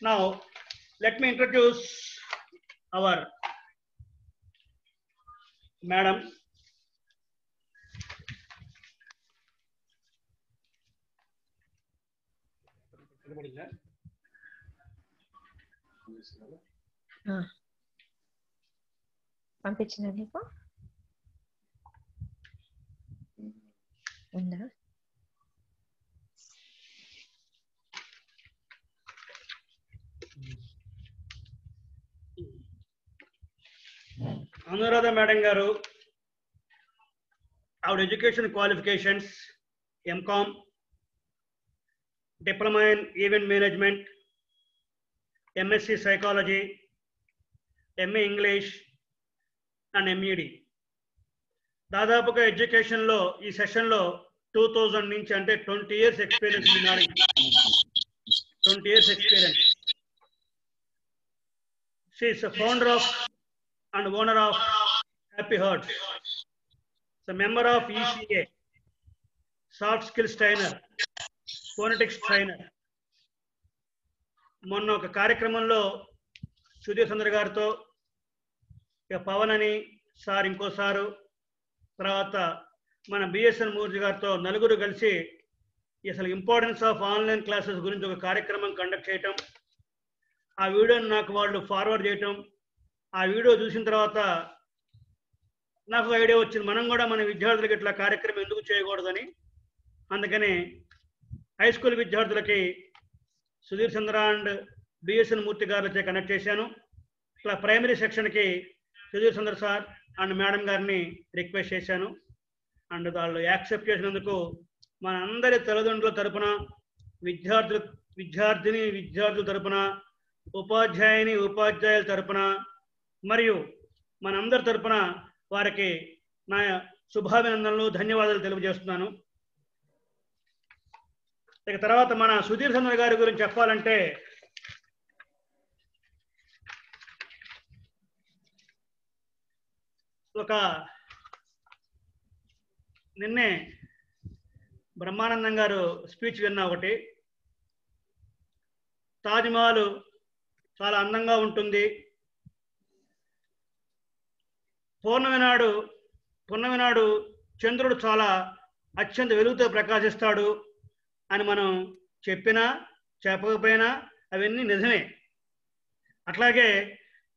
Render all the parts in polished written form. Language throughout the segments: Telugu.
Now, let me introduce our madam. పంపించిన నీకు ఉందా? Anuradha Madam Garu, our education qualifications, MCom, Diploma in Event Management, MSc Psychology, MA English and MED. దాదాపుగా ఎడ్యుకేషన్లో ఈ సెషన్లో 2000 నుంచి అంటే 20 years experience ఉంది madam. 20 years experience. She is a founder of and owner of Happy Hearts. She's a member of ECA, soft skills trainer, phonetics trainer. మొన్న ఒక కార్యక్రమంలో సుధీర్ చంద్ర గారితో ఇక పవన్ అని సార్ ఇంకోసారు తర్వాత మన బిఎస్ఎన్ మూర్తి గారితో నలుగురు కలిసి అసలు ఇంపార్టెన్స్ ఆఫ్ ఆన్లైన్ క్లాసెస్ గురించి ఒక కార్యక్రమం కండక్ట్ చేయటం, ఆ వీడియోని నాకు వాళ్ళు ఫార్వర్డ్ చేయటం, ఆ వీడియో చూసిన తర్వాత నాకు ఐడియా వచ్చింది మనం కూడా మన విద్యార్థులకి ఇట్లా కార్యక్రమం ఎందుకు చేయకూడదని. అందుకని హై స్కూల్ విద్యార్థులకి సుధీర్ చంద్ర అండ్ బిఎస్ఎన్ మూర్తి గారితో కనెక్ట్ చేశాను. ఇట్లా ప్రైమరీ సెక్షన్కి Sudheer Chandra sir and madam గారిని రిక్వెస్ట్ చేశాను. అండ్ వాళ్ళు యాక్సెప్ట్ చేసినందుకు మన అందరి తల్లిదండ్రుల తరపున, విద్యార్థుల తరపున, ఉపాధ్యాయుల తరపున మరియు మనందరి తరపున వారికి నా శుభాభినందనలు, ధన్యవాదాలు తెలియజేస్తున్నాను. ఇక తర్వాత మన సుధీర్ చంద్ర గారి గురించి చెప్పాలంటే ఒక నిన్నే బ్రహ్మానందం గారు స్పీచ్ విన్నా. ఒకటి, తాజ్మహల్ చాలా అందంగా ఉంటుంది, పున్నమి నాడు చంద్రుడు చాలా అత్యంత వెలుగుతో ప్రకాశిస్తాడు అని మనం చెప్పినా చెప్పకపోయినా అవన్నీ నిజమే. అట్లాగే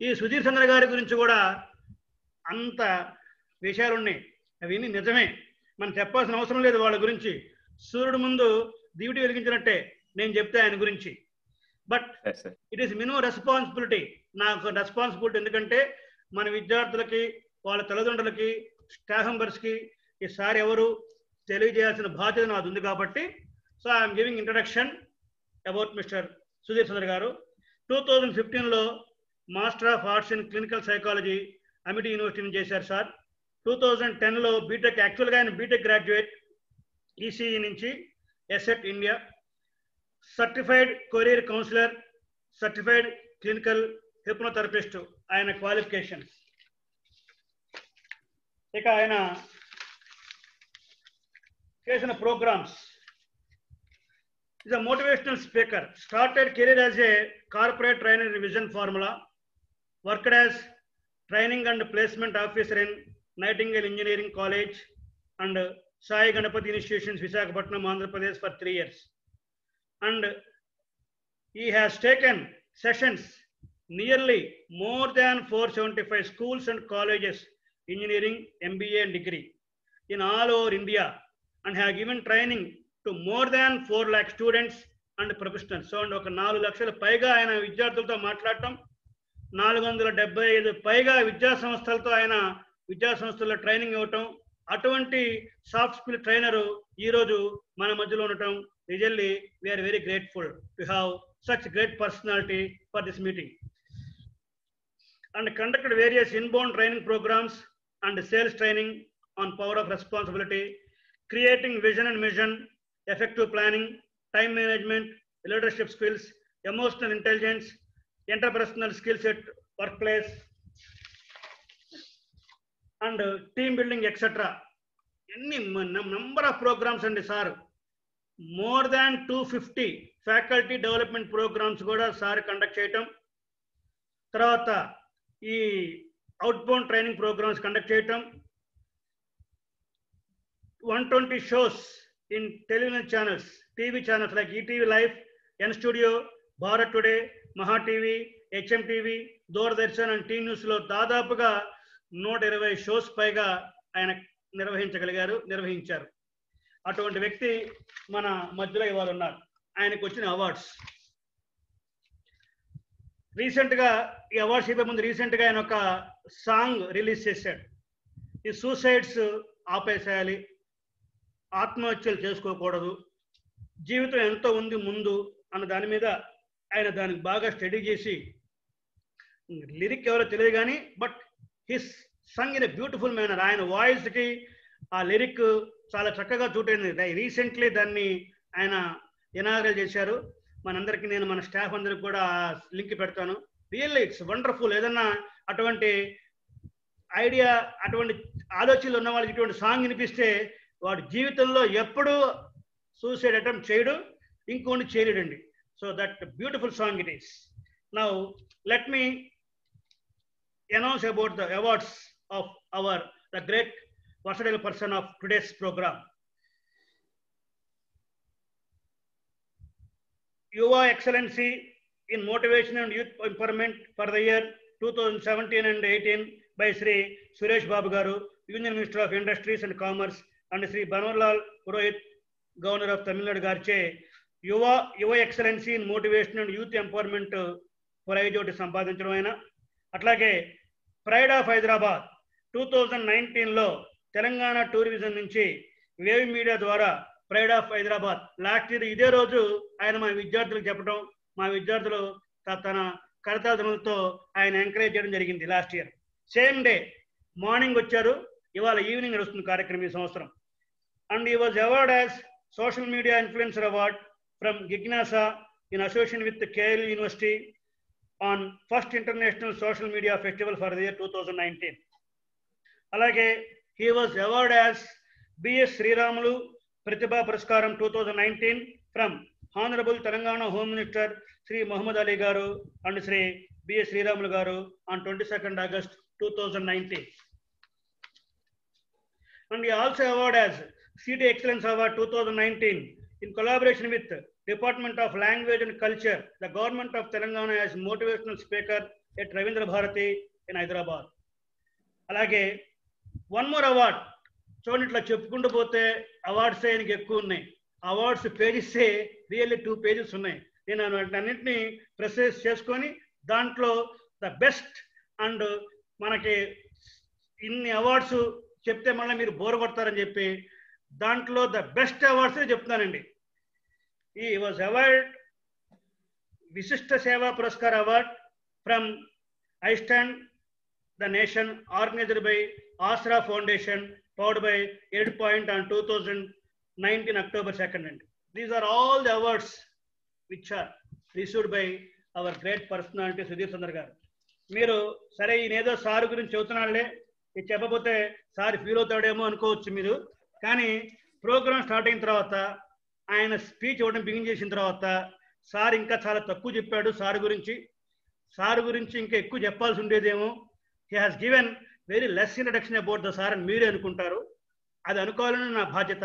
ఈ సుధీర్ చంద్ర గారి గురించి కూడా అంత విషయాలు ఉన్నాయి, అవన్నీ నిజమే, మనం చెప్పాల్సిన అవసరం లేదు వాళ్ళ గురించి. సూర్యుడు ముందు దీవిటి వెలిగించినట్టే నేను చెప్తే ఆయన గురించి. But it is minimum responsibility, నాకు రెస్పాన్సిబిలిటీ. ఎందుకంటే మన విద్యార్థులకి, వాళ్ళ తల్లిదండ్రులకి, స్టాఫ్ మెంబర్స్కి ఈ సార్ ఎవరు తెలియజేయాల్సిన బాధ్యత నాది ఉంది కాబట్టి. So I'm giving introduction about mister Sudheer Chandra garu. 2015లో master of arts in clinical psychology Amity university నుంచి చేశారు సార్. 2010లో బీటెక్, యాక్చువల్గా ఆయన బీటెక్ గ్రాడ్యుయేట్ ఈసీఈ నుంచి, ఎస్ఎట్ India, certified career counsellor, certified clinical hypnotherapist ఆయన క్వాలిఫికేషన్. ఇక ఆయన చేసిన programmes, is a motivational speaker, started career as a corporate trainer in Vision Formula, worked as training and placement officer in Nightingale engineering college and Sai Ganapathi institutions, Visakhapatnam, Andhra Pradesh for 3 years. And he has taken sessions nearly more than 475 schools and colleges, engineering, MBA and degree in all over India, and have given training to more than 4 lakh students and professionals. So and ఒక 4 లక్షల పైగా ఆయన విద్యార్థులతో మాట్లాడటం, 475 పైగా విద్యా సంస్థలతో ఆయన విద్యా సంస్థల్లో ట్రైనింగ్ ఇవ్వటం, అటువంటి సాఫ్ట్ స్కిల్ ట్రైనరు ఈరోజు మన మధ్యలో ఉండటం, really we are very grateful to have such great personality for this meeting. And conducted various inbound training programmes and sales training on power of responsibility, creating vision and mission, effective planning, time management, leadership skills, emotional intelligence, interpersonal skills at workplace, and team building, etc. Any number of programs and sir. More than 250 faculty development programmes కూడా సార్ కండక్ట్ చేయటం, తర్వాత ఈ అవుట్బౌండ్ ట్రైనింగ్ ప్రోగ్రామ్స్ కండక్ట్ చేయటం, 120 shows in television channels, TV channels like ETV live, N studio, Bharat today, Maha TV, HM TV, Doordarshan and T న్యూస్లో దాదాపుగా 120 షోస్ పైగా ఆయన నిర్వహించారు. అటువంటి వ్యక్తి మన మధ్యలో ఇవాళ ఉన్నారు. ఆయనకు వచ్చిన అవార్డ్స్ రీసెంట్గా, ఈ అవార్డ్స్ ఇవ్వే ముందు రీసెంట్గా ఆయన ఒక సాంగ్ రిలీజ్ చేశాడు. ఈ సూసైడ్స్ ఆపేసేయాలి, ఆత్మహత్యలు చేసుకోకూడదు, జీవితం ఎంతో ఉంది ముందు అన్న దాని మీద ఆయన దానికి బాగా స్టడీ చేసి, లిరిక్ ఎవరో తెలియదు కానీ but his Sung in a beautiful manner. ఆయన వాయిస్కి ఆ లిరిక్ చాలా చక్కగా చూటైంది. రీసెంట్లీ దాన్ని ఆయన ఇనాగరేట్ చేశారు. మనందరికీ నేను మన స్టాఫ్ అందరికి కూడా లింక్ పెడతాను. Really it's wonderful. ఏదన్నా అటువంటి ఐడియా, అటువంటి ఆలోచనలు ఉన్న వాళ్ళకి ఇటువంటి సాంగ్ వినిపిస్తే వాడు జీవితంలో ఎప్పుడూ సూసైడ్ అటెంప్ట్ చేయడు, ఇంకోటి చేయలేడండి. So that beautiful song it is. Now let me announce about the awards of the great versatile person of today's program. Yuva Excellency in Motivation and Youth Empowerment for the year 2017 and 18 by Sri Suresh Babu Garu, Union Minister of Industries and Commerce, and Sri Banwarlal Purohit, Governor of Tamil Nadu Garche. Yuva Excellency in Motivation and Youth Empowerment prize ఒకటి సంపాదించడం అయినా, అట్లాగే ప్రైడ్ ఆఫ్ హైదరాబాద్ 2019లో తెలంగాణ టూరిజం నుంచి వేవ్ మీడియా ద్వారా pride of Hyderabad last year ఇదే రోజు ఆయన మా విద్యార్థులకు చెప్పడం, మా విద్యార్థులు తన కరతాళతో ఆయన ఎంకరేజ్ చేయడం జరిగింది last year. Same day morning వచ్చారు, ఇవాళ ఈవినింగ్ నడుస్తుంది కార్యక్రమం ఈ సంవత్సరం. అండ్ ఈ was award as social media influencer award from Jignasa in association with KL university on first international social media festival for the year 2019. అలాగే he was awarded as B.S. Sriramulu Pratibha Puraskaram 2019 from Honorable Telangana Home Minister Sri Muhammad Ali Garu and Sri B.S. Sriramulu Garu on 22nd August 2019. And he also awarded as CD Excellence Award 2019 in collaboration with Department of Language and Culture, the Government of Telangana as motivational speaker at Ravindra Bharati in Hyderabad. అలాగే వన్ మోర్ అవార్డ్. చూడండి, ఇట్లా చెప్పుకుంటూ పోతే అవార్డ్స్ ఆయనకి ఎక్కువ ఉన్నాయి. అవార్డ్స్ పేజెస్ రియల్లీ 2 pages ఉన్నాయి. నేను అన్నింటినీ ప్రెసెస్ చేసుకొని దాంట్లో ద బెస్ట్, అండ్ మనకి ఇన్ని అవార్డ్స్ చెప్తే మళ్ళీ మీరు బోర్ కొడతారని చెప్పి దాంట్లో ద బెస్ట్ అవార్డ్స్ చెప్తున్నానండి. ఈ was award Vishisht Seva Puraskar award from I stand the nation, organized by Asra Foundation, powered by 8 Point on 2019 October 2nd. These are all the awards which are received by our great personality Sudhir Sundar garu. మీరు సరే ఈయనేదో సార్ గురించి చెబుతున్నాళ్ళే, ఇది చెప్పబోతే సార్ ఫీల్ అవుతాడేమో అనుకోవచ్చు మీరు. కానీ ప్రోగ్రామ్ స్టార్ట్ అయిన తర్వాత, ఆయన స్పీచ్ ఇవ్వడం బిగిన్ చేసిన తర్వాత సార్ ఇంకా చాలా తక్కువ చెప్పాడు. సార్ గురించి ఇంకా ఎక్కువ చెప్పాల్సి ఉండేదేమో. He has given very less introduction about the sir అని మీరే అనుకుంటారు. అది అనుకోవాలని నా బాధ్యత,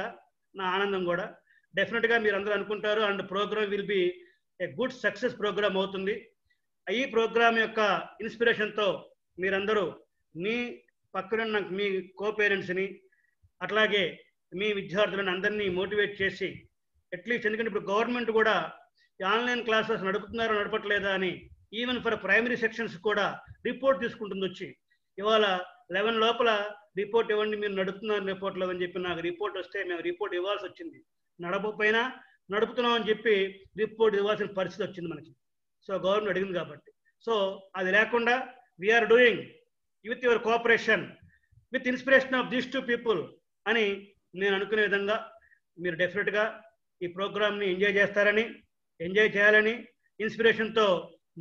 నా ఆనందం కూడా. డెఫినెట్గా మీరు అందరూ అనుకుంటారు. And programme will be a good success programme అవుతుంది. ఈ ప్రోగ్రామ్ యొక్క ఇన్స్పిరేషన్తో మీరందరూ మీ పక్కనున్న మీ కో పేరెంట్స్ని, అట్లాగే మీ విద్యార్థులను అందరినీ మోటివేట్ చేసి అట్లీస్ట్, ఎందుకంటే ఇప్పుడు గవర్నమెంట్ కూడా ఆన్లైన్ క్లాసెస్ నడుపుతున్నారో నడపట్లేదా అని ఈవెన్ ఫర్ ప్రైమరీ సెక్షన్స్ కూడా రిపోర్ట్ తీసుకుంటుంది. వచ్చి ఇవాళ 11 లోపల రిపోర్ట్ ఇవ్వండి, మీరు నడుపుతున్నారు రిపోర్ట్లో అని చెప్పి నాకు రిపోర్ట్ వస్తే మేము రిపోర్ట్ ఇవ్వాల్సి వచ్చింది. నడపకపోయినా నడుపుతున్నాం అని చెప్పి రిపోర్ట్ ఇవ్వాల్సిన పరిస్థితి వచ్చింది మనకి. సో గవర్నమెంట్ అడిగింది కాబట్టి. సో అది లేకుండా we are doing with your cooperation, with inspiration of these 2 people అని నేను అనుకునే విధంగా మీరు డెఫినెట్గా ఈ ప్రోగ్రామ్ని ఎంజాయ్ చేయాలని ఇన్స్పిరేషన్తో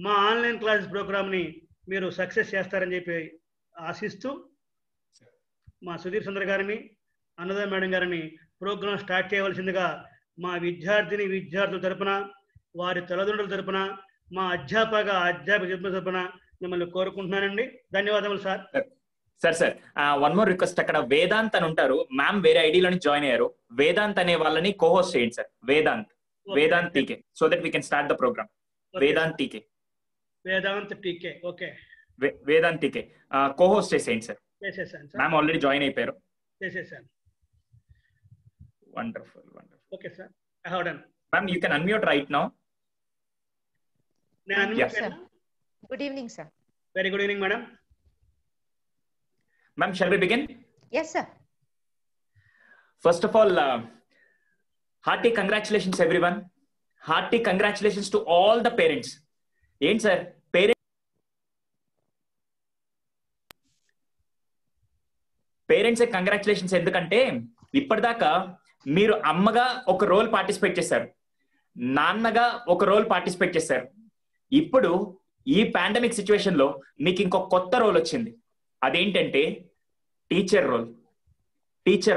మా ఆన్లైన్ క్లాసెస్ ప్రోగ్రామ్ని మీరు సక్సెస్ చేస్తారని చెప్పి ఆశిస్తూ, మా సుధీర్ సుందర్ గారిని, అన్నదా మేడం గారిని ప్రోగ్రామ్ స్టార్ట్ చేయవలసిందిగా మా విద్యార్థుల తరపున, వారి తల్లిదండ్రుల తరపున, మా అధ్యాపక తరపున మిమ్మల్ని కోరుకుంటున్నానండి. ధన్యవాదములు sir. Sir one more request, అక్కడ వేదాంత్ అని ఉంటారు, మ్యామ్ వేరే ఐడిలోని జాయిన్ అయ్యారు. వేదాంత్ అనే వాళ్ళని కోహోస్ట్ చేయండి sir. Vedant TK, so that we can start the program. Vedant TK okay. Vedant TK cohost చేసేయండి సార్. మ్యామ్ ఆల్రెడీ జాయిన్ అయిపోయారు. చేసేసాను. Wonderful. Okay sir, I have done. Ma'am you can unmute right now. Good evening, sir. Very good evening, madam. Ma'am, shall we begin? Yes, sir. First of all, hearty congratulations everyone. Hearty congratulations to all the parents. Ain't sir, parents congratulations. ఎందుకంటే ఇప్పటిదాకా మీరు అమ్మగా ఒక రోల్ పార్టిసిపేట్ చేశారు, నాన్నగా ఒక రోల్ పార్టిసిపేట్ చేశారు. ఇప్పుడు ఈ పాండమిక్ సిచ్యువేషన్ లో మీకు ఇంకొక కొత్త రోల్ వచ్చింది. అదేంటంటే టీచర్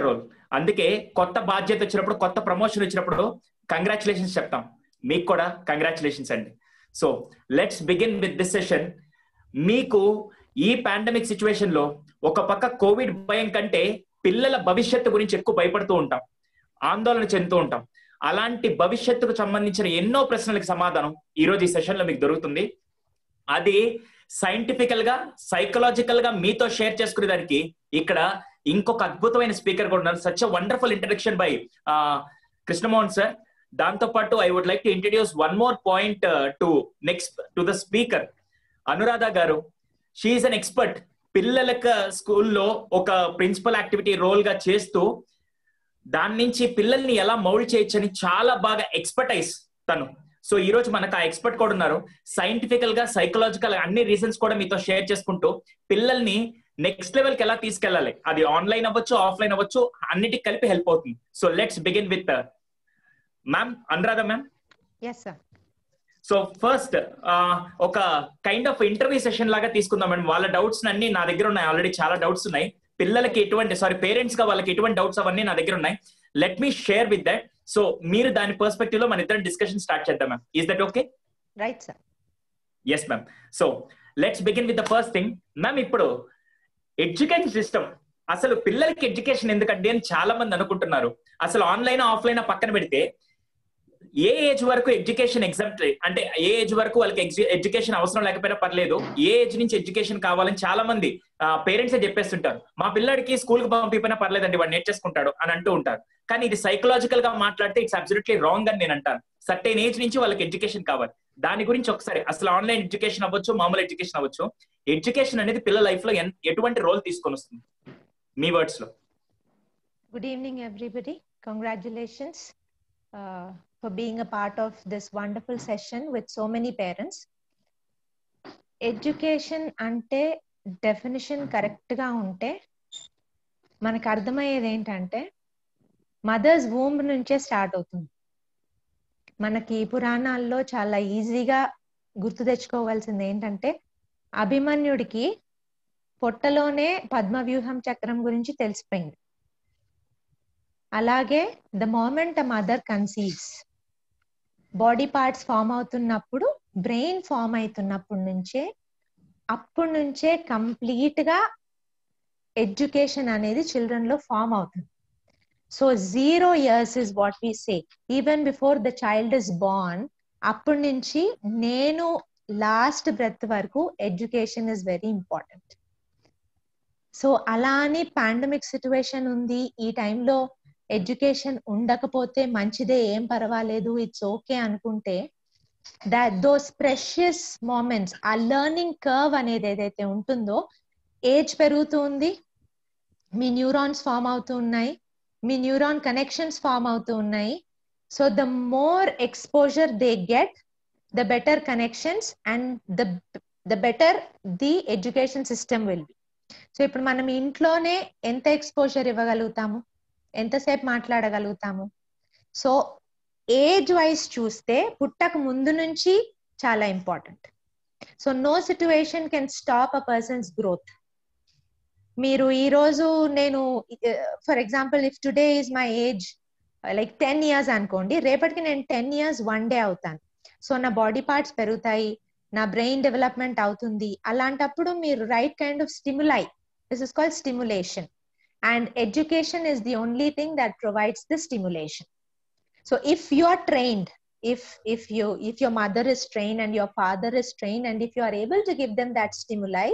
రోల్. అందుకే కొత్త బాధ్యత వచ్చినప్పుడు, కొత్త ప్రమోషన్ వచ్చినప్పుడు కంగ్రాచులేషన్స్ చెప్తాం. మీకు కూడా కంగ్రాచులేషన్స్ అండి. So let's begin with this session. మీకు ఈ పాండమిక్ సిచ్యువేషన్ లో ఒక పక్క కోవిడ్ భయం కంటే పిల్లల భవిష్యత్తు గురించి ఎక్కువ భయపడుతూ ఉంటాం, ఆందోళన చెందుతూ ఉంటాం. అలాంటి భవిష్యత్తుకు సంబంధించిన ఎన్నో ప్రశ్నలకు సమాధానం ఈ రోజు ఈ సెషన్ లో మీకు దొరుకుతుంది. అది సైంటిఫికల్ గా, సైకలాజికల్ గా మీతో షేర్ చేసుకునేదానికి ఇక్కడ ఇంకొక అద్భుతమైన స్పీకర్ కూడా ఉన్నారు. Such a wonderful introduction by Krishnamohan sir. దాంతో పాటు I would like to introduce one more point to the speaker, Anuradha garu. She is an expert. పిల్లలకు స్కూల్లో ఒక ప్రిన్సిపల్ యాక్టివిటీ రోల్ గా చేస్తూ దాని నుంచి పిల్లల్ని ఎలా మౌల్డ్ చేయొచ్చని చాలా బాగా ఎక్స్పర్టైజ్ తను. సో ఈ రోజు మనకు ఆ ఎక్స్పర్ట్ కూడా ఉన్నారు. సైంటిఫికల్ గా, సైకలాజికల్ అన్ని రీజన్స్ కూడా మీతో షేర్ చేసుకుంటూ పిల్లల్ని నెక్స్ట్ లెవెల్ కి ఎలా తీసుకెళ్ళాలి, అది ఆన్లైన్ అవ్వచ్చు, ఆఫ్లైన్ అవ్వచ్చు, అన్నిటికి కలిపి హెల్ప్ అవుతుంది. So let's begin with ma'am Anuradha ma'am. Yes, sir. So first ఒక కైండ్ ఆఫ్ ఇంటర్వ్యూ సెషన్ లాగా తీసుకుందాం మేడం. వాళ్ళ డౌట్స్ అన్ని నా దగ్గర ఉన్నాయి, ఆల్రెడీ చాలా డౌట్స్ ఉన్నాయి. పిల్లలకి ఎటువంటి పేరెంట్స్ గా వాళ్ళకి ఎటువంటి డౌట్స్ అవన్నీ నా దగ్గర ఉన్నాయి. Let me share with that. So మీరు దాని పర్స్పెక్టివ్ లో మన ఇద్దరం డిస్కషన్ స్టార్ట్ చేద్దాం ma'am. Is that okay? Right, sir. Yes ma'am. So let's begin with the first thing. Ma'am, ఇప్పుడు ఎడ్యుకేషన్ సిస్టమ్, అసలు పిల్లలకి ఎడ్యుకేషన్ ఎందుకండి అని చాలా మంది అనుకుంటున్నారు. అసలు ఆన్లైన్ ఆఫ్లైన్ పక్కన పెడితే ఏ ఏజ్ వరకు ఎడ్యుకేషన్ ఎగ్జామ్ట్, అంటే ఏ ఏజ్ వరకు వాళ్ళకి ఎడ్యుకేషన్ అవసరం లేకపోయినా పర్లేదు, ఏ ఏజ్ నుంచి ఎడ్యుకేషన్ కావాలని చాలా మంది పేరెంట్స్ చెప్పేస్తుంటారు. మా పిల్లడికి స్కూల్ కి పంపిపోయినా పర్లేదండి, వాడు నేర్చేసుకుంటాడు అని అంటూ ఉంటారు. కానీ ఇది సైకలాజికల్ గా మాట్లాడితే ఇట్స్ అబ్సల్యూట్లీ రాంగ్ అని నేను అంటాను. సర్టెన్ ఏజ్ నుంచి వాళ్ళకి ఎడ్యుకేషన్ కావాలి. దాని గురించి ఒకసారి, అసలు ఆన్లైన్ ఎడ్యుకేషన్ అవ్వచ్చు, మామూలు ఎడ్యుకేషన్ అవ్వచ్చు, ఎడ్యుకేషన్ అనేది పిల్లల లైఫ్ లో ఎటువంటి రోల్ తీసుకొని వస్తుంది మీ వర్డ్స్ లో? Good evening, everybody. Congratulations for being a part of this wonderful session with so many parents. Education ante definition correct ga unte మనకు అర్థమయ్యేది ఏంటంటే మదర్స్ వూమ్ నుంచే స్టార్ట్ అవుతుంది. మనకి పురాణాల్లో చాలా ఈజీగా గుర్తు తెచ్చుకోవాల్సింది ఏంటంటే అభిమన్యుడికి పొట్టలోనే పద్మవ్యూహం చక్రం గురించి తెలిసిపోయింది. అలాగే the moment a mother conceives, body parts form అవుతున్నప్పుడు, బ్రెయిన్ ఫామ్ అవుతున్నప్పటి నుంచే కంప్లీట్ గా ఎడ్యుకేషన్ అనేది చిల్డ్రన్ లో ఫామ్ అవుతుంది. So 0 years is what we say. Even before the child is born, అప్పటి నుంచి నేను లాస్ట్ బ్రెత్ వరకు education is very important. So అలా అని పాండమిక్ సిచ్యువేషన్ ఉంది, ఈ టైంలో ఎడ్యుకేషన్ ఉండకపోతే మంచిదే, ఏం పర్వాలేదు, ఇట్స్ ఓకే అనుకుంటే దోస్ ప్రెషియస్ మూమెంట్స్, ఆ లెర్నింగ్ కర్వ్ అనేది ఏదైతే ఉంటుందో, ఏజ్ పెరుగుతుంది, మీ న్యూరాన్స్ ఫామ్ అవుతూ ఉన్నాయి, మీ న్యూరాన్ కనెక్షన్స్ ఫామ్ అవుతూ ఉన్నాయి. So the more exposure they get, the better connections and the better the education system will be. So ఇప్పుడు మనం ఇంట్లోనే ఎంత ఎక్స్పోజర్ ఇవ్వగలుగుతాము, ఎంతసేపు మాట్లాడగలుగుతాము. సో ఏజ్ వైజ్ చూస్తే పుట్టక ముందు నుంచి చాలా important. So no situation can stop a person's growth. మీరు ఈ రోజు, నేను for example if today is my age like 10 years అనుకోండి, రేపటికి నేను 10 years 1 day అవుతాను. సో నా బాడీ పార్ట్స్ పెరుగుతాయి, నా బ్రెయిన్ డెవలప్మెంట్ అవుతుంది. అలాంటప్పుడు మీరు right kind of stimuli, this is called stimulation, and education is the only thing that provides the stimulation. So if you are trained, if your mother is trained and your father is trained, and if you are able to give them that stimuli,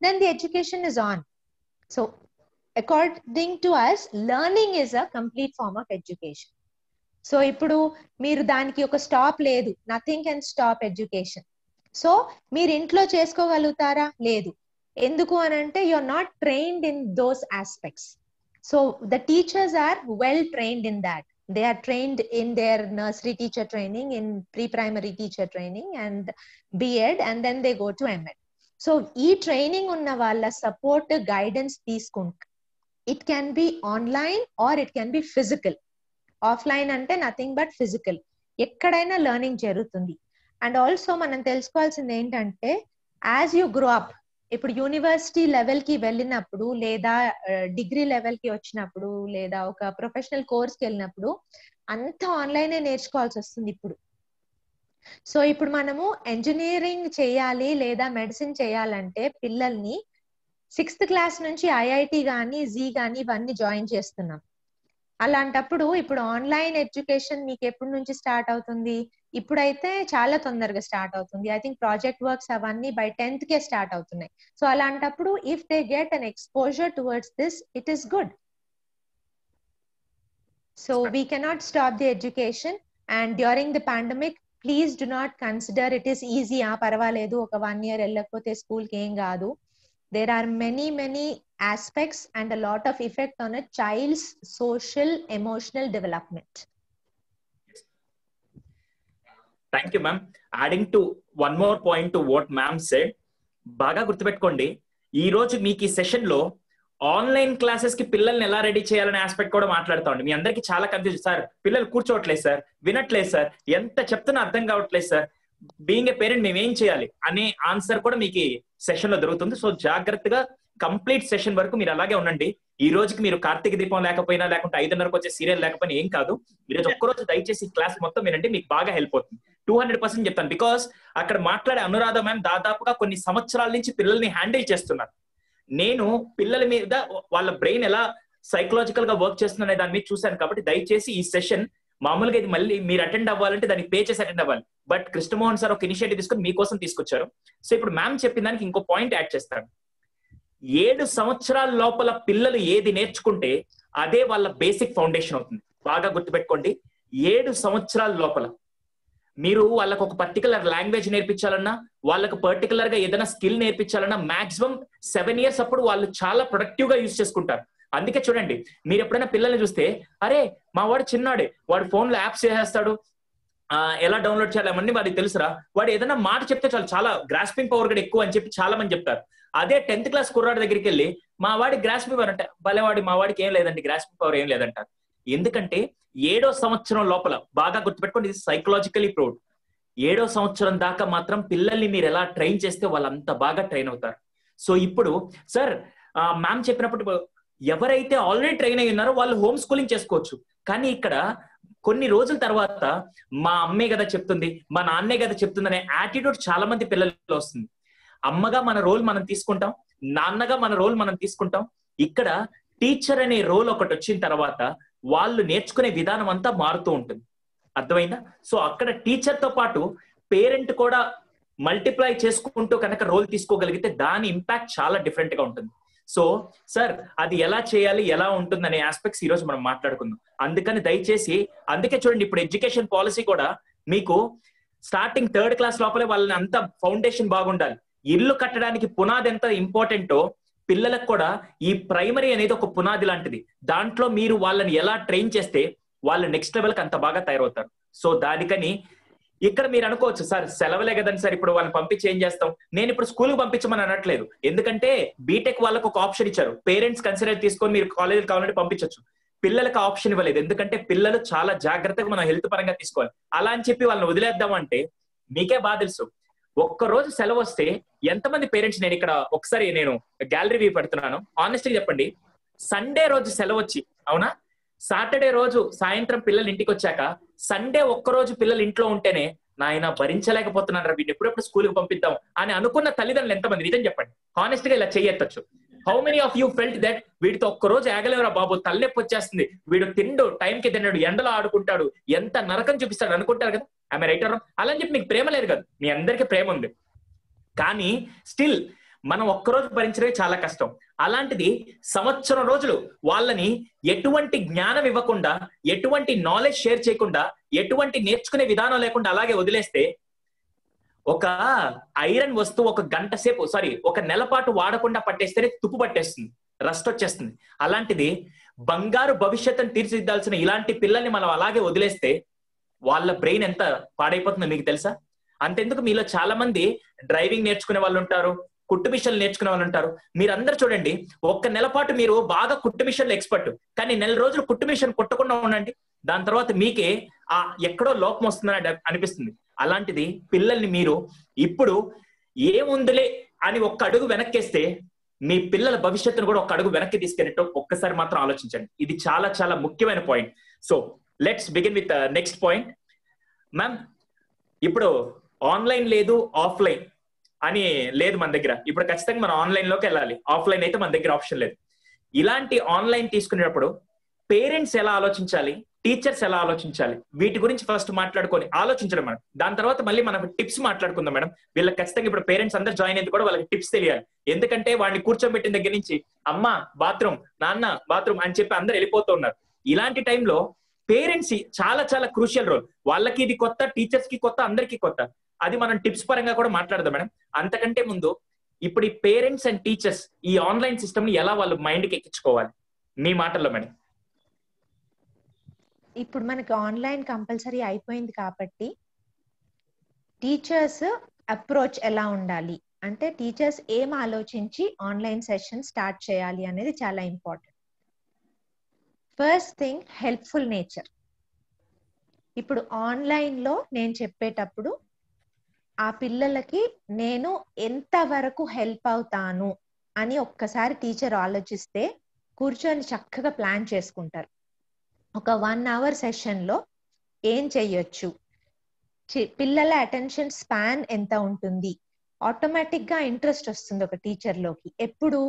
then the education is on. So according to us, learning is a complete form of education. So ఇప్పుడు మీరు దానికి ఒక స్టాప్ లేదు, nothing can stop education. So మీరు ఇంట్లో చేసుకోగలుగుతారా? లేదు. ఎందుకు అని అంటే you are not trained in those aspects. So the teachers are well trained in that. They are trained in their nursery teacher training, in pre-primary teacher training and B.Ed, and then they go to M.Ed. So ee training unna valla support guidance teeskunta. It can be online or it can be physical. Offline ante nothing but physical. Ekkadaina learning jarugutundi. And also మనం తెలుసుకోవాల్సింది ఏంటంటే, as you grow up, ఇప్పుడు యూనివర్సిటీ లెవెల్ కి వెళ్ళినప్పుడు, లేదా డిగ్రీ లెవెల్ కి వచ్చినప్పుడు, లేదా ఒక ప్రొఫెషనల్ కోర్స్ కి వెళ్ళినప్పుడు అంతా ఆన్లైనే నేర్చుకోవాల్సి వస్తుంది ఇప్పుడు. సో ఇప్పుడు మనము ఇంజనీరింగ్ చేయాలి లేదా మెడిసిన్ చేయాలంటే పిల్లల్ని 6th క్లాస్ నుంచి ఐఐటి కానీ జీ కానీ ఇవన్నీ జాయిన్ చేస్తున్నాం. అలాంటప్పుడు ఇప్పుడు ఆన్లైన్ ఎడ్యుకేషన్ మీకు ఎప్పటి నుంచి స్టార్ట్ అవుతుంది? ఇప్పుడైతే చాలా తొందరగా స్టార్ట్ అవుతుంది. ఐ థింక్ ప్రాజెక్ట్ వర్క్స్ అవన్నీ బై 10th కే స్టార్ట్ అవుతున్నాయి. సో అలాంటప్పుడు if they get an exposure towards this, it is good. So we cannot stop the education. And during the pandemic, please do not consider it is easy, పర్వాలేదు ఒక 1 year వెళ్ళకపోతే స్కూల్కి ఏం కాదు. There are many aspects and a lot of effect on a child's social emotional development. Thank you, ma'am. Adding to one more point to what ma'am said, బాగా గుర్తుపెట్టుకోండి, ఈ రోజు మీకు ఈ సెషన్ లో ఆన్లైన్ క్లాసెస్ కి పిల్లల్ని ఎలా రెడీ చేయాలనే ఆస్పెక్ట్ కూడా మాట్లాడుతామండి. మీ అందరికి చాలా కన్ఫ్యూజ్, సార్ పిల్లలు కూర్చోవట్లేదు సార్, వినట్లేదు సార్, ఎంత చెప్తున్నా అర్థం కావట్లేదు సార్, బీయింగ్ ఏ పేరెంట్ మేము ఏం చేయాలి అనే ఆన్సర్ కూడా మీకు సెషన్ లో దొరుకుతుంది. సో జాగ్రత్తగా కంప్లీట్ సెషన్ వరకు మీరు అలాగే ఉండండి. ఈ రోజుకి మీరు కార్తీక దీపం లేకపోయినా, లేకుంటే 5:30కు వచ్చే సీరియల్ లేకపోయినా ఏం కాదు, ఈరోజు ఒక్కరోజు దయచేసి క్లాస్ మొత్తం వినండి, మీకు బాగా హెల్ప్ అవుతుంది. 200% చెప్తాను. బికాస్ అక్కడ మాట్లాడే అనురాధ మ్యామ్ దాదాపుగా కొన్ని సంవత్సరాల నుంచి పిల్లల్ని హ్యాండిల్ చేస్తున్నారు. నేను పిల్లల మీద వాళ్ళ బ్రెయిన్ ఎలా సైకలాజికల్ గా వర్క్ చేస్తుందనే దాని మీద చూశాను. కాబట్టి దయచేసి ఈ సెషన్ మామూలుగా ఇది మళ్ళీ మీరు అటెండ్ అవ్వాలంటే దానికి పే చేసి అటెండ్ అవ్వాలి. బట్ కృష్ణమోహన్ సార్ ఒక ఇనిషియేటివ్ తీసుకొని మీకోసం తీసుకొచ్చారు. సో ఇప్పుడు మ్యామ్ చెప్పిన దానికి ఇంకో పాయింట్ యాడ్ చేస్తాను. 7 సంవత్సరాల లోపల పిల్లలు ఏది నేర్చుకుంటే అదే వాళ్ళ బేసిక్ ఫౌండేషన్ అవుతుంది. బాగా గుర్తుపెట్టుకోండి, 7 సంవత్సరాల లోపల మీరు వాళ్ళకు ఒక పర్టికులర్ లాంగ్వేజ్ నేర్పించాలన్నా, వాళ్ళకు పర్టికులర్ గా ఏదైనా స్కిల్ నేర్పించాలన్నా మాక్సిమం 7 years అప్పుడు వాళ్ళు చాలా ప్రొడక్టివ్ గా యూజ్ చేసుకుంటారు. అందుకే చూడండి, మీరు ఎప్పుడైనా పిల్లల్ని చూస్తే, అరే మా వాడు చిన్నాడే, వాడు ఫోన్ లో యాప్స్ చేసేస్తాడు, ఎలా డౌన్లోడ్ చేయాలి అవన్నీ వాడికి తెలుసురా, వాడు ఏదైనా మాట చెప్తే చాలా గ్రాస్పింగ్ పవర్ కూడా ఎక్కువ అని చెప్పి చాలా మంది చెప్తారు. అదే 10th క్లాస్ కుర్రాడి దగ్గరికి వెళ్ళి మా వాడి గ్రాస్పింగ్ పవర్ అంటే, భలేవాడి మా వాడికి ఏం లేదండి, గ్రాస్పింగ్ పవర్ ఏం లేదంటారు. ఎందుకంటే 7వ సంవత్సరం లోపల, బాగా గుర్తుపెట్టుకోండి, ఇది సైకలాజికలీ ప్రూవ్డ్, 7వ సంవత్సరం దాకా మాత్రం పిల్లల్ని మీరు ఎలా ట్రైన్ చేస్తే వాళ్ళు అంత బాగా ట్రైన్ అవుతారు. సో ఇప్పుడు సార్ మ్యామ్ చెప్పినప్పుడు ఎవరైతే ఆల్రెడీ ట్రైన్ అయి ఉన్నారో వాళ్ళు హోమ్ స్కూలింగ్ చేసుకోవచ్చు. కానీ ఇక్కడ కొన్ని రోజుల తర్వాత మా అమ్మే కదా చెప్తుంది, మా నాన్నే కదా చెప్తుంది అనే యాటిట్యూడ్ చాలా మంది పిల్లల్లో వస్తుంది. అమ్మగా మన రోల్ మనం తీసుకుంటాం, నాన్నగా మన రోల్ మనం తీసుకుంటాం. ఇక్కడ టీచర్ అనే రోల్ ఒకటి వచ్చిన తర్వాత వాళ్ళు నేర్చుకునే విధానం అంతా మారుతూ ఉంటుంది. అర్థమైందా? సో అక్కడ టీచర్ తో పాటు పేరెంట్ కూడా మల్టిప్లై చేసుకుంటూ కనుక రోల్ తీసుకోగలిగితే దాని ఇంపాక్ట్ చాలా డిఫరెంట్ గా ఉంటుంది. సో సార్ అది ఎలా చేయాలి, ఎలా ఉంటుంది అనే ఆస్పెక్ట్స్ ఈ రోజు మనం మాట్లాడుకుందాం. అందుకని దయచేసి, అందుకే చూడండి ఇప్పుడు ఎడ్యుకేషన్ పాలసీ కూడా మీకు స్టార్టింగ్ 3rd క్లాస్ లోపలే వాళ్ళని అంత ఫౌండేషన్ బాగుండాలి. ఇల్లు కట్టడానికి పునాది ఎంత ఇంపార్టెంటో పిల్లలకు కూడా ఈ ప్రైమరీ అనేది ఒక పునాది లాంటిది. దాంట్లో మీరు వాళ్ళని ఎలా ట్రైన్ చేస్తే వాళ్ళు నెక్స్ట్ లెవెల్కి అంత బాగా తయారవుతారు. సో దానికని ఇక్కడ మీరు అనుకోవచ్చు, సార్ సెలవులే కదండి సార్ ఇప్పుడు వాళ్ళని పంపించి ఏం చేస్తాం. నేను ఇప్పుడు స్కూల్కి పంపించమని అనట్లేదు, ఎందుకంటే బీటెక్ వాళ్ళకు ఒక ఆప్షన్ ఇచ్చారు, పేరెంట్స్ కన్సిడర్ తీసుకొని మీరు కాలేజీకి కావాలంటే పంపించవచ్చు. పిల్లలకు ఆప్షన్ ఇవ్వలేదు, ఎందుకంటే పిల్లలు చాలా జాగ్రత్తగా మనం హెల్త్ పరంగా తీసుకోవాలి. అలా అని చెప్పి వాళ్ళని వదిలేద్దామంటే మీకే బాగా తెలుసు, ఒక్కరోజు సెలవు వస్తే ఎంతమంది పేరెంట్స్, నేను ఇక్కడ ఒకసారి నేను గ్యాలరీ వ్యూ పెడుతున్నాను, ఆనెస్ట్గా చెప్పండి, సండే రోజు సెలవు వచ్చి, అవునా, సాటర్డే రోజు సాయంత్రం పిల్లలు ఇంటికి వచ్చాక సండే ఒక్కరోజు పిల్లలు ఇంట్లో ఉంటేనే నాయన భరించలేకపోతున్నాను రా, వీడిని ఎప్పుడెప్పుడు స్కూల్కి పంపిద్దాం అని అనుకున్న తల్లిదండ్రులు ఎంతమంది? నిజం చెప్పండి, హానెస్ట్ గా ఇలా చెయ్యొచ్చు. How many of you felt that వీడితో ఒక్కరోజు ఆగలేవరా బాబు, తలనొప్పి వచ్చేస్తుంది, వీడు తిండు, టైంకి తిన్నాడు, ఎండలో ఆడుకుంటాడు, ఎంత నరకం చూపిస్తాడు అనుకుంటారు కదా. ఆమె రైటర్ అలా అని చెప్పి మీకు ప్రేమ లేదు కదా, మీ అందరికీ ప్రేమ ఉంది. కానీ స్టిల్ మనం ఒక్కరోజు భరించడమే చాలా కష్టం. అలాంటిది సంవత్సరం రోజులు వాళ్ళని ఎటువంటి జ్ఞానం ఇవ్వకుండా, ఎటువంటి నాలెడ్జ్ షేర్ చేయకుండా, ఎటువంటి నేర్చుకునే విధానం లేకుండా అలాగే వదిలేస్తే ఒక ఐరన్ వస్తువు ఒక నెల పాటు వాడకుండా పట్టేస్తేనే తుప్పు పట్టేస్తుంది, రస్ట్ వచ్చేస్తుంది. అలాంటిది బంగారు భవిష్యత్తును తీర్చిదిద్దాల్సిన ఇలాంటి పిల్లల్ని మనం అలాగే వదిలేస్తే వాళ్ళ బ్రెయిన్ ఎంత పాడైపోతుందో మీకు తెలుసా? అంతెందుకు, మీలో చాలా మంది డ్రైవింగ్ నేర్చుకునే వాళ్ళు ఉంటారు, కుట్టు మిషన్లు నేర్చుకునే వాళ్ళు ఉంటారు. మీరందరూ చూడండి, ఒక్క నెల పాటు మీరు బాగా కుట్టు మిషన్లు ఎక్స్పర్ట్, కానీ నెల రోజులు కుట్టు మిషన్ కుట్టకుండా ఉండండి, దాని తర్వాత మీకే ఎక్కడో లోపం వస్తుందని అనిపిస్తుంది. అలాంటిది పిల్లల్ని మీరు ఇప్పుడు ఏముందిలే అని ఒక్క అడుగు వెనక్కేస్తే మీ పిల్లల భవిష్యత్తును కూడా ఒక అడుగు వెనక్కి తీసుకెళ్ళటం ఒక్కసారి మాత్రం ఆలోచించండి. ఇది చాలా చాలా ముఖ్యమైన point. So let's begin with next point. Ma'am, ఇప్పుడు ఆన్లైన్ లేదు, ఆఫ్లైన్ అని లేదు మన దగ్గర. ఇప్పుడు ఖచ్చితంగా మనం ఆన్లైన్ లోకి వెళ్ళాలి, ఆఫ్లైన్ అయితే మన దగ్గర ఆప్షన్ లేదు. ఇలాంటి ఆన్లైన్ తీసుకునేటప్పుడు పేరెంట్స్ ఎలా ఆలోచించాలి, టీచర్స్ ఎలా ఆలోచించాలి, వీటి గురించి ఫస్ట్ మాట్లాడుకొని ఆలోచించడం మేడం. దాని తర్వాత మళ్ళీ మనం టిప్స్ మాట్లాడుకుందాం మేడం. వీళ్ళకి ఖచ్చితంగా ఇప్పుడు పేరెంట్స్ అందరూ జాయిన్ అయింది కూడా వాళ్ళకి టిప్స్ తెలియాలి. ఎందుకంటే వాడిని కూర్చోబెట్టిన దగ్గర నుంచి అమ్మ బాత్రూమ్, నాన్న బాత్రూమ్ అని చెప్పి అందరు వెళ్ళిపోతూ ఉన్నారు. ఇలాంటి టైంలో పేరెంట్స్ చాలా చాలా క్రూషియల్ రోల్. వాళ్ళకి ఇది కొత్త, టీచర్స్ కి కొత్త, అందరికీ కొత్త. అది మనం టిప్స్ పరంగా కూడా మాట్లాడదాం మేడం. అంతకంటే ముందు ఇప్పుడు ఈ పేరెంట్స్ అండ్ టీచర్స్ ఈ ఆన్లైన్ సిస్టమ్ ని ఎలా వాళ్ళు మైండ్ కి ఎక్కించుకోవాలి, మీ మాటల్లో మేడం. ఇప్పుడు మనకి ఆన్లైన్ కంపల్సరీ అయిపోయింది కాబట్టి టీచర్స్ అప్రోచ్ ఎలా ఉండాలి అంటే, టీచర్స్ ఏం ఆలోచించి ఆన్లైన్ సెషన్ స్టార్ట్ చేయాలి అనేది చాలా important. First thing, helpful nature. ఇప్పుడు ఆన్లైన్ లో నేను చెప్పేటప్పుడు ఆ పిల్లలకి నేను ఎంతవరకు హెల్ప్ అవుతాను అని ఒక్కసారి టీచర్ ఆలోచిస్తే కూర్చొని చక్కగా ప్లాన్ చేసుకుంటారు. ఒక 1 hour సెషన్ లో ఏం చెయ్యొచ్చు, పిల్లల అటెన్షన్ స్పాన్ ఎంత ఉంటుంది, ఆటోమేటిక్ గా ఇంట్రెస్ట్ వస్తుంది ఒక టీచర్ లోకి. ఎప్పుడు?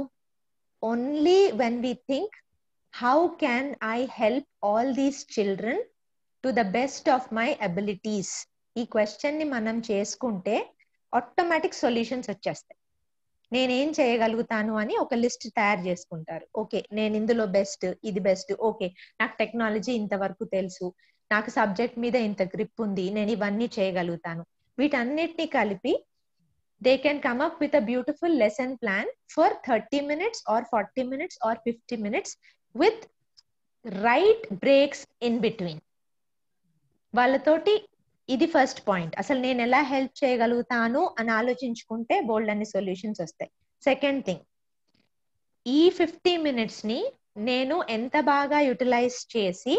Only when we think how can I help all these children to the best of my abilities. ఈ క్వశ్చన్ ని మనం చేసుకుంటే ఆటోమేటిక్ సొల్యూషన్స్ వచ్చేస్తాయి. నేనేం చేయగలుగుతాను అని ఒక లిస్ట్ తయారు చేసుకుంటారు. ఓకే, నేను ఇందులో బెస్ట్, ఇది బెస్ట్, ఓకే నాకు టెక్నాలజీ ఇంతవరకు తెలుసు, నాకు సబ్జెక్ట్ మీద ఇంత గ్రిప్ ఉంది, నేను ఇవన్నీ చేయగలుగుతాను. వీటన్నిటిని కలిపి they can come up with a beautiful lesson plan for 30 minutes or 40 minutes or 50 minutes with right breaks in between. వాళ్ళతోటి ఇది ఫస్ట్ పాయింట్. అసలు నేను ఎలా హెల్ప్ చేయగలుగుతాను అని ఆలోచించుకుంటే బోల్డ్ అన్ని సొల్యూషన్స్ వస్తాయి. సెకండ్ థింగ్, ఈ 50 minutes ని నేను ఎంత బాగా యూటిలైజ్ చేసి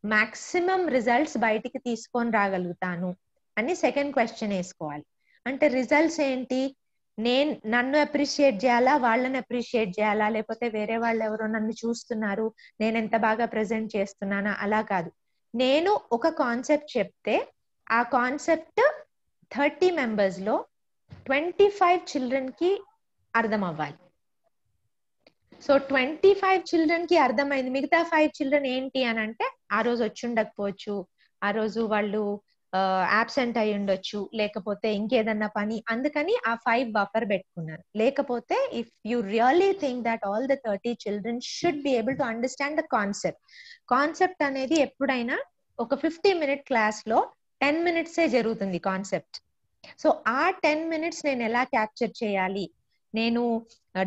మాక్సిమం రిజల్ట్స్ బయటికి తీసుకొని రాగలుగుతాను అని సెకండ్ క్వశ్చన్ వేసుకోవాలి. అంటే రిజల్ట్స్ ఏంటి? నన్ను అప్రిషియేట్ చేయాలా, వాళ్ళని అప్రిషియేట్ చేయాలా, లేకపోతే వేరే వాళ్ళు ఎవరో నన్ను చూస్తున్నారు, నేను ఎంత బాగా ప్రెజెంట్ చేస్తున్నానా, అలా కాదు. నేను ఒక కాన్సెప్ట్ చెప్తే ఆ కాన్సెప్ట్ 30 members లో 25 children కి అర్థం అవ్వాలి. సో 25 children కి అర్థమైంది, మిగతా 5 children ఏంటి అని అంటే ఆ రోజు వచ్చి ఉండకపోవచ్చు, ఆ రోజు వాళ్ళు absent అయి ఉండొచ్చు, లేకపోతే ఇంకేదన్నా పని, అందుకని ఆ 5 బఫర్ పెట్టుకున్నారు. లేకపోతే if you really think that all the 30 children should be able to understand the concept అనేది ఎప్పుడైనా ఒక 50-minute క్లాస్ లో 10 minutes జరుగుతుంది కాన్సెప్ట్. సో ఆ 10 minutes నేను ఎలా క్యాప్చర్ చేయాలి, నేను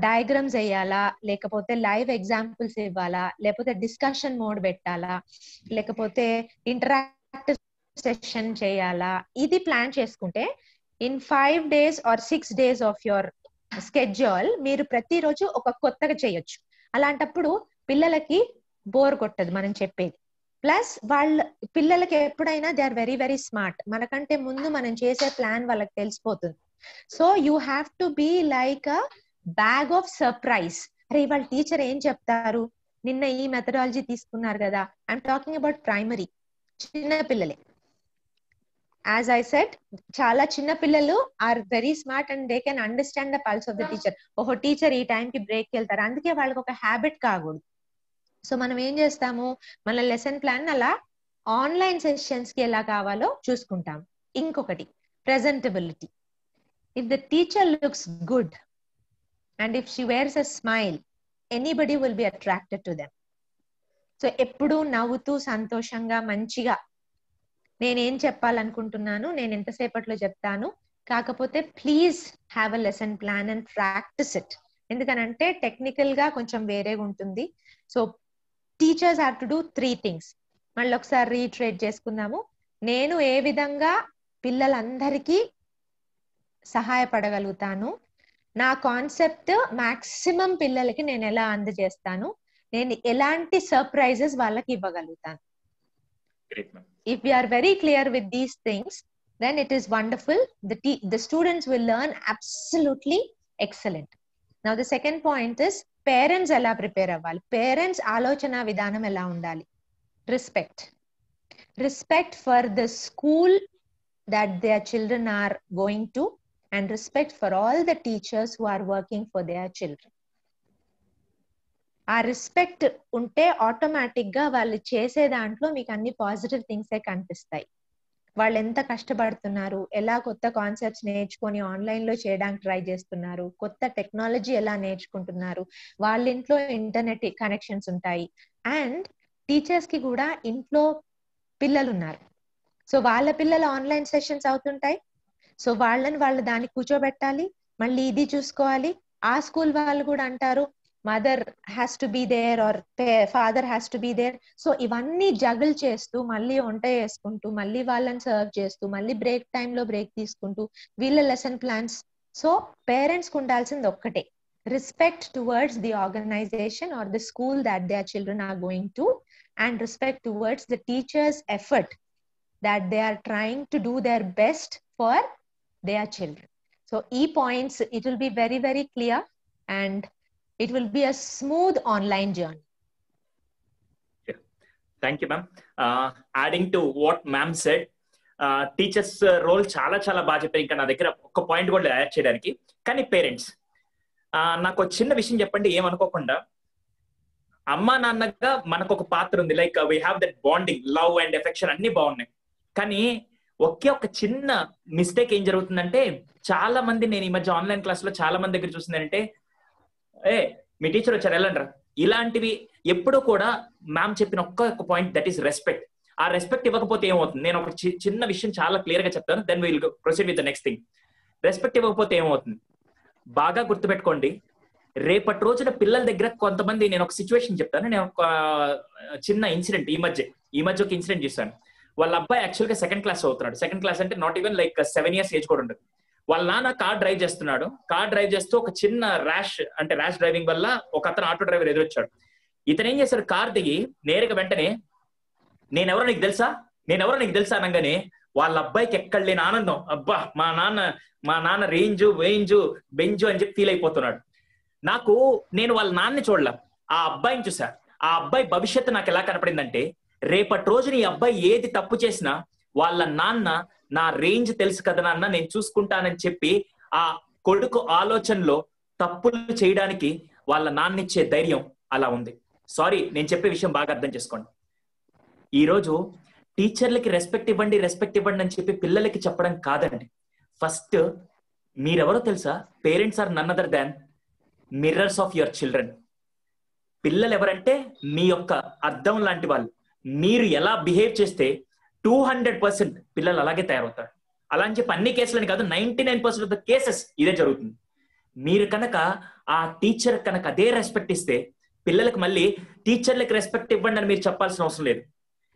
డయాగ్రామ్స్ వేయాలా, లేకపోతే లైవ్ ఎగ్జాంపుల్స్ ఇవ్వాలా, లేకపోతే డిస్కషన్ మోడ్ పెట్టాలా, లేకపోతే ఇంటరాక్టివ్ సెషన్ చేయాలా, ఇది ప్లాన్ చేసుకుంటే in 5 days or 6 days of your schedule మీరు ప్రతిరోజు ఒక కొత్తగా చేయొచ్చు. అలాంటప్పుడు పిల్లలకి బోర్ కొట్టదు మనం చెప్పేది. ప్లస్ వాళ్ళ పిల్లలకి ఎప్పుడైనా they are very very smart, మనకంటే ముందు మనం చేసే ప్లాన్ వాళ్ళకి తెలిసిపోతుంది. So you have to be like a bag of surprise. అరే ఇవాళ టీచర్ ఏం చెప్తారు, నిన్న ఈ మెథడాలజీ తీసుకున్నారు కదా. ఐఎమ్ టాకింగ్ అబౌట్ ప్రైమరీ, చిన్న పిల్లలే. యాజ్ ఐ సెడ్, చాలా చిన్న పిల్లలు are very smart and they can understand the pulse of the teacher. ఓహో, టీచర్ ఈ టైంకి బ్రేక్ వెళ్తారు, అందుకే వాళ్ళకి ఒక హ్యాబిట్ కాకూడదు. సో మనం ఏం చేస్తాము, మన లెసన్ ప్లాన్ అలా ఆన్లైన్ సెషన్స్ కి ఎలా కావాలో చూసుకుంటాం. ఇంకొకటి presentability. If the teacher looks good and if she wears a smile, anybody will be attracted to them. So ఎప్పుడు నవ్వుతూ సంతోషంగా మంచిగా నేనేం చెప్పాలనుకుంటున్నాను, నేను ఎంతసేపట్లో చెప్తాను, కాకపోతే please have a lesson plan and practice it. ఎందుకనంటే టెక్నికల్ గా కొంచెం వేరేగా ఉంటుంది. So teachers have to do 3 things. మళ్ళీ ఒకసారి రీట్రేట్ చేసుకుందాము. నేను ఏ విధంగా పిల్లలందరికీ సహాయపడగలుగుతాను, నా కాన్సెప్ట్ మాక్సిమం పిల్లలకి నేను ఎలా అందజేస్తాను, నేను ఎలాంటి సర్ప్రైజెస్ వాళ్ళకి ఇవ్వగలుగుతాను. If we are very clear with these things, then it is wonderful. The students will learn absolutely excellent. Now the second point is parents ela prepare avvali. Parents alochana vidhanam ela undali. Respect for the school that their children are going to, and respect for all the teachers who are working for their children. ఆ రెస్పెక్ట్ ఉంటే ఆటోమేటిక్ గా వాళ్ళు చేసే దాంట్లో మీకు అన్ని పాజిటివ్ థింగ్సే కనిపిస్తాయి. వాళ్ళు ఎంత కష్టపడుతున్నారు, ఎలా కొత్త కాన్సెప్ట్స్ నేర్చుకొని ఆన్లైన్ లో చేయడానికి ట్రై చేస్తున్నారు, కొత్త టెక్నాలజీ ఎలా నేర్చుకుంటున్నారు, వాళ్ళ ఇంట్లో ఇంటర్నెట్ కనెక్షన్స్ ఉంటాయి. అండ్ టీచర్స్ కి కూడా ఇంట్లో పిల్లలు ఉన్నారు. సో వాళ్ళ పిల్లలు ఆన్లైన్ సెషన్స్ అవుతుంటాయి. సో వాళ్ళు దాన్ని కూర్చోబెట్టాలి, మళ్ళీ ఇది చూసుకోవాలి. ఆ స్కూల్ వాళ్ళు కూడా అంటారు mother has to be there or father has to be there. So ఇవన్నీ జగల్ చేస్తూ మళ్ళీ వంట చేసుకుంటూ మళ్ళీ వాళ్ళని సర్వ్ చేస్తూ మళ్ళీ బ్రేక్ టైంలో బ్రేక్ తీసుకుంటూ వీళ్ళ లెసన్ ప్లాన్స్. సో పేరెంట్స్ కు ఉండాల్సింది ఒక్కటే, respect towards the organisation or the school that their children are going to, and respect towards the teachers effort that they are trying to do their best for their children. So ఈ points it will be very very clear and it will be a smooth online journey. Yeah. Thank you, ma'am. Adding to what ma'am said, teachers role చాలా చాలా బాగా చెప్పారు. ఇంకా నా దగ్గర ఒక పాయింట్ కూడా యాడ్ చేయడానికి. కానీ పేరెంట్స్, నాకు ఒక చిన్న విషయం చెప్పండి ఏమనుకోకుండా. అమ్మా నాన్నగా మనకు ఒక పాత్ర ఉంది, like we have that bonding, love and affection అన్ని బాగున్నాయి. కానీ ఒకే ఒక చిన్న మిస్టేక్ ఏం జరుగుతుందంటే, చాలా మంది నేను ఈ మధ్య ఆన్లైన్ క్లాస్ లో చాలా మంది దగ్గర చూసిందంటే, మీ టీచర్ వచ్చారు వెళ్ళండ్రా, ఇలాంటివి ఎప్పుడు కూడా మ్యామ్ చెప్పిన ఒక్క పాయింట్, దట్ ఈస్ రెస్పెక్ట్. ఆ రెస్పెక్ట్ ఇవ్వకపోతే ఏమవుతుంది, నేను ఒక చిన్న విషయం చాలా క్లియర్ గా చెప్తాను, then will proceed with the next thing. Respect ఇవ్వకపోతే ఏమవుతుంది బాగా గుర్తుపెట్టుకోండి. రేపటి రోజున పిల్లల దగ్గర కొంతమంది, నేను ఒక సిచ్యువేషన్ చెప్తాను. నేను ఒక చిన్న ఇన్సిడెంట్ ఈ మధ్య ఒక ఇన్సిడెంట్ చూస్తాను. వాళ్ళ అబ్బాయి యాక్చువల్ గా 2nd క్లాస్ అవుతున్నాడు. 2nd క్లాస్ అంటే not even like 7 years age కూడా ఉండదు. వాళ్ళ నాన్న కార్ డ్రైవ్ చేస్తున్నాడు. కార్ డ్రైవ్ చేస్తూ ఒక చిన్న ర్యాష్ డ్రైవింగ్ వల్ల ఒక అతను ఆటో డ్రైవర్ ఎదురొచ్చాడు. ఇతను ఏం చేశాడు, కార్ దిగి నేరుగా వెంటనే నేనెవరో నీకు తెలుసా అనగానే వాళ్ళ అబ్బాయికి ఎక్కడ లేని ఆనందం, అబ్బా మా నాన్న రేంజు బెంజు అని చెప్పి ఫీల్ అయిపోతున్నాడు. నేను వాళ్ళ నాన్నని చూడలే, ఆ అబ్బాయిని చూసా. ఆ అబ్బాయి భవిష్యత్తు నాకు ఎలా కనపడిందంటే, రేపటి రోజున ఈ అబ్బాయి ఏది తప్పు చేసినా వాళ్ళ నాన్న నా రేంజ్ తెలుసు కదా నాన్న, నేను చూసుకుంటానని చెప్పి ఆ కొడుకు ఆలోచనలో తప్పులు చేయడానికి వాళ్ళ నాన్న ఇచ్చే ధైర్యం అలా ఉంది. సారీ, నేను చెప్పే విషయం బాగా అర్థం చేసుకోండి. ఈరోజు టీచర్లకి రెస్పెక్ట్ ఇవ్వండి అని చెప్పి పిల్లలకి చెప్పడం కాదండి. ఫస్ట్ మీరెవరో తెలుసా? Parents are none other than mirrors of your children. పిల్లలు ఎవరంటే మీ యొక్క అద్దం లాంటి వాళ్ళు. మీరు ఎలా బిహేవ్ చేస్తే 200% పిల్లలు అలాగే తయారవుతారు. అలా అని చెప్పి అన్ని కేసులని కాదు, 99% ఆఫ్ ద కేసెస్ ఇదే జరుగుతుంది. మీరు కనుక ఆ టీచర్ కనుక అదే రెస్పెక్ట్ ఇస్తే, పిల్లలకు మళ్ళీ టీచర్లకి రెస్పెక్ట్ ఇవ్వండి అని మీరు చెప్పాల్సిన అవసరం లేదు.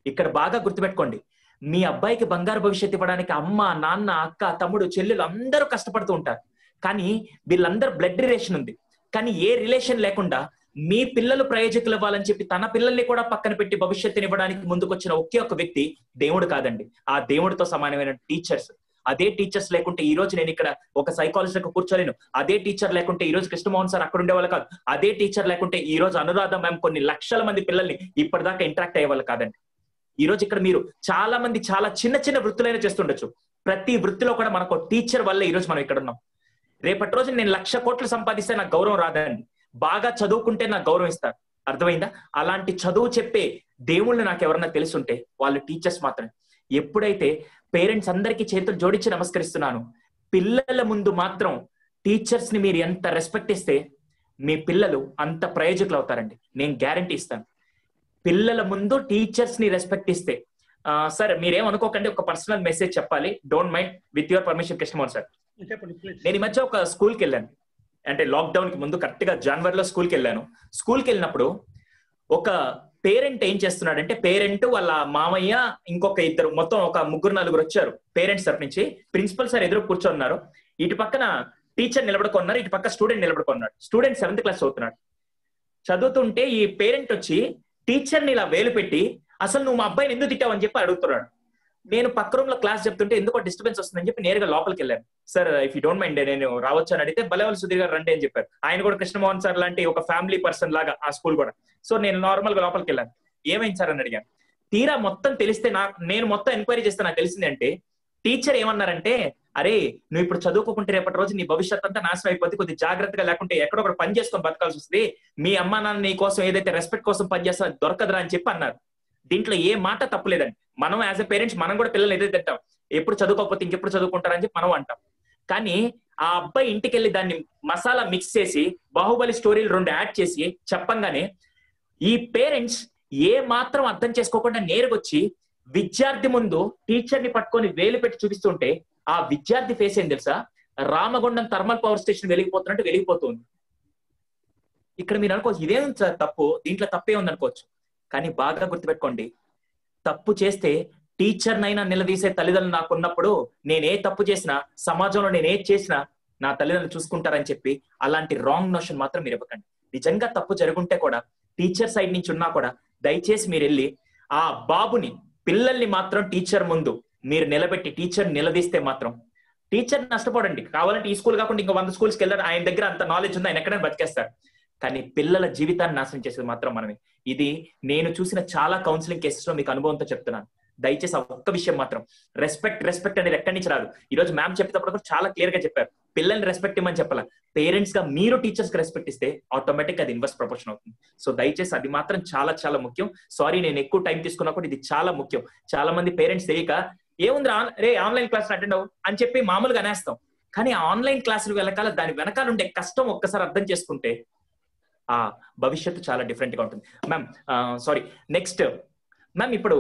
ఇక్కడ బాగా గుర్తుపెట్టుకోండి, మీ అబ్బాయికి బంగారు భవిష్యత్తు ఇవ్వడానికి అమ్మ, నాన్న, అక్క, తమ్ముడు, చెల్లెలు అందరూ కష్టపడుతూ ఉంటారు. కానీ వీళ్ళందరూ బ్లడ్ రిలేషన్ ఉంది. కానీ ఏ రిలేషన్ లేకుండా మీ పిల్లలు ప్రయోజకులు ఇవ్వాలని చెప్పి తన పిల్లల్ని కూడా పక్కన పెట్టి భవిష్యత్తుని ఇవ్వడానికి ముందుకొచ్చిన ఒకే ఒక వ్యక్తి దేవుడు కాదండి. ఆ దేవుడితో సమానమైన టీచర్స్. అదే టీచర్స్ లేకుంటే ఈ రోజు నేను ఇక్కడ ఒక సైకాలజిస్ట్ కూర్చోలేను. అదే టీచర్ లేకుంటే ఈ రోజు కృష్ణమోహన్ సార్ అక్కడ ఉండేవాళ్ళు కాదు. అదే టీచర్ లేకుంటే ఈ రోజు అనురాధ మ్యామ్ కొన్ని లక్షల మంది పిల్లల్ని ఇప్పటిదాకా ఇంటరాక్ట్ అయ్యేవాళ్ళు కాదండి. ఈ రోజు ఇక్కడ మీరు చాలా మంది చాలా చిన్న చిన్న వృత్తులైనా చేస్తుండొచ్చు. ప్రతి వృత్తిలో కూడా మనకు టీచర్ వల్ల ఈ రోజు మనం ఇక్కడ ఉన్నాం. రేపటి రోజు నేను 1,00,000 కోట్లు సంపాదిస్తే నాకు గౌరవం రాదండి. బాగా చదువుకుంటే నాకు గౌరవం ఇస్తారు. అర్థమైందా? అలాంటి చదువు చెప్పే దేవుళ్ళు నాకు ఎవరన్నా తెలుసుంటే వాళ్ళు టీచర్స్ మాత్రమే. ఎప్పుడైతే పేరెంట్స్ అందరికీ చేతులు జోడించి నమస్కరిస్తున్నాను, పిల్లల ముందు మాత్రం టీచర్స్ ని మీరు ఎంత రెస్పెక్ట్ ఇస్తే మీ పిల్లలు అంత ప్రయోజకులు అవుతారండి. నేను గ్యారంటీ ఇస్తాను. పిల్లల ముందు టీచర్స్ ని రెస్పెక్ట్ ఇస్తే సార్ మీరేమనుకోకండి, ఒక పర్సనల్ మెసేజ్ చెప్పాలి. Don't mind, with your permission Krishnamohan sir. నేను ఈ మధ్య ఒక స్కూల్కి వెళ్ళాను, అంటే లాక్డౌన్ కి ముందు కరెక్ట్ గా జనవరిలో స్కూల్కి వెళ్ళాను. స్కూల్కి వెళ్ళినప్పుడు ఒక పేరెంట్ ఏం చేస్తున్నాడంటే, పేరెంట్ వాళ్ళ మామయ్య ఇంకొక ఇద్దరు, మొత్తం ఒక 3-4 వచ్చారు పేరెంట్స్ తరఫు నుంచి. ప్రిన్సిపల్ సార్ ఎదురు కూర్చొన్నారు, ఇటు పక్కన టీచర్ నిలబడుకున్నారు, ఇటు పక్క స్టూడెంట్ నిలబడుకున్నాడు. స్టూడెంట్ 7th క్లాస్ చదువుతున్నాడు. చదువుతుంటే ఈ పేరెంట్ వచ్చి టీచర్ని ఇలా వేలు పెట్టి అసలు నువ్వు మా అబ్బాయిని ఎందుకు తిట్టావని చెప్పి అడుగుతున్నాడు. నేను పక్క రూమ్ లో క్లాస్ చెప్తుంటే ఎందుకో డిస్టర్బెన్స్ వస్తుందని చెప్పి నేరుగా లోపలికి వెళ్ళాను. Sir if you don't mind నేను రావచ్చు అని అడిగితే బలేవాళ్ళు సుధీర్ గారు రండి అని చెప్పారు. ఆయన కూడా కృష్ణమోహన్ సార్ లాంటి ఒక ఫ్యామిలీ పర్సన్ లాగా ఆ స్కూల్ కూడా. సో నేను నార్మల్ గా లోపలికి వెళ్ళాను. ఏమైంది సార్ అని అడిగాను. తీరా మొత్తం తెలిస్తే నేను మొత్తం ఎంక్వైరీ చేస్తే నాకు తెలిసింది అంటే, టీచర్ ఏమన్నారంటే, అరే నువ్వు ఇప్పుడు చదువుకోకుంటే రేపటి రోజు నీ భవిష్యత్ అంతా నాశనం అయిపోతుంది, కొద్దిగా జాగ్రత్తగా లేకుంటే ఎక్కడో ఒకటి పని చేసుకొని బతకాల్సి వస్తుంది, మీ అమ్మా నాన్న నీ కోసం ఏదైతే రెస్పెక్ట్ కోసం పనిచేస్తా దొరకదురా అని చెప్పి అన్నారు. దీంట్లో ఏ మాట తప్పులేదండి. మనం యాజ్ ఎ పేరెంట్స్ మనం కూడా పిల్లలు ఏదైతే తింటాం, ఎప్పుడు చదువుకోకపోతే ఇంకెప్పుడు చదువుకుంటారని చెప్పి మనం అంటాం. కానీ ఆ అబ్బాయి ఇంటికి వెళ్ళి దాన్ని మసాలా మిక్స్ చేసి బాహుబలి స్టోరీలు 2 యాడ్ చేసి చెప్పంగానే ఈ పేరెంట్స్ ఏ మాత్రం అర్థం చేసుకోకుండా నేరుగొచ్చి విద్యార్థి ముందు టీచర్ ని పట్టుకొని వేలు పెట్టి చూపిస్తుంటే ఆ విద్యార్థి ఫేస్ ఏం తెలుసా, రామగుండం థర్మల్ పవర్ స్టేషన్ వెలిగిపోతున్నట్టు వెలిగిపోతుంది. ఇక్కడ మీరు అనుకోవచ్చు ఇదేం తప్పు, దీంట్లో తప్పే ఉంది అనుకోవచ్చు. కానీ బాగా గుర్తుపెట్టుకోండి, తప్పు చేస్తే టీచర్ నైనా నిలదీసే తల్లిదండ్రులు నాకున్నప్పుడు నేను ఏ తప్పు చేసినా, సమాజంలో నేను ఏది చేసినా నా తల్లిదండ్రులు చూసుకుంటారని చెప్పి అలాంటి రాంగ్ నోషన్ మాత్రం మీరు ఇవ్వకండి. నిజంగా తప్పు జరుగుంటే కూడా టీచర్ సైడ్ నుంచి ఉన్నా కూడా దయచేసి మీరు వెళ్ళి ఆ బాబుని, పిల్లల్ని మాత్రం టీచర్ ముందు మీరు నిలబెట్టి టీచర్ నిలదీస్తే మాత్రం టీచర్ నష్టపోడండి. కావాలంటే ఈ స్కూల్ కాకుండా ఇంకా 100 స్కూల్స్కి వెళ్ళారు, ఆయన దగ్గర అంత నాలెడ్జ్ ఉంది, ఆయన ఎక్కడైనా బతికేస్తారు. కానీ పిల్లల జీవితాన్ని నాశనం చేసేది మాత్రం మనమే. ఇది నేను చూసిన చాలా కౌన్సిలింగ్ కేసెస్ లో మీకు అనుభవంతో చెప్తున్నాను. దయచేసి ఆ ఒక్క విషయం మాత్రం, రెస్పెక్ట్ అనేది ఎక్కడి నుంచి రాదు. ఈ రోజు మ్యామ్ చెప్పేటప్పుడు కూడా చాలా క్లియర్ గా చెప్పారు, పిల్లల్ని రెస్పెక్ట్ ఇవ్వమని చెప్పాల, పేరెంట్స్ గా మీరు టీచర్స్ కి రెస్పెక్ట్ ఇస్తే ఆటోమేటిక్ అది ఇన్వర్స్ ప్రపోర్షన్ అవుతుంది. సో దయచేసి అది మాత్రం చాలా చాలా ముఖ్యం. సారీ నేను ఎక్కువ టైం తీసుకున్నా కూడా ఇది చాలా ముఖ్యం. చాలా మంది పేరెంట్స్ తెలియక ఏముంది రే ఆన్లైన్ క్లాస్ అటెండ్ అవ్వు అని చెప్పి మామూలుగా అనేస్తాం. కానీ ఆన్లైన్ క్లాసులు వెనకాల దాని వెనకాల ఉండే కష్టం ఒక్కసారి అర్థం చేసుకుంటే ఆ భవిష్యత్తు చాలా డిఫరెంట్ గా ఉంటుంది. మ్యామ్ సారీ, నెక్స్ట్ మ్యామ్, ఇప్పుడు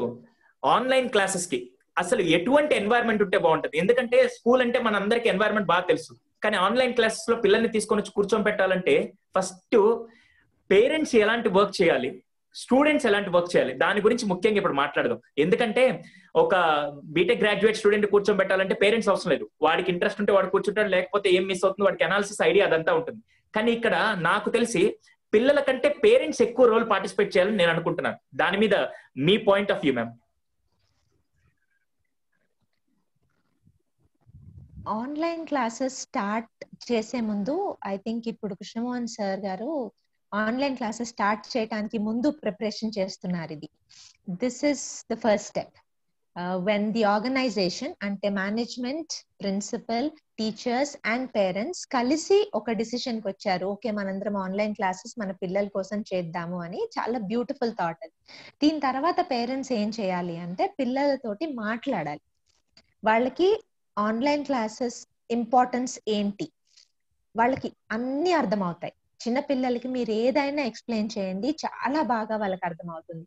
ఆన్లైన్ క్లాసెస్ కి అసలు ఎటువంటి ఎన్వైరన్మెంట్ ఉంటే బాగుంటుంది? ఎందుకంటే స్కూల్ అంటే మన అందరికి ఎన్వైరన్మెంట్ బాగా తెలుసు, కానీ ఆన్లైన్ క్లాసెస్ లో పిల్లల్ని తీసుకొని వచ్చి కూర్చొని పెట్టాలంటే ఫస్ట్ పేరెంట్స్ ఎలాంటి వర్క్ చేయాలి, స్టూడెంట్స్ ఎలాంటి వర్క్ చేయాలి, దాని గురించి ముఖ్యంగా ఇప్పుడు మాట్లాడదాం. ఎందుకంటే ఒక బీటెక్ గ్రాడ్యుయేట్ స్టూడెంట్ కూర్చొని పెట్టాలంటే పేరెంట్స్ అవసరం లేదు, వాడికి ఇంట్రెస్ట్ ఉంటే వాడు కూర్చుంటాడు, లేకపోతే ఏం మిస్ అవుతుంది వాడికి అనాలిసిస్ ఐడియా అదంతా ఉంటుంది. కానీ ఇక్కడ నాకు తెలిసి పిల్లల కంటే పేరెంట్స్ ఎక్కువ రోల్ పార్టిసిపేట్ చేయాలని నేను అనుకుంటున్నాను. దాని మీద మీ point of view ma'am. Online classes start చేసే ముందు ఐ థింక్ ఇప్పుడు Krishnamohan sir garu online classes start చేయడానికి ముందు ప్రిపరేషన్ చేస్తున్నారు. ఇది this is the first step. When the organisation అంటే management, principal, teachers and parents కలిసి ఒక డిసిషన్ కి వచ్చారు, ఓకే మనందరం ఆన్లైన్ క్లాసెస్ మన పిల్లల కోసం చేద్దాము అని. చాలా బ్యూటిఫుల్ థాట్ అది. దీని తర్వాత పేరెంట్స్ ఏం చేయాలి అంటే పిల్లలతోటి మాట్లాడాలి, వాళ్ళకి ఆన్లైన్ క్లాసెస్ ఇంపార్టెన్స్ ఏంటి వాళ్ళకి అన్ని అర్థమవుతాయి. చిన్న పిల్లలకి మీరు ఏదైనా ఎక్స్ప్లెయిన్ చేయండి, చాలా బాగా వాళ్ళకి అర్థమవుతుంది.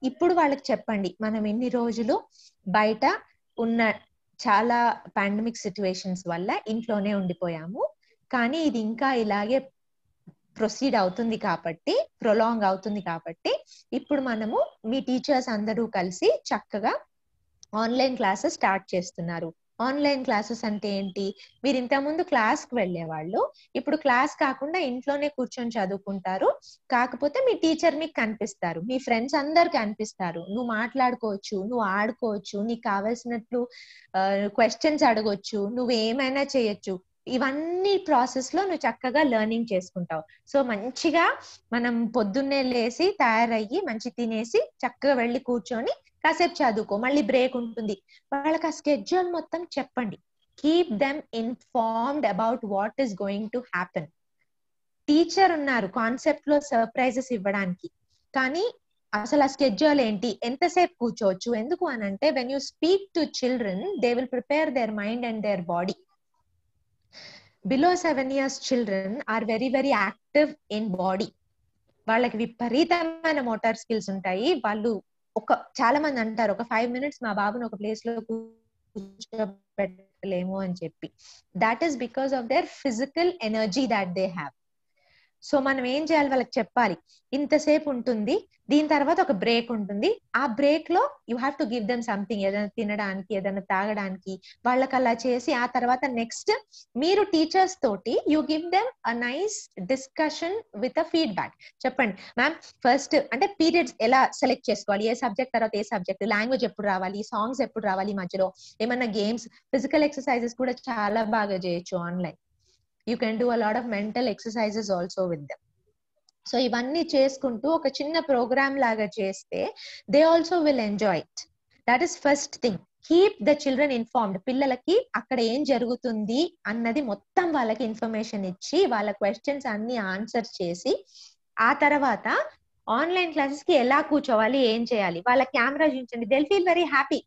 ఇప్పుడు వాళ్ళకి చెప్పండి, మనం ఇన్ని రోజులు బయట ఉన్న చాలా పాండమిక్ సిచ్యువేషన్స్ వల్ల ఇంట్లోనే ఉండిపోయాము, కానీ ఇది ఇంకా ఇలాగే ప్రొసీడ్ అవుతుంది కాబట్టి, ప్రొలాంగ్ అవుతుంది కాబట్టి ఇప్పుడు మనము మీ టీచర్స్ అందరూ కలిసి చక్కగా ఆన్లైన్ క్లాసెస్ స్టార్ట్ చేస్తున్నారు. ఆన్లైన్ క్లాసెస్ అంటే ఏంటి? మీరు ఇంతకుముందు క్లాస్కి వెళ్ళేవాళ్ళు, ఇప్పుడు క్లాస్ కాకుండా ఇంట్లోనే కూర్చొని చదువుకుంటారు. కాకపోతే మీ టీచర్ మీకు కనిపిస్తారు, మీ ఫ్రెండ్స్ అందరు కనిపిస్తారు, నువ్వు మాట్లాడుకోవచ్చు, నువ్వు ఆడుకోవచ్చు, నీకు కావాల్సినట్లు క్వశ్చన్స్ అడగొచ్చు, నువ్వు ఏమైనా చేయొచ్చు. ఇవన్నీ ప్రాసెస్ లో నువ్వు చక్కగా లెర్నింగ్ చేసుకుంటావు. సో మంచిగా మనం పొద్దున్నే లేసి తయారయ్యి మంచి తినేసి చక్కగా వెళ్ళి కూర్చొని కాసేపు చదువుకో, మళ్ళీ బ్రేక్ ఉంటుంది. వాళ్ళకి ఆ స్కెడ్యూల్ మొత్తం చెప్పండి. Keep them informed about what is going to happen. Teacher ఉన్నారు కాన్సెప్ట్ లో సర్ప్రైజెస్ ఇవ్వడానికి, కానీ అసలు ఆ స్కెడ్యూల్ ఏంటి, ఎంతసేపు కూర్చోవచ్చు. ఎందుకు అని అంటే when you speak to children they will prepare their mind and their body. Below 7 years children are very very active in body. వాళ్ళకి విపరీతమైన మోటార్ స్కిల్స్ ఉంటాయి. వాళ్ళు చాలా మంది అంటారు ఒక 5 minutes మా బాబుని ఒక ప్లేస్ లో కూర్చోబెట్టలేము అని చెప్పి. That is because of their physical energy that they have. So మనం ఏం చేయాలి, వాళ్ళకి చెప్పాలి ఇంతసేపు ఉంటుంది, దీని తర్వాత ఒక బ్రేక్ ఉంటుంది, ఆ బ్రేక్ లో you have to give them something, ఏదైనా తినడానికి ఏదైనా తాగడానికి. వాళ్ళకి అలా చేసి ఆ తర్వాత నెక్స్ట్ మీరు టీచర్స్ తోటి you give them a nice discussion with a feedback. చెప్పండి మ్యామ్ ఫస్ట్ అంటే పీరియడ్స్ ఎలా సెలెక్ట్ చేసుకోవాలి, ఏ సబ్జెక్ట్ తర్వాత ఏ సబ్జెక్ట్, లాంగ్వేజ్ ఎప్పుడు రావాలి, సాంగ్స్ ఎప్పుడు రావాలి, మధ్యలో ఏమన్నా గేమ్స్, ఫిజికల్ ఎక్సర్సైజెస్ కూడా చాలా బాగా చేయొచ్చు online. You can do a lot of mental exercises also with them. So ఇవన్నీ చేసుకుంటూ ఒక చిన్న ప్రోగ్రామ్ లాగా చేస్తే they also will enjoy it. That is first thing. Keep the children informed. పిల్లలకి అక్కడ ఏం జరుగుతుంది అన్నది మొత్తం వాళ్ళకి ఇన్ఫర్మేషన్ ఇచ్చి వాళ్ళ క్వశ్చన్స్ అన్ని ఆన్సర్ చేసి ఆ తర్వాత ఆన్లైన్ క్లాసెస్ కి ఎలా కూర్చోవాలి, ఏం చేయాలి, వాళ్ళ కెమెరా చూపించండి. They will feel very happy.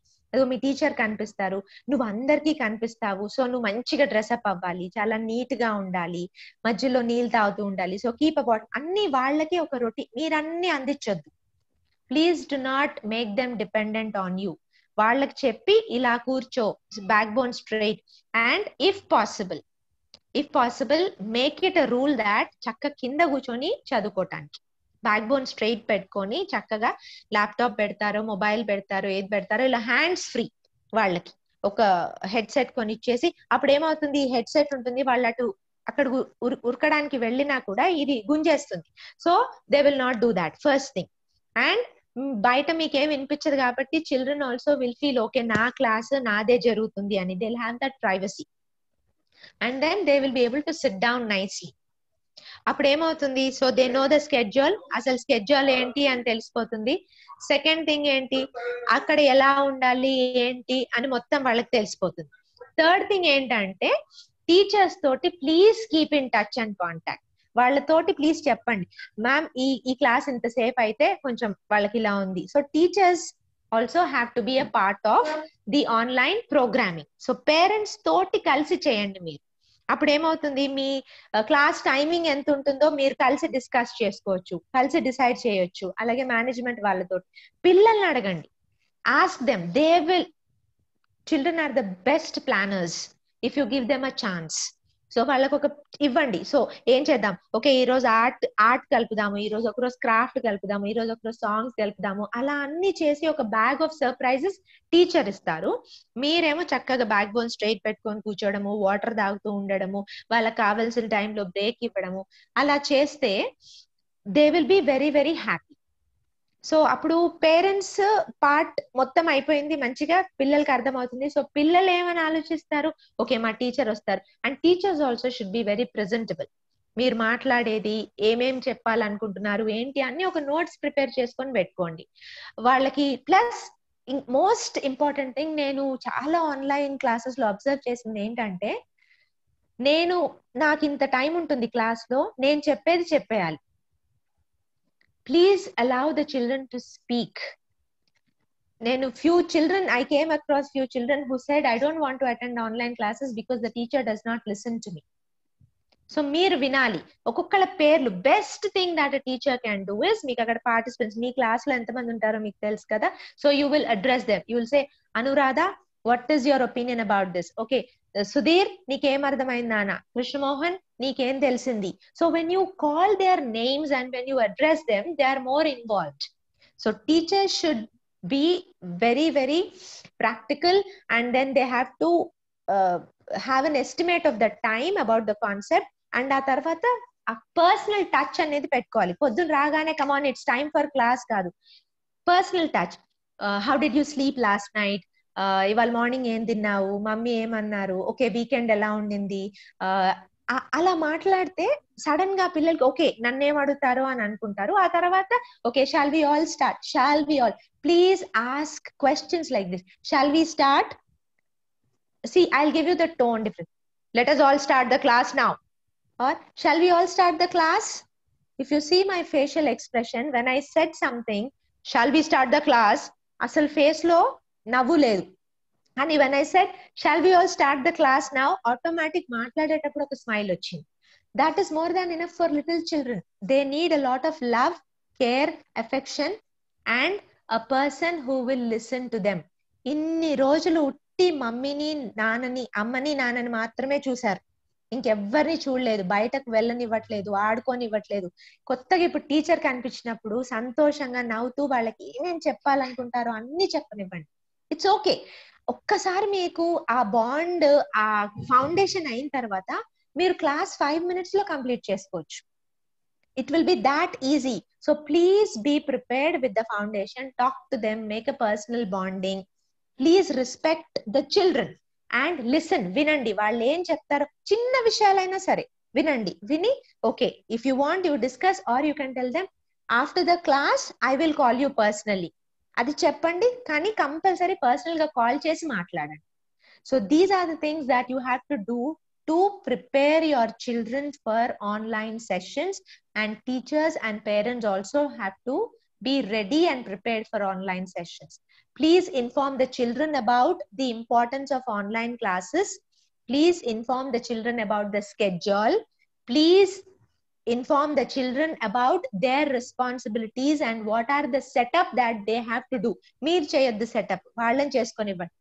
Me teacher కనిపిస్తారు, నువ్వు అందరికీ కనిపిస్తావు, సో నువ్వు మంచిగా డ్రెస్అప్ అవ్వాలి, చాలా నీట్ గా ఉండాలి, మధ్యలో నీళ్ళు తాగుతూ ఉండాలి, సో కీప్ అబౌట్ అన్ని వాళ్ళకి ఒక రొటీన్. మీరు అన్ని అందించొద్దు. Please do not make them dependent on you. వాళ్ళకి చెప్పి ఇలా కూర్చో, backbone straight, and if possible make it a rule that చక్క కింద కూర్చొని చదువుకోవటానికి బ్యాక్ బోన్ స్ట్రైట్ పెట్టుకొని చక్కగా ల్యాప్టాప్ పెడతారో మొబైల్ పెడతారో ఏది పెడతారో ఇలా హ్యాండ్స్ ఫ్రీ. వాళ్ళకి ఒక హెడ్సెట్ కొనిచ్చేసి అప్పుడు ఏమవుతుంది, హెడ్సెట్ ఉంటుంది, వాళ్ళు అక్కడ ఉరకడానికి వెళ్ళినా కూడా ఇది గుంజేస్తుంది. So they will not do that first thing. And బయట మీకేం వినిపించదు కాబట్టి children also will feel okay నా క్లాస్ నాదే జరుగుతుంది అని. They will have that privacy and then they will be able to sit down nicely. అప్పుడు ఏమవుతుంది, so they know the schedule, అసలు స్కెడ్యూల్ ఏంటి అని తెలిసిపోతుంది. సెకండ్ థింగ్ ఏంటి, అక్కడ ఎలా ఉండాలి ఏంటి అని మొత్తం వాళ్ళకి తెలిసిపోతుంది. థర్డ్ థింగ్ ఏంటంటే టీచర్స్ తోటి please keep in touch and contact. వాళ్ళతోటి ప్లీజ్ చెప్పండి మ్యామ్ ఈ క్లాస్ ఇంతసేపు అయితే కొంచెం వాళ్ళకి ఇలా ఉంది. So teachers also have to be a part of the online programming. So parents తోటి కలిసి చేయండి మీరు. అప్పుడు ఏమవుతుంది, మీ క్లాస్ టైమింగ్ ఎంత ఉంటుందో మీరు కలిసి డిస్కస్ చేసుకోవచ్చు, కలిసి డిసైడ్ చేయొచ్చు. అలాగే మేనేజ్మెంట్ వాళ్ళతో పిల్లల్ని అడగండి, ask them. They will, children are the best planners if you give them a chance. So వాళ్ళకు ఒక ఇవ్వండి. సో ఏం చేద్దాం, ఓకే ఈ రోజు ఆర్ట్ కలుపుదాము, ఈ రోజు ఒకరోజు క్రాఫ్ట్ కలుపుదాము, ఈ రోజు ఒకరోజు సాంగ్స్ కలుపుదాము, అలా అన్ని చేసి ఒక బ్యాగ్ ఆఫ్ సర్ప్రైజెస్ టీచర్ ఇస్తారు. మీరేమో చక్కగా బ్యాక్ బోన్ స్ట్రైట్ పెట్టుకొని కూర్చోవడము, వాటర్ తాగుతూ ఉండడము, వాళ్ళకి కావాల్సిన టైంలో బ్రేక్ ఇవ్వడము, అలా చేస్తే they will be very very happy. So అప్పుడు పేరెంట్స్ పార్ట్ మొత్తం అయిపోయింది, మంచిగా పిల్లలకి అర్థమవుతుంది. సో పిల్లలు ఏమని ఆలోచిస్తారు, ఓకే మా టీచర్ వస్తారు. And teachers also should be very presentable. మీరు మాట్లాడేది ఏమేం చెప్పాలనుకుంటున్నారు ఏంటి అన్ని ఒక నోట్స్ ప్రిపేర్ చేసుకొని పెట్టుకోండి వాళ్ళకి. ప్లస్ మోస్ట్ ఇంపార్టెంట్ థింగ్, నేను చాలా ఆన్లైన్ క్లాసెస్ లో అబ్జర్వ్ చేసింది ఏంటంటే, నాకు ఇంత టైం ఉంటుంది క్లాస్ లో, నేను చెప్పేది చెప్పేయాలి. Please allow the children to speak. I came across few children who said, I don't want to attend online classes because the teacher does not listen to me. So మీరు వినాలి ఒక్కొక్కళ్ళ పేర్లు. Best thing that a teacher can do is, మీకు అక్కడ పార్టిసిపెంట్స్ మీ క్లాస్ లో ఎంతమంది ఉంటారో మీకు తెలుసు కదా, so you will address them. You will say, Anuradha, what is your opinion about this? Okay, Sudhir, నీకేం అర్థమైంది నాన్న, కృష్ణమోహన్ నీకేం తెలిసింది. So when you call their names and when you address them, they are more involved. So teachers should be very very practical, and then they have to have an estimate of the time about the concept. And ఆ తర్వాత ఆ పర్సనల్ టచ్ అనేది పెట్టుకోవాలి. పొద్దున్న రాగానే come on it's time for class కాదు, personal touch. How did you sleep last night, ఇవాళ మార్నింగ్ ఏం తిన్నావు, మమ్మీ ఏమన్నారు, ఓకే వీకెండ్ ఎలా ఉండింది, అలా మాట్లాడితే సడన్ గా పిల్లలకి ఓకే నన్నేం అడుగుతారో అని అనుకుంటారు. ఆ తర్వాత okay shall we all start, shall we all, please ask questions like this, shall we start, see I'll give you the tone difference, let us all start the class now, or shall we all start the class. If you see my facial expression when I said something, shall we start the class, asal face lo navvu ledu, and when I said shall we all start the class now, automatic maatladetappudu oka smile ochindi. That is more than enough for little children. They need a lot of love, care, affection, and a person who will listen to them. inni rojulu utti మమ్మీని నాన్నని అమ్మని నాన్నని మాత్రమే చూశారు, ఇంకెవ్వరిని చూడలేదు, బయటకు వెళ్ళనివ్వట్లేదు, ఆడుకోనివ్వట్లేదు. కొత్తగా ఇప్పుడు టీచర్ కనిపించినప్పుడు సంతోషంగా నవ్వుతూ వాళ్ళకి ఏమేం చెప్పాలనుకుంటారో అన్ని చెప్పనివ్వండి. It's okay. ఒక్కసారి మీకు ఆ బాండ్, ఆ ఫౌండేషన్ అయిన తర్వాత మీరు క్లాస్ 5 minutes లో కంప్లీట్ చేసుకోవచ్చు. It will be that easy. So please be prepared with the foundation, talk to them, make a personal bonding. Please respect the children and listen. వినండి, వాళ్ళు ఏం చెప్తారో చిన్న విషయాలైనా సరే వినండి. విని okay if you want you discuss or you can tell them after the class I will call you personally, అది చెప్పండి, కానీ కంపల్సరీ పర్సనల్ గా కాల్ చేసి మాట్లాడండి. So these are the things that you have to do to prepare your children for online sessions, and teachers and parents also have to be ready and prepared for online sessions. Please inform the children about the importance of online classes. Please inform the children about the schedule. Please inform the children about their responsibilities and what are the setup that they have to do. మీరు చేయొద్దు సెటప్, వాళ్ళని చేసుకొనివ్వండి,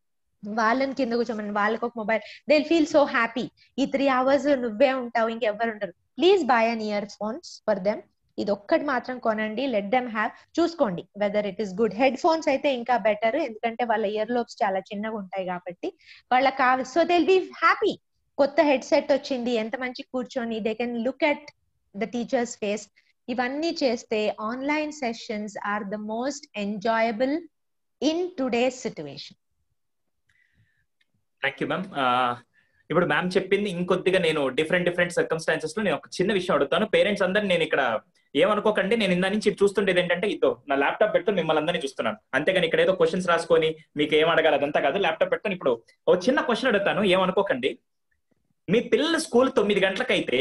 వాళ్ళని కింద కూర్చోమని, వాళ్ళకి ఒక mobile, they feel so happy. ఈ 3 hours నువ్వే ఉంటావు, ఇంకెవ్వరు ఉండరు. Please by an ear phones for them. ఇది ఒక్కటి మాత్రం కొనండి, లెట్ దెమ్ హ్యావ్, చూసుకోండి whether it is good. Head phones అయితే ఇంకా బెటర్, ఎందుకంటే వాళ్ళ ఇయర్ లోబ్స్ చాలా చిన్నగా ఉంటాయి కాబట్టి వాళ్ళకి కావాలి. So they will be happy. కొత్త హెడ్ సెట్ వచ్చింది, ఎంత మంచి కూర్చొని they can look at the teacher's face. ఇవన్నీ చేస్తే online sessions are the most enjoyable in today's situation. Thank you ma'am. ఇప్పుడు మ్యామ్ చెప్పింది ఇంకొద్దిగా నేను డిఫరెంట్ సర్కమ్స్టాన్సెస్ లో నేను ఒక చిన్న విషయం అడుగుతాను. పేరెంట్స్ అందరినీ నేను ఇక్కడ ఏమనుకోకండి, నేను ఇందా నుంచి చూస్తుండేది ఏంటంటే ఇదో నా ల్యాప్టాప్ పెట్టుకుని మిమ్మల్ని అందరినీ చూస్తున్నాను, అంతేగాని ఇక్కడ ఏదో క్వశ్చన్స్ రాసుకొని మీకు ఏం అడగాలి అదంతా కాదు. ల్యాప్టాప్ పెట్టుకుని ఇప్పుడు ఒక చిన్న క్వశ్చన్ అడుగుతాను, ఏమనుకోకండి. మీ పిల్లలు స్కూల్ 9 గంటలకు అయితే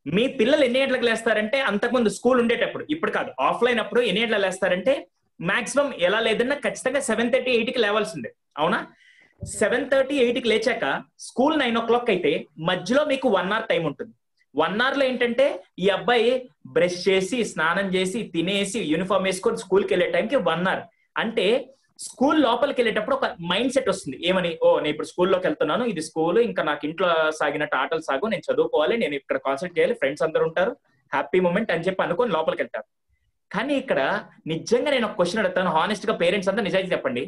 మీ పిల్లలు ఎన్ని గంటలకు లేస్తారంటే, అంతకుముందు స్కూల్ ఉండేటప్పుడు, ఇప్పుడు కాదు ఆఫ్లైన్ అప్పుడు ఎన్ని గంటలకు లేస్తారంటే మాక్సిమం ఎలా లేదన్నా ఖచ్చితంగా 7:30, 8కి లేవాల్సిందే, అవునా? 7:30, 8కి లేచాక స్కూల్ 9 o'clock అయితే మధ్యలో మీకు 1 hour టైం ఉంటుంది. 1 hour లో ఏంటంటే ఈ అబ్బాయి బ్రష్ చేసి స్నానం చేసి తినేసి యూనిఫామ్ వేసుకొని స్కూల్కి వెళ్ళే టైంకి 1 hour. అంటే స్కూల్ లోపలికి వెళ్ళేటప్పుడు ఒక మైండ్ సెట్ వస్తుంది, ఏమని, ఓ నేను ఇప్పుడు స్కూల్లోకి వెళ్తున్నాను, ఇది స్కూల్, ఇంకా నాకు ఇంట్లో సాగినట్టు ఆటలు సాగు, నేను చదువుకోవాలి, నేను ఇక్కడ కాన్సన్ట్రేట్ చేయాలి, ఫ్రెండ్స్ అందరూ ఉంటారు, హ్యాపీ మూమెంట్ అని చెప్పి అనుకొని లోపలికి వెళ్తారు. కానీ ఇక్కడ నిజంగా నేను ఒక క్వశ్చన్ అడుగుతాను, హానెస్ట్ గా పేరెంట్స్ అందరూ నిజాయితీ చెప్పండి.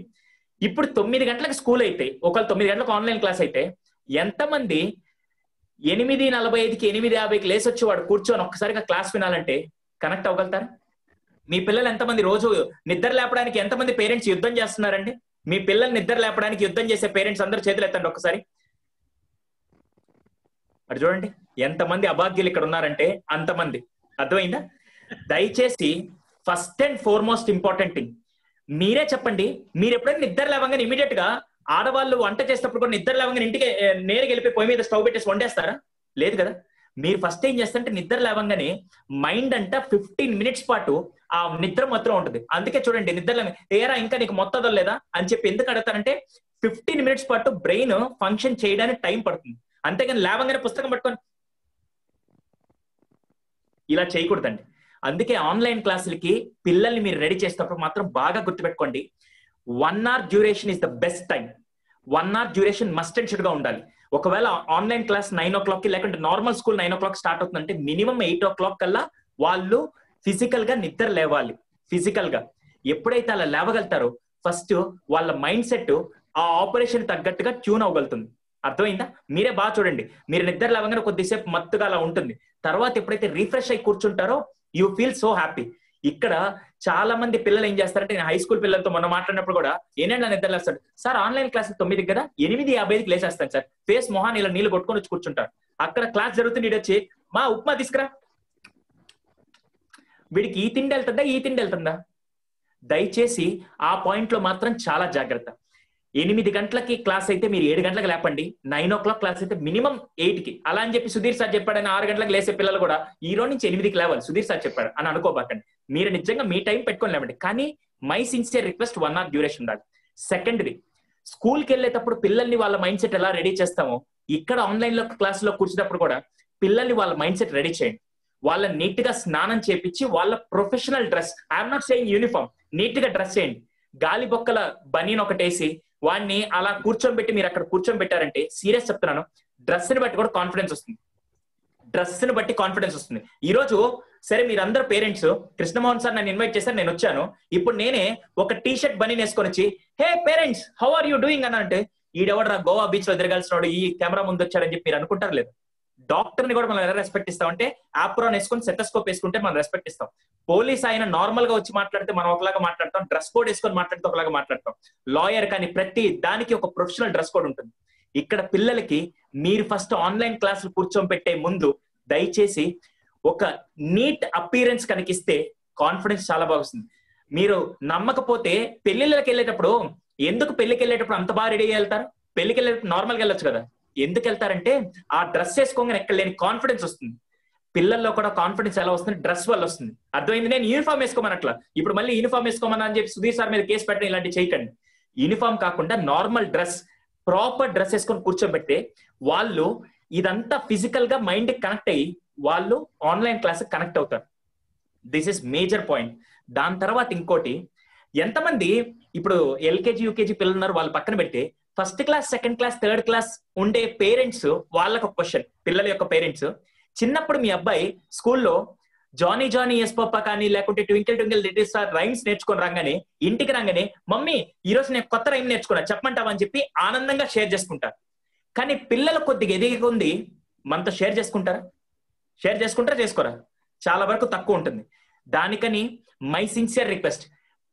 ఇప్పుడు 9 గంటలకు స్కూల్ అయితే, ఒకవేళ 9 గంటలకు ఆన్లైన్ క్లాస్ అయితే ఎంతమంది 8:45కి 8:50కి లేసి వచ్చి వాడు కూర్చొని ఒక్కసారిగా క్లాస్ వినాలంటే కనెక్ట్ అవ్వగలుగుతారు? మీ పిల్లలు ఎంతమంది రోజు నిద్ర లేపడానికి ఎంతమంది పేరెంట్స్ యుద్ధం చేస్తున్నారండి? మీ పిల్లలు నిద్ర లేపడానికి యుద్ధం చేసే పేరెంట్స్ అందరూ చేతులు ఎత్తండి ఒక్కసారి. అటు చూడండి ఎంతమంది అభాగ్యులు ఇక్కడ ఉన్నారంటే అంతమంది. అర్థమైందా? దయచేసి first and foremost important thing మీరే చెప్పండి. మీరు ఎప్పుడైనా నిద్ర లేవగానే ఇమీడియట్ గా ఆడవాళ్ళు వంట చేసేటప్పుడు కూడా నిద్ర లేవగానే ఇంటికి నేరుగా వెళ్ళిపోయి పొయ్యి మీద స్టవ్ పెట్టేసి వండేస్తారా? లేదు కదా. మీరు ఫస్ట్ ఏం చేస్తారంటే నిద్ర లేవగానే మైండ్ అంట 15 minutes పాటు ఆ నిద్ర మాత్రం ఉంటుంది. అందుకే చూడండి నిద్ర ఏరా ఇంకా నీకు మొత్తం లేదా అని చెప్పి ఎందుకు అడుగుతారంటే 15 minutes పాటు బ్రెయిన్ ఫంక్షన్ చేయడానికి టైం పడుతుంది. అంతేగాని లేవగానే పుస్తకం పట్టుకొని ఇలా చేయకూడదండి. అందుకే ఆన్లైన్ క్లాసులకి పిల్లల్ని మీరు రెడీ చేసేటప్పుడు మాత్రం బాగా గుర్తుపెట్టుకోండి, 1 hour duration is the best time. 1 hour duration must and should గా ఉండాలి. ఒకవేళ ఆన్లైన్ క్లాస్ 9 o'clock లేకుంటే నార్మల్ స్కూల్ 9 o'clock స్టార్ట్ అవుతుందంటే మినిమం 8 o'clock కల్లా వాళ్ళు ఫిజికల్ గా నిద్ర లేవాలి. ఫిజికల్ గా ఎప్పుడైతే అలా లేవగలుగుతారో ఫస్ట్ వాళ్ళ మైండ్ సెట్ ఆ ఆపరేషన్ తగ్గట్టుగా ట్యూన్ అవ్వగలుగుతుంది. అర్థమైందా? మీరే బాగా చూడండి, మీరు నిద్ర లేవగానే కొద్దిసేపు మత్తుగా అలా ఉంటుంది, తర్వాత ఎప్పుడైతే రిఫ్రెష్ అయి కూర్చుంటారో యూ ఫీల్ సో హ్యాపీ. ఇక్కడ చాలా మంది పిల్లలు ఏం చేస్తారంటే, నేను హై స్కూల్ పిల్లలతో మనం మాట్లాడినప్పుడు కూడా ఏనేళ్ళ నిద్ర లేస్తాడు సార్, ఆన్లైన్ క్లాస్ 9 కదా 8:55 లేసేస్తాను సార్, ఫేస్ మొహాన్ని ఇలా నీళ్ళు కొట్టుకొని వచ్చి కూర్చుంటారు. అక్కడ క్లాస్ జరుగుతుంది, ఇటు వచ్చి మా ఉప్మా తీసుకురా. వీడికి ఈ తిండి వెళ్తుందా ఈ తిండి వెళ్తుందా? దయచేసి ఆ పాయింట్ లో మాత్రం చాలా జాగ్రత్త. 8 గంటలకి క్లాస్ అయితే మీరు 7 గంటలకు లేపండి, 9 o'clock క్లాస్ అయితే మినిమం 8కి. అలా అని చెప్పి సుధీర్ సార్ చెప్పాడని 6 గంటలకు లేసే పిల్లలు కూడా ఈ రోజు నుంచి 8కి లేవాలి సుధీర్ సార్ చెప్పాడు అని అనుకోబాకండి. మీరు నిజంగా మీ టైం పెట్టుకొని లేవండి. కానీ my sincere request 1 hour duration ఉండాలి. సెకండ్ది, స్కూల్కి వెళ్ళేటప్పుడు పిల్లల్ని వాళ్ళ మైండ్ సెట్ ఎలా రెడీ చేస్తామో, ఇక్కడ ఆన్లైన్ లో క్లాస్ లో కూర్చున్నప్పుడు కూడా పిల్లల్ని వాళ్ళ మైండ్ సెట్ రెడీ చేయండి. వాళ్ళని నీట్ గా స్నానం చేపించి వాళ్ళ professional dress, I'm not saying uniform, neat గా డ్రెస్ చేయండి. గాలి బొక్కల బనీన్ ఒకటేసి వాడిని అలా కూర్చోబెట్టి మీరు అక్కడ కూర్చోబెట్టారంటే, సీరియస్ చెప్తున్నాను, డ్రెస్ ని బట్టి కూడా కాన్ఫిడెన్స్ వస్తుంది. డ్రెస్ ని బట్టి కాన్ఫిడెన్స్ వస్తుంది. ఈ రోజు సరే మీరందరూ పేరెంట్స్, కృష్ణమోహన్ సార్ నన్ను ఇన్వైట్ చేశారు, నేను వచ్చాను. ఇప్పుడు నేనే ఒక టీ షర్ట్ బనీన్ వేసుకొని వచ్చి hey parents how are you doing అని అంటే, ఈడెవడ గోవా బీచ్ లో తిరగాల్సిన వాడు ఈ కెమెరా ముందు వచ్చాడని చెప్పి మీరు అనుకుంటారు లేదు. డాక్టర్ ని కూడా మనం ఎలా రెస్పెక్ట్ ఇస్తామంటే, ఆప్రాన్ వేసుకొని సెటస్కోప్ వేసుకుంటే మనం రెస్పెక్ట్ ఇస్తాం. పోలీస్ ఆయన నార్మల్ గా వచ్చి మాట్లాడితే మనం ఒకలాగా మాట్లాడతాం, డ్రెస్ కోడ్ వేసుకొని మాట్లాడితే ఒకలాగా మాట్లాడతాం. లాయర్ కానీ ప్రతి దానికి ఒక ప్రొఫెషనల్ డ్రెస్ కోడ్ ఉంటుంది. ఇక్కడ పిల్లలకి మీరు ఫస్ట్ ఆన్లైన్ క్లాసులు కూర్చోబెట్టే ముందు దయచేసి ఒక నీట్ అపీరెన్స్ కనిపిస్తే కాన్ఫిడెన్స్ చాలా బాగా వస్తుంది. మీరు నమ్మకపోతే పెళ్లిళ్ళకి వెళ్ళేటప్పుడు, ఎందుకు పెళ్లికి వెళ్ళేటప్పుడు అంత బాగా రెడీ వెళ్తారు? పెళ్లికి వెళ్ళేటప్పుడు నార్మల్గా వెళ్ళొచ్చు కదా. ఎందుకు వెళ్తారంటే ఆ డ్రెస్ వేసుకోగానే ఎక్కడ లేని కాన్ఫిడెన్స్ వస్తుంది. పిల్లల్లో కూడా కాన్ఫిడెన్స్ ఎలా వస్తుంది? డ్రెస్ వల్ల వస్తుంది. అర్థమైంది? నేను యూనిఫామ్ వేసుకోమనట్లా. ఇప్పుడు మళ్ళీ యూనిఫామ్ వేసుకోమని అని చెప్పి సుధీర్ సార్ మీద కేసు పెట్టడం ఇలాంటివి చేయకండి. యూనిఫామ్ కాకుండా నార్మల్ డ్రెస్, ప్రాపర్ డ్రెస్ వేసుకొని కూర్చోబెట్టే వాళ్ళు ఇదంతా ఫిజికల్ గా మైండ్ కనెక్ట్ అయ్యి వాళ్ళు ఆన్లైన్ క్లాస్ కనెక్ట్ అవుతారు. This is major point. దాని తర్వాత ఇంకోటి, ఎంతమంది ఇప్పుడు ఎల్కేజీ యూకేజీ పిల్లలు ఉన్నారు, వాళ్ళు పక్కన పెట్టి first class second class third class ఉండే పేరెంట్స్, వాళ్ళకు ఒక క్వశ్చన్, పిల్లల యొక్క పేరెంట్స్, చిన్నప్పుడు మీ అబ్బాయి స్కూల్లో జానీ జానీ ఎస్ పప్ప కానీ లేకుంటే twinkle twinkle little star rhymes నేర్చుకొని రాగానే ఇంటికి రాగానే మమ్మీ ఈ రోజు నేను కొత్త రైమ్ నేర్చుకున్నా చెప్పమంటావా అని చెప్పి ఆనందంగా షేర్ చేసుకుంటారు. కానీ పిల్లలు కొద్దిగా ఎదిగి మనతో షేర్ చేసుకుంటారా? షేర్ చేసుకుంటారా చేసుకోరా? చాలా వరకు తక్కువ ఉంటుంది. దానికని మై సిన్సియర్ రిక్వెస్ట్,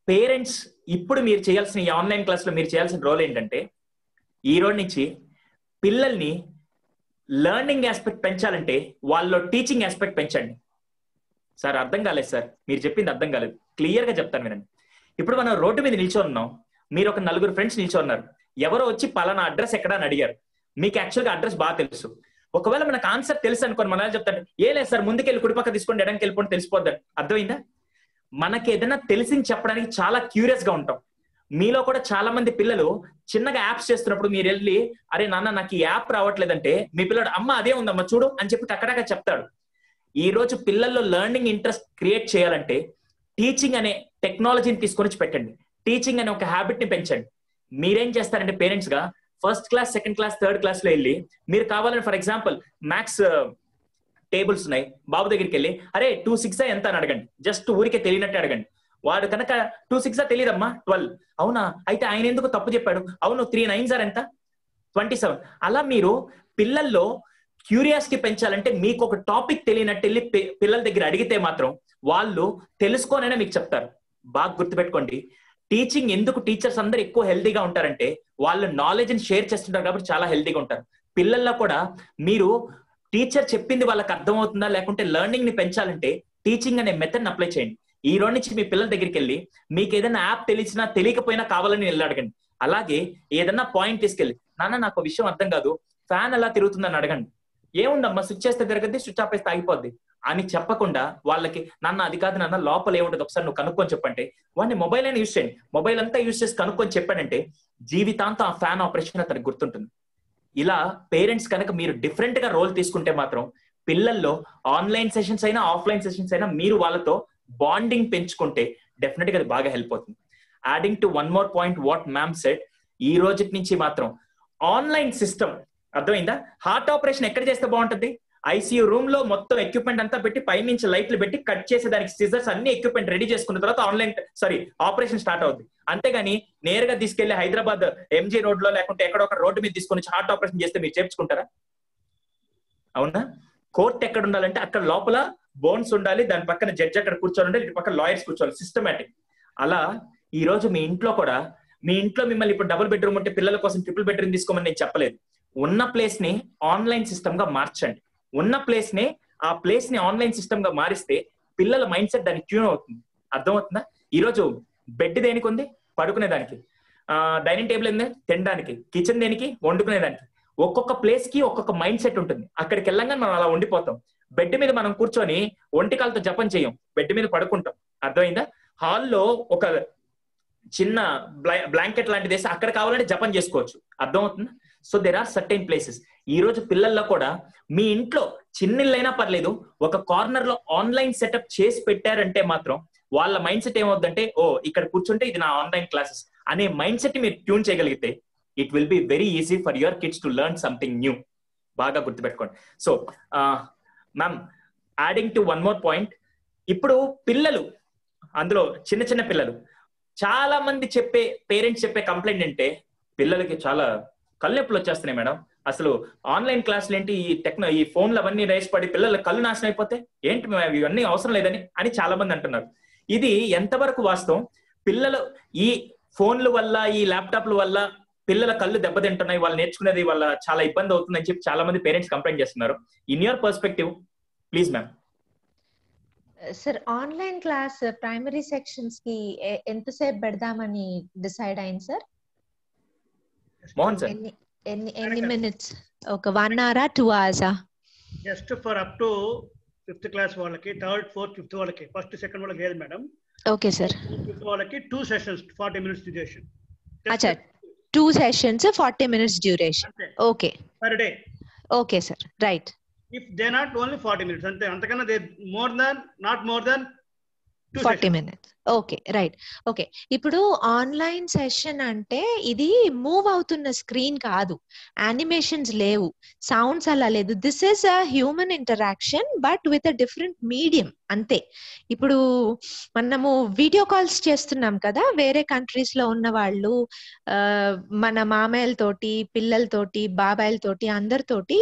పేరెంట్స్ ఇప్పుడు మీరు చేయాల్సిన ఈ ఆన్లైన్ క్లాస్ లో మీరు చేయాల్సిన రోల్ ఏంటంటే, ఈ రోజు నుంచి పిల్లల్ని లెర్నింగ్ ఆస్పెక్ట్ పెంచాలంటే వాళ్ళలో టీచింగ్ ఆస్పెక్ట్ పెంచండి. సార్ అర్థం కాలేదు సార్, మీరు చెప్పింది అర్థం కాలేదు, క్లియర్ గా చెప్తాను వినండి. ఇప్పుడు మనం రోడ్డు మీద నిల్చొన్నాం, మీరు ఒక 4 ఫ్రెండ్స్ నిల్చొన్నారు, ఎవరో వచ్చి పలానా అడ్రస్ ఎక్కడ అని అడిగారు. మీకు యాక్చువల్గా అడ్రస్ బాగా తెలుసు. ఒకవేళ మనకు ఆన్సర్ తెలుసు అనుకోని మనం చెప్తాను, ఏ లేదు సార్ ముందుకెళ్ళి కుడిపక్క తీసుకోండి ఎడానికి వెళ్ళిపోండి తెలిసిపోద్దాం. అర్థమైందా? మనకి ఏదైనా తెలిసింది చెప్పడానికి చాలా క్యూరియస్ గా ఉంటాం. మీలో కూడా చాలా మంది పిల్లలు చిన్నగా యాప్స్ చేస్తున్నప్పుడు మీరు వెళ్ళి అరే నాన్న నాకు ఈ యాప్ రావట్లేదంటే మీ పిల్లడు అమ్మ అదే ఉందమ్మా చూడు అని చెప్పి అక్కడక్కడ చెప్తాడు. ఈ రోజు పిల్లల్లో లెర్నింగ్ ఇంట్రెస్ట్ క్రియేట్ చేయాలంటే టీచింగ్ అనే టెక్నాలజీని తీసుకొని పెట్టండి. టీచింగ్ అనే ఒక హ్యాబిట్ ని పెంచండి. మీరేం చేస్తారంటే పేరెంట్స్ గా first class second class third class లో వెళ్ళి మీరు కావాలని ఫర్ ఎగ్జాంపుల్ మ్యాథ్స్ టేబుల్స్ ఉన్నాయి, బాబు దగ్గరికి వెళ్ళి అరే 2 6 ఎంత అని అడగండి. జస్ట్ ఊరికే తెలియనట్టు అడగండి. వాడు కనుక 2 6 తెలియదమ్మా 12, అవునా అయితే ఆయన ఎందుకు తప్పు చెప్పాడు, అవును 3 9 ఎంత 27. అలా మీరు పిల్లల్లో క్యూరియాసిటీ పెంచాలంటే మీకు ఒక టాపిక్ తెలియనట్టు వెళ్ళి పిల్లల దగ్గర అడిగితే మాత్రం వాళ్ళు తెలుసుకోనైనా మీకు చెప్తారు. బాగా గుర్తుపెట్టుకోండి, టీచింగ్ ఎందుకు టీచర్స్ అందరూ ఎక్కువ హెల్తీగా ఉంటారంటే వాళ్ళు నాలెడ్జ్ ని షేర్ చేస్తుంటారు కాబట్టి చాలా హెల్తీగా ఉంటారు. పిల్లల్లో కూడా మీరు టీచర్ చెప్పింది వాళ్ళకి అర్థమవుతుందా లేకుంటే లెర్నింగ్ ని పెంచాలంటే టీచింగ్ అనే మెథడ్ అప్లై చేయండి. ఈ రోజు నుంచి మీ పిల్లల దగ్గరికి వెళ్ళి మీకు ఏదైనా యాప్ తెలిసినా తెలియకపోయినా కావాలని వెళ్ళి అడగండి. అలాగే ఏదన్నా పాయింట్ తీసుకెళ్ళి నాన్న నాకు విషయం అర్థం కాదు ఫ్యాన్ ఎలా తిరుగుతుందని అడగండి. ఏముందమ్మా స్విచ్ చేస్తే తిరగద్ది స్విచ్ ఆఫ్ వేస్తే ఆగిపోద్ది అని చెప్పకుండా వాళ్ళకి నాన్న అది కాదు నాన్న లోపల ఏముంటుంది ఒకసారి నువ్వు కనుక్కొని చెప్పంటే వాడిని మొబైల్ అయినా యూజ్ చేయండి. మొబైల్ అంతా యూజ్ చేసి కనుక్కొని చెప్పాడంటే జీవితాంతం ఆ ఫ్యాన్ ఆపరేషన్ అతనికి గుర్తుంటుంది. ఇలా పేరెంట్స్ కనుక మీరు డిఫరెంట్ గా రోల్ తీసుకుంటే మాత్రం పిల్లల్లో ఆన్లైన్ సెషన్స్ అయినా ఆఫ్లైన్ సెషన్స్ అయినా మీరు వాళ్ళతో బాండింగ్ పెంచుకుంటే డెఫినెట్ గా అది బాగా హెల్ప్ అవుతుంది. Adding to one more point what ma'am said, ఈ రోజు నుంచి మాత్రం ఆన్లైన్ సిస్టమ్ అర్థమైందా? హార్ట్ ఆపరేషన్ ఎక్కడ చేస్తే బాగుంటుంది? ఐసీయూ రూమ్ లో మొత్తం ఎక్విప్మెంట్ అంతా పెట్టి పైనుంచి లైట్లు పెట్టి కట్ చేసేదానికి సిజర్స్ అన్ని ఎక్విప్మెంట్ రెడీ చేసుకున్న తర్వాత ఆపరేషన్ స్టార్ట్ అవుతుంది. అంతేగాని నేరుగా తీసుకెళ్లి హైదరాబాద్ ఎంజీ రోడ్ లో లేకుంటే ఎక్కడో ఒక రోడ్డు మీద తీసుకొని హార్ట్ ఆపరేషన్ చేస్తే మీరు చేర్చుకుంటారా? అవునా? కోర్ట్ ఎక్కడ ఉండాలంటే అక్కడ లోపల బోన్స్ ఉండాలి, దాని పక్కన జడ్జి అక్కడ కూర్చొని ఉండాలి, ఇటు పక్కన లాయర్స్ కూర్చోవాలి, సిస్టమేటిక్. అలా ఈ రోజు మీ ఇంట్లో కూడా, మీ ఇంట్లో మిమ్మల్ని ఇప్పుడు డబుల్ బెడ్రూమ్ ఉంటే పిల్లల కోసం ట్రిపుల్ బెడ్రూమ్ తీసుకోమని నేను చెప్పలేదు. ఉన్న ప్లేస్ ని ఆన్లైన్ సిస్టమ్ గా మార్చండి. ఉన్న ప్లేస్ ని ఆ ప్లేస్ ని ఆన్లైన్ సిస్టమ్ గా మారిస్తే పిల్లల మైండ్ సెట్ దానికి ట్యూన్ అవుతుంది. అర్థమవుతుందా? ఈ రోజు బెడ్ దేనికి ఉంది? పడుకునేదానికి. డైనింగ్ టేబుల్ ఏంది? తినడానికి. కిచెన్ దేనికి? వండుకునేదానికి. ఒక్కొక్క ప్లేస్ కి ఒక్కొక్క మైండ్ సెట్ ఉంటుంది. అక్కడికి వెళ్ళంగానే మనం అలా ఉండిపోతాం. బెడ్ మీద మనం కూర్చొని ఒంటికాలతో జపం చేయం, బెడ్ మీద పడుకుంటాం. అర్థమైందా? హాల్లో ఒక చిన్న బ్లాంకెట్ లాంటిది వేసి అక్కడ కావాలంటే జపం చేసుకోవచ్చు. అర్థమవుతుందా? So there are certain places. ఈ రోజు పిల్లల్లో కూడా మీ ఇంట్లో చిన్నిళ్ళైనా పర్లేదు, ఒక కార్నర్ లో ఆన్లైన్ సెటప్ చేసి పెట్టారంటే మాత్రం వాళ్ళ మైండ్ సెట్ ఏమవుతుందంటే, ఓ ఇక్కడ కూర్చుంటే ఇది నా ఆన్లైన్ క్లాసెస్ అనే మైండ్ సెట్ మీరు ట్యూన్ చేయగలిగితే it will be very easy for your kids to learn something new. బాగా గుర్తుపెట్టుకోండి. So ma'am, adding to one more point, ఇప్పుడు పిల్లలు, అందులో చిన్న చిన్న పిల్లలు, చాలా మంది పేరెంట్స్ చెప్పే కంప్లైంట్ అంటే పిల్లలకి చాలా కళ్ళెప్పులు వచ్చేస్తున్నాయి మేడం, అసలు ఆన్లైన్ క్లాసులు ఏంటి, ఈ ఫోన్లు అవన్నీ రేసిపడి పిల్లల కళ్ళు నాశనం అయిపోతే ఏంటి, ఇవన్నీ అవసరం లేదని అని చాలా మంది అంటున్నారు. ఇది ఎంతవరకు వాస్తవం? పిల్లలు ఈ ఫోన్ల వల్ల, ఈ ల్యాప్టాప్ల వల్ల పిల్లల కళ్ళు దెబ్బతింటున్నాయి, వాళ్ళు నేర్చుకునేది వాళ్ళ చాలా ఇబ్బంది అవుతుందని చెప్పి చాలా మంది పేరెంట్స్ కంప్లైంట్ చేస్తున్నారు. In your perspective please ma'am. Sir, online class primary sections కి ఎంతసేపు పెడదామని డిసైడ్ అయింది సార్? మోహన్ సార్, ఎన్ని మినిట్స్? ఒక 1 hour 2 hours? Just for up to 5th class వాళ్ళకి, 3rd 4th 5th వాళ్ళకి, 1st 2nd వాళ్ళకి లేదు మేడం. Okay sir. 5th వాళ్ళకి 2 sessions 40 minutes డ్యూరేషన్. అచ్చా, 2 sessions 40 minutes duration. Okay, per day. Okay sir, right. If they not only 40 minutes, అంతే, అంతకన్నా they not more than 40 minutes. Okay, right. Okay, ఇప్పుడు ఆన్లైన్ సెషన్ అంటే ఇది మూవ్ అవుతున్న స్క్రీన్ కాదు, యానిమేషన్స్ లేవు, సౌండ్స్ అలా లేదు. This is a human interaction but with a different medium, అంతే. ఇప్పుడు మనము వీడియో కాల్స్ చేస్తున్నాం కదా వేరే కంట్రీస్ లో ఉన్న వాళ్ళు, మన మామయ్యలతోటి, పిల్లలతోటి, బాబాయిలతోటి, అందరితోటి.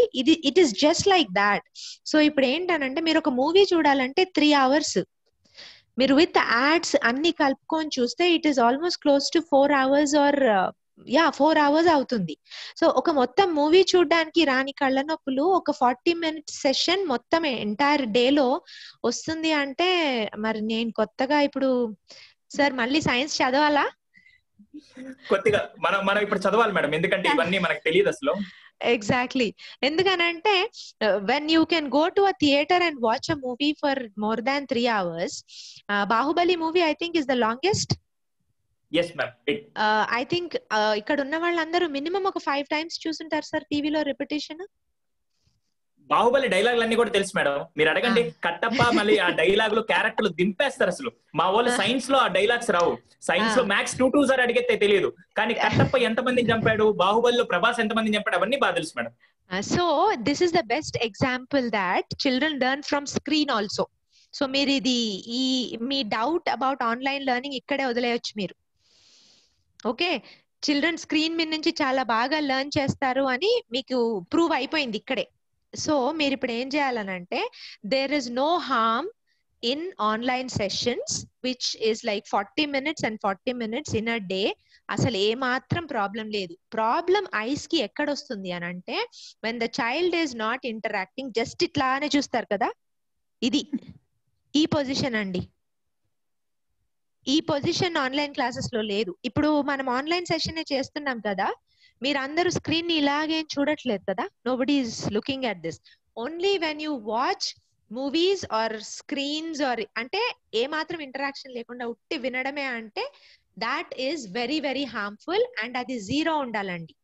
It is just like that. So ఇప్పుడు ఏంటనంటే, మీరు ఒక మూవీ చూడాలంటే 3 hours, మీరు విత్ యాడ్స్ అన్ని కలుపుకొని చూస్తే it is almost close to 4 hours or 4 hours అవుతుంది. సో ఒక మొత్తం మూవీ చూడడానికి రాని కళ్ళ నొప్పులు ఒక 40 minutes సెషన్ మొత్తం ఎంటైర్ డేలో వస్తుంది అంటే, మరి నేను కొత్తగా ఇప్పుడు సార్ మళ్ళీ సైన్స్ చదవాలా? కొద్దిగా మనం ఇప్పుడు చదవాలి మేడం, ఎందుకంటే ఇవన్నీ మనకు తెలియదు అసలు. ఎగ్జాక్ట్లీ. ఎందుకనంటే when you can go to a theatre and watch a movie for more than 3 hours, Baahubali movie I think is the longest. yes ma'am. I think ఇక్కడ ఉన్న వాళ్ళందరూ మినిమం ఒక 5 times చూసుంటారు సార్ టీవీలో రిపిటేషన్. బాహుబలి డైలాగులు అన్ని కూడా తెలుసు మేడం, మీరు అడగండి. కట్టప్ప మళ్ళీ ఆ డైలాగులు క్యారెక్టర్లు దింపేస్తారు. అసలు మా వాళ్ళు సైన్స్ లో ఆ డైలాగ్స్ రావు. సైన్స్ లో మ్యాథ్స్ 2 సార్ అడిగితే తెలియదు, కానీ కట్టప్ప ఎంతమందిని చంపాడు, బాహుబలిలో ప్రభాస్ ఎంతమందిని చంపాడు, అవన్నీ బాగా తెలుసు madam. So this is the best example that children learn from screen also. So మీరు ఇది మీ డౌట్ అబౌట్ ఆన్లైన్ లెర్నింగ్ ఇక్కడే వదిలేయచ్చు మీరు. ఓకే, చిల్డ్రన్ స్క్రీన్ మీద నుంచి చాలా బాగా లెర్న్ చేస్తారు అని మీకు ప్రూవ్ అయిపోయింది ఇక్కడే. సో మీరు ఇప్పుడు ఏం చేయాలనంటే, there is no harm in online sessions which is like 40 minutes and 40 minutes in a day. అసలు ఏ మాత్రం ప్రాబ్లం లేదు. ప్రాబ్లం ఐస్ కి ఎక్కడ వస్తుంది అని అంటే, when the child is not interacting, just ఇట్లానే చూస్తారు కదా, ఇది ఈ పొజిషన్ అండి. ఈ పొజిషన్ ఆన్లైన్ క్లాసెస్ లో లేదు. ఇప్పుడు మనం ఆన్లైన్ సెషన్ చేస్తున్నాం కదా, మీరందరూ స్క్రీన్ ని ఇలాగే చూడట్లేదు కదా, nobody is looking at this. Only when you watch movies or screens or, అంటే ఏ మాత్రం ఇంటరాక్షన్ లేకుండా ఉట్టి వినడమే అంటే, that is very very harmful. And అది 0 ఉండాలండి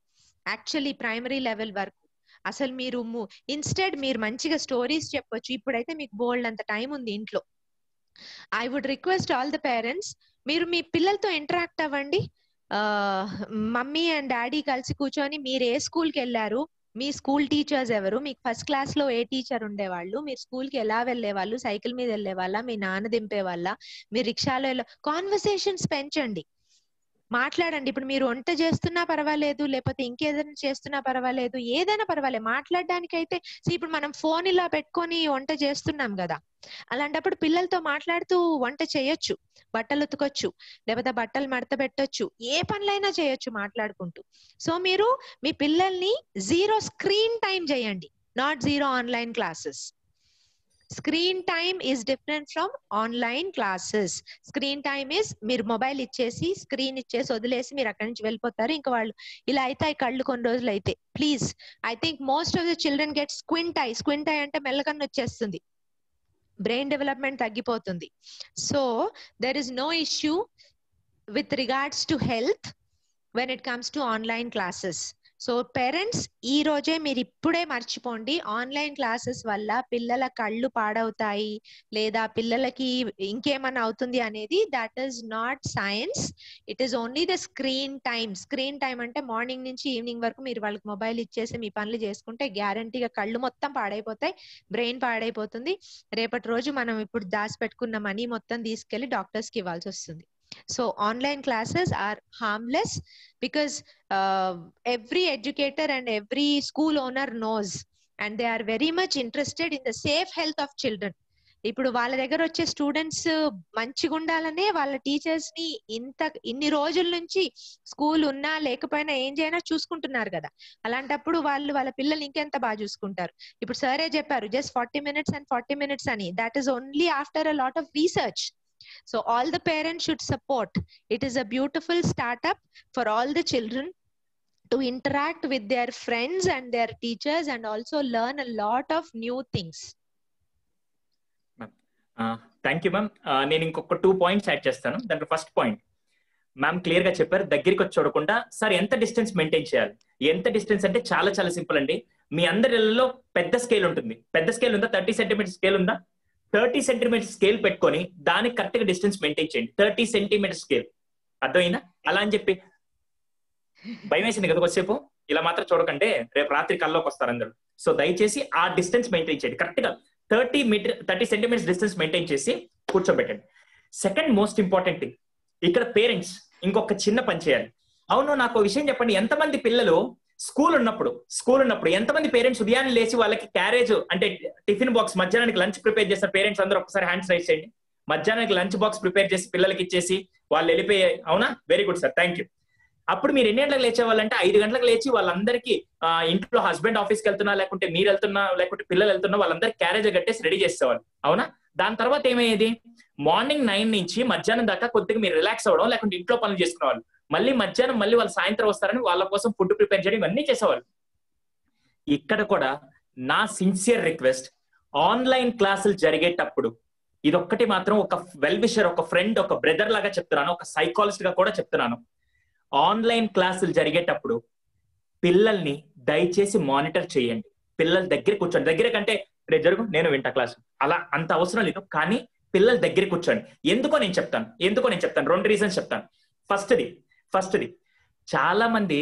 యాక్చువల్లీ ప్రైమరీ లెవెల్ వరకు. అసలు మీరు ఇన్స్టెడ్ మీరు మంచిగా స్టోరీస్ చెప్పొచ్చు. ఇప్పుడైతే మీకు బోల్డ్ అంత టైం ఉంది ఇంట్లో. I would request all the parents, మీరు మీ పిల్లలతో ఇంటరాక్ట్ అవ్వండి. మమ్మీ అండ్ డాడీ కలిసి కూర్చొని, మీరు ఏ స్కూల్కి వెళ్ళారు, మీ స్కూల్ టీచర్స్ ఎవరు, మీకు ఫస్ట్ క్లాస్ లో ఏ టీచర్ ఉండేవాళ్ళు, మీరు స్కూల్ కి ఎలా వెళ్లేవాళ్ళు, సైకిల్ మీద వెళ్లే వాళ్ళ, మీ నాన్న దింపే వాళ్ళ, మీరు రిక్షాలో కాన్వర్సేషన్స్ పెంచండి, మాట్లాడండి. ఇప్పుడు మీరు వంట చేస్తున్నా పర్వాలేదు, లేకపోతే ఇంకేదైనా చేస్తున్నా పర్వాలేదు, ఏదైనా పర్వాలేదు మాట్లాడడానికైతే. ఇప్పుడు మనం ఫోన్ ఇలా పెట్టుకొని వంట చేస్తున్నాం కదా, అలాంటప్పుడు పిల్లలతో మాట్లాడుతూ వంట చేయొచ్చు, బట్టలు ఉతకొచ్చు, లేకపోతే బట్టలు మడత పెట్టొచ్చు, ఏ పనులైనా చేయొచ్చు మాట్లాడుకుంటూ. సో మీరు మీ పిల్లల్ని జీరో స్క్రీన్ టైం చేయండి, not zero online classes. Screen time is different from online classes. Screen time is మీరు మొబైల్ ఇచ్చేసి స్క్రీన్ ఇచ్చేసి వదిలేసి మీరు అక్కడి నుంచి వెళ్ళిపోతారు. ఇంకా వాళ్ళు ఇలా అయితే కళ్ళు కొన్ని రోజులు అయితే. Please, I think most of the children get squint eye. Squint eye అంటే మెల్లకన్ను వచ్చేస్తుంది, బ్రెయిన్ డెవలప్మెంట్ తగ్గిపోతుంది. So there is no issue with regards to health when it comes to online classes. So parents ఈ రోజే మీరు ఇప్పుడే మర్చిపోండి, ఆన్లైన్ క్లాసెస్ వల్ల పిల్లల కళ్ళు పాడవుతాయి లేదా పిల్లలకి ఇంకేమన్నా అవుతుంది అనేది that is not science. It is only the screen time. Screen time అంటే మార్నింగ్ నుంచి ఈవినింగ్ వరకు మీరు వాళ్ళకి మొబైల్ ఇచ్చేసి మీ పనులు చేసుకుంటే గ్యారంటీగా కళ్ళు మొత్తం పాడైపోతాయి, బ్రెయిన్ పాడైపోతుంది. రేపటి రోజు మనం ఇప్పుడు దాచిపెట్టుకున్న మనీ మొత్తం తీసుకెళ్లి డాక్టర్స్ కి ఇవ్వాల్సి వస్తుంది. So online classes are harmless because every educator and every school owner knows and they are very much interested in the safe health of children. ఇప్పుడు వాళ్ళ దగ్గర వచ్చే స్టూడెంట్స్ మంచిగా ఉండాలనే వాళ్ళ టీచర్స్ ని ఇన్ని రోజుల నుంచి స్కూల్ ఉన్నా లేకపోయినా ఏం చేయనా చూసుకుంటున్నారు కదా. అలాంటప్పుడు వాళ్ళ పిల్లలు ఇంకెంత బాగా చూసుకుంటారు. ఇప్పుడు సరే చెప్పారు just 40 minutes and 40 minutes అని. that is only after a lot of research. So all the parents should support. It is a beautiful startup for all the children to interact with their friends and their teachers and also learn a lot of new things. Thank you ma'am. నేను ఇంకొక 2 points యాడ్ చేస్తాను. దాంట్లో ఫస్ట్ పాయింట్ మ్యామ్ క్లియర్ గా చెప్పారు, దగ్గరికి వచ్చి చూడకుండా. సార్ ఎంత డిస్టెన్స్ మెయింటైన్ చేయాలి? ఎంత డిస్టెన్స్ అంటే చాలా చాలా సింపుల్ అండి. మీ అందరి ఇళ్లలో పెద్ద స్కేల్ ఉంటుంది. పెద్ద స్కేల్ ఉందా? 30 centimeters స్కేల్ ఉందా? 30 centimeters స్కేల్ పెట్టుకొని దానికి కరెక్ట్ గా డిస్టెన్స్ మెయింటైన్ చేయండి. 30 centimeters స్కేల్, అర్థమైందా? అలా అని చెప్పి భయం వేసింది కదా కొద్దిసేపు. ఇలా మాత్రం చూడకంటే రేపు రాత్రి కల్లోకి వస్తారు అందరూ. సో దయచేసి ఆ డిస్టెన్స్ మెయింటైన్ చేయండి. కరెక్ట్ గా 30 centimeters డిస్టెన్స్ మెయింటైన్ చేసి కూర్చోబెట్టండి. సెకండ్ మోస్ట్ ఇంపార్టెంట్ థింగ్, ఇక్కడ పేరెంట్స్ ఇంకొక చిన్న పని చేయాలి. అవును, నాకు విషయం చెప్పండి, ఎంతమంది పిల్లలు స్కూల్ ఉన్నప్పుడు ఎంతమంది పేరెంట్స్ ఉదయాన్నే లేచి వాళ్ళకి క్యారేజ్ అంటే టిఫిన్ బాక్స్, మధ్యాహ్నానికి లంచ్ ప్రిపేర్ చేస్తారు? పేరెంట్స్ అందరూ ఒకసారి హ్యాండ్స్ రైజ్ చేయండి. మధ్యాహ్నానికి లంచ్ బాక్స్ ప్రిపేర్ చేసి పిల్లలకి ఇచ్చేసి వాళ్ళు వెళ్ళిపోయాయి. అవునా? Very good sir, thank you. అప్పుడు మీరు ఎన్ని గంటలకు లేచేవాళ్ళంటే 5 గంటలకు లేచి వాళ్ళందరికీ ఇంట్లో హస్బెండ్ ఆఫీస్కి వెళ్తున్నా, లేకుంటే మీరు వెళ్తున్నా, లేకుంటే పిల్లలు వెళ్తున్నా, వాళ్ళందరికీ క్యారేజ్ కట్టేసి రెడీ చేసేవాళ్ళు. అవునా? దాని తర్వాత ఏమయ్యేది? మార్నింగ్ 9 నుంచి మధ్యాహ్నం దాకా కొద్దిగా మీరు రిలాక్స్ అవ్వడం, లేకుంటే ఇంట్లో పనులు చేసుకునేవాళ్ళు. మళ్ళీ మధ్యాహ్నం మళ్ళీ వాళ్ళు సాయంత్రం వస్తారని వాళ్ళ కోసం ఫుడ్ ప్రిపేర్ చేయడం, ఇవన్నీ చేసేవాళ్ళు. ఇక్కడ కూడా నా సిన్సియర్ రిక్వెస్ట్, ఆన్లైన్ క్లాసులు జరిగేటప్పుడు ఇదొక్కటి మాత్రం ఒక వెల్ విషర్, ఒక ఫ్రెండ్, ఒక బ్రదర్ లాగా చెప్తున్నాను, ఒక సైకాలజిస్ట్ గా కూడా చెప్తున్నాను. ఆన్లైన్ క్లాసులు జరిగేటప్పుడు పిల్లల్ని దయచేసి మానిటర్ చేయండి. పిల్లల దగ్గర కూర్చోండి. దగ్గర కంటే రేపు జరుగు నేను వింటా క్లాసు, అలా అంత అవసరం లేదు. కానీ పిల్లల దగ్గర కూర్చోండి. ఎందుకో నేను చెప్తాను. 2 రీజన్స్ చెప్తాను. ఫస్ట్ది చాలా మంది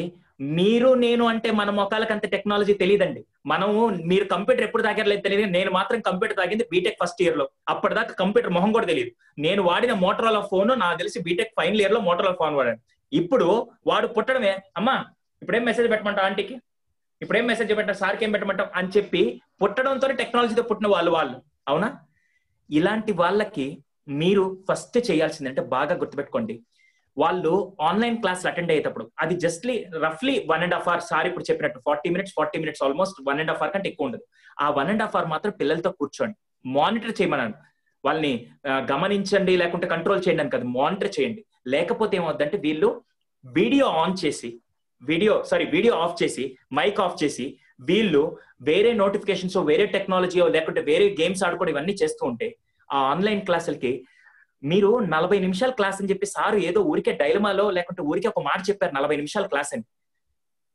మీరు నేను అంటే మన మొక్కలకి అంత టెక్నాలజీ తెలియదండి. మీరు కంప్యూటర్ ఎప్పుడు తాగారలేదు తెలియదు. నేను మాత్రం కంప్యూటర్ తాగింది బీటెక్ ఫస్ట్ ఇయర్ లో. అప్పటిదాకా కంప్యూటర్ మొహం కూడా తెలియదు. నేను వాడిన మోటరోలా ఫోన్ నాకు తెలిసి బీటెక్ ఫైనల్ ఇయర్ లో మోటరోలా ఫోన్ వాడాను. ఇప్పుడు వాడు పుట్టడమే, అమ్మా ఇప్పుడేం మెసేజ్ పెట్టమంటావు, ఆంటీకి ఇప్పుడేం మెసేజ్ పెట్టమంటావు, సార్కి ఏం పెట్టమంటావు అని చెప్పి పుట్టడంతో టెక్నాలజీతో పుట్టిన వాళ్ళు. అవునా? ఇలాంటి వాళ్ళకి మీరు ఫస్ట్ చేయాల్సిందంటే బాగా గుర్తుపెట్టుకోండి, వాళ్ళు ఆన్లైన్ క్లాసులు అటెండ్ అయ్యేటప్పుడు అది జస్ట్లీ రఫ్లీ 1.5 hours. సార్ ఇప్పుడు చెప్పినట్టు 40 minutes ఆల్మోస్ట్ 1.5 hour కంటే ఎక్కువ ఉండదు. ఆ 1.5 hour మాత్రం పిల్లలతో కూర్చోండి, మానిటర్ చేయమన్నాను. వాళ్ళని గమనించండి, లేకుంటే కంట్రోల్ చేయండి అని కాదు, మానిటర్ చేయండి. లేకపోతే ఏమవుద్దంటే వీళ్ళు వీడియో ఆఫ్ చేసి మైక్ ఆఫ్ చేసి వీళ్ళు వేరే నోటిఫికేషన్స్, వేరే టెక్నాలజీ, లేకుంటే వేరే గేమ్స్ ఆడుకోవడం, ఇవన్నీ చేస్తూ ఉంటే ఆ ఆన్లైన్ క్లాసులకి మీరు 40 నిమిషాల క్లాస్ అని చెప్పి సారు ఏదో ఊరికే డైలమాలో లేకుంటే ఊరికే ఒక మాట చెప్పారు 40 నిమిషాల క్లాస్ అని.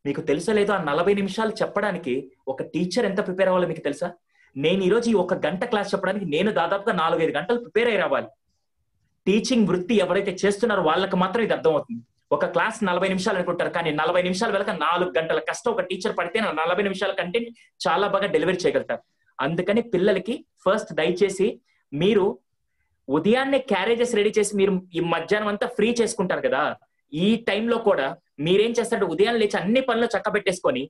మీకు తెలుసా లేదో ఆ 40 నిమిషాలు చెప్పడానికి ఒక టీచర్ ఎంత ప్రిపేర్ అవ్వాలో మీకు తెలుసా? నేను ఈరోజు ఈ 1 గంట క్లాస్ చెప్పడానికి నేను దాదాపుగా 4-5 గంటలు ప్రిపేర్ అయి రావాలి. టీచింగ్ వృత్తి ఎవరైతే చేస్తున్నారో వాళ్ళకి మాత్రం ఇది అర్థమవుతుంది. ఒక క్లాస్ 40 నిమిషాలు అనుకుంటారు, కానీ 40 నిమిషాలు వెళ్ళక 4 గంటల కష్టం ఒక టీచర్ పడితే 40 నిమిషాల కంటెంట్ చాలా బాగా డెలివరీ చేయగలుగుతారు. అందుకని పిల్లలకి ఫస్ట్ దయచేసి మీరు ఉదయాన్నే క్యారేజెస్ రెడీ చేసి మీరు ఈ మధ్యాహ్నం అంతా ఫ్రీ చేసుకుంటారు కదా, ఈ టైంలో కూడా మీరేం చేస్తారంటే ఉదయం లేచి అన్ని పనులు చక్క పెట్టేసుకొని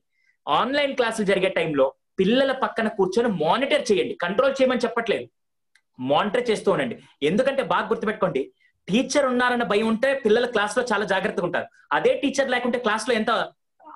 ఆన్లైన్ క్లాసులు జరిగే టైంలో పిల్లల పక్కన కూర్చొని మానిటర్ చేయండి. కంట్రోల్ చేయమని చెప్పట్లేదు, మానిటర్ చేస్తూ ఉండండి. ఎందుకంటే బాగా గుర్తుపెట్టుకోండి, టీచర్ ఉన్నారన్న భయం ఉంటే పిల్లల క్లాస్ లో చాలా జాగ్రత్తగా ఉంటారు. అదే టీచర్ లేకుంటే క్లాస్ లో ఎంత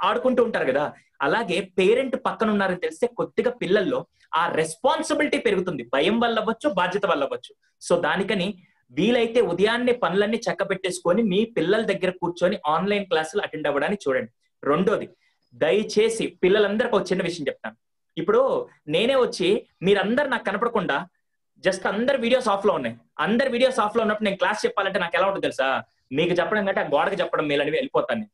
ఆడుకుంటూ ఉంటారు కదా. అలాగే పేరెంట్ పక్కన ఉన్నారని తెలిస్తే కొద్దిగా పిల్లల్లో ఆ రెస్పాన్సిబిలిటీ పెరుగుతుంది, భయం వల్ల అవ్వచ్చు, బాధ్యత వల్ల అవ్వచ్చు. సో దానికని వీలైతే ఉదయాన్నే పనులన్నీ చక్క పెట్టేసుకొని మీ పిల్లల దగ్గర కూర్చొని ఆన్లైన్ క్లాసులు అటెండ్ అవ్వడానికి చూడండి. రెండోది, దయచేసి పిల్లలందరికీ ఒక చిన్న విషయం చెప్తాను. ఇప్పుడు నేనే వచ్చి మీరందరూ నాకు కనపడకుండా జస్ట్ అందరు వీడియోస్ ఆఫ్ లో ఉన్నాయి, అందరు వీడియోస్ ఆఫ్ లో ఉన్నప్పుడు నేను క్లాస్ చెప్పాలంటే నాకు ఎలా ఉంటుంది తెలుసా? మీకు చెప్పడం కంటే ఆ గోడకి చెప్పడం మేలని వెళ్ళిపోతాను.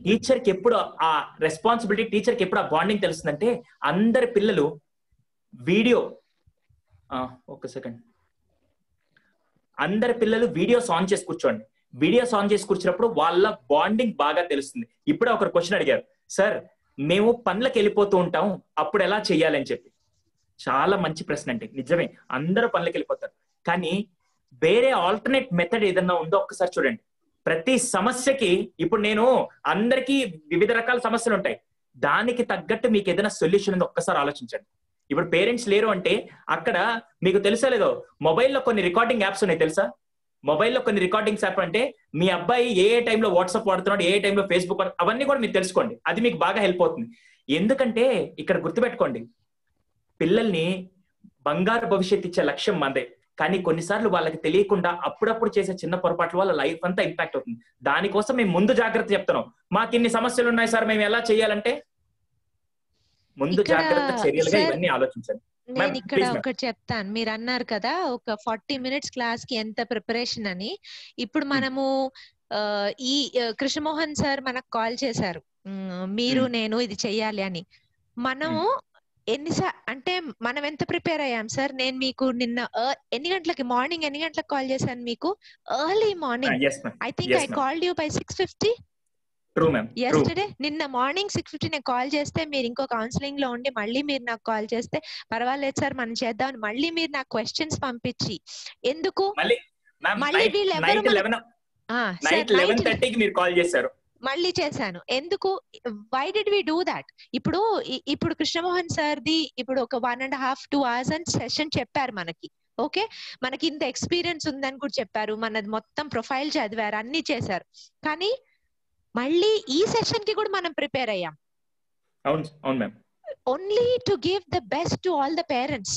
టీచర్ కి ఎప్పుడు ఆ రెస్పాన్సిబిలిటీ, టీచర్ కి ఎప్పుడు ఆ బాండింగ్ తెలుస్తుందంటే అందరి పిల్లలు వీడియో ఒక సెకండ్ అందరి పిల్లలు వీడియోస్ ఆన్ చేసి కూర్చోండి. వీడియోస్ ఆన్ చేసి కూర్చున్నప్పుడు వాళ్ళ బాండింగ్ బాగా తెలుస్తుంది. ఇప్పుడే ఒక క్వశ్చన్ అడిగారు, సార్ మేము పనులకు వెళ్ళిపోతూ ఉంటాం అప్పుడు ఎలా చెయ్యాలని చెప్పి. చాలా మంచి ప్రశ్న అండి. నిజమే, అందరూ పనులకు వెళ్ళిపోతారు, కానీ వేరే ఆల్టర్నేట్ మెథడ్ ఏదన్నా ఉందో ఒక్కసారి చూడండి. ప్రతి సమస్యకి ఇప్పుడు నేను అందరికీ వివిధ రకాల సమస్యలు ఉంటాయి, దానికి తగ్గట్టు మీకు ఏదైనా సొల్యూషన్ ఉందో ఒక్కసారి ఆలోచించండి. ఇప్పుడు పేరెంట్స్ లేరు అంటే అక్కడ మీకు తెలుసా లేదో, మొబైల్లో కొన్ని రికార్డింగ్ యాప్స్ ఉన్నాయి తెలుసా? మొబైల్లో కొన్ని రికార్డింగ్స్ యాప్ అంటే మీ అబ్బాయి ఏ టైంలో వాట్సాప్ వాడుతున్నాడు, ఏ టైంలో ఫేస్బుక్, అవన్నీ కూడా మీరు తెలుసుకోండి. అది మీకు బాగా హెల్ప్ అవుతుంది. ఎందుకంటే ఇక్కడ గుర్తుపెట్టుకోండి, పిల్లల్ని బంగారు భవిష్యత్తు ఇచ్చే లక్ష్యం మందే, కానీ కొన్నిసార్లు వాళ్ళకి తెలియకుండా అప్పుడప్పుడు చేసే చిన్న పొరపాట్ల వల్ల లైఫ్ అంతా ఇంపాక్ట్ అవుతుంది. దానికోసం మేము ముందు జాగ్రత్త చెప్తున్నాం. మాకు ఇన్ని సమస్యలు ఉన్నాయి సార్, మేము ఎలా చేయాలంటే ముందు జాగ్రత్త చర్యలుగా ఇవన్నీ ఆలోచించండి. నేను ఇక్కడ ఒకటి చెప్తాను. మీరు అన్నారు కదా ఒక 40 minutes క్లాస్ కి ఎంత ప్రిపరేషన్ అని. ఇప్పుడు మనము ఈ కృష్ణమోహన్ సార్ మనకు కాల్ చేశారు, మీరు నేను ఇది చెయ్యాలి అని. మనము అంటే మనం ఎంత ప్రిపేర్ అయ్యాం సార్? నేను మీకు నిన్న ఎన్ని గంటలకి, మార్నింగ్ ఎన్ని గంటలకు కాల్ చేశాను మీకు? Early morning. I think I called you by 6:50 yesterday. నిన్న మార్నింగ్ 6:50 నేను కాల్ చేస్తే మీరు ఇంకో కౌన్సిలింగ్ లో ఉండి మళ్ళీ మీరు నాకు కాల్ చేస్తే పర్వాలేదు సార్ మనం చేద్దాం, మళ్ళీ మీరు నాకు క్వశ్చన్స్ పంపించి ఎందుకు మళ్ళీ వీళ్ళెవరు 11:30కి మీరు కాల్ చేశారు, మళ్ళీ చేశాను ఎందుకు? Why did we do that? ఇప్పుడు కృష్ణమోహన్ సార్ది ఇప్పుడు ఒక 1.5-2 hours అని సెషన్ చెప్పారు మనకి. ఓకే, మనకి ఇంత ఎక్స్పీరియన్స్ ఉందని కూడా చెప్పారు, మనది మొత్తం ప్రొఫైల్ చదివారు, అన్ని చేశారు. కానీ మళ్ళీ ఈ సెషన్ కి కూడా మనం ప్రిపేర్ అయ్యాం. Only to give the best to all the parents.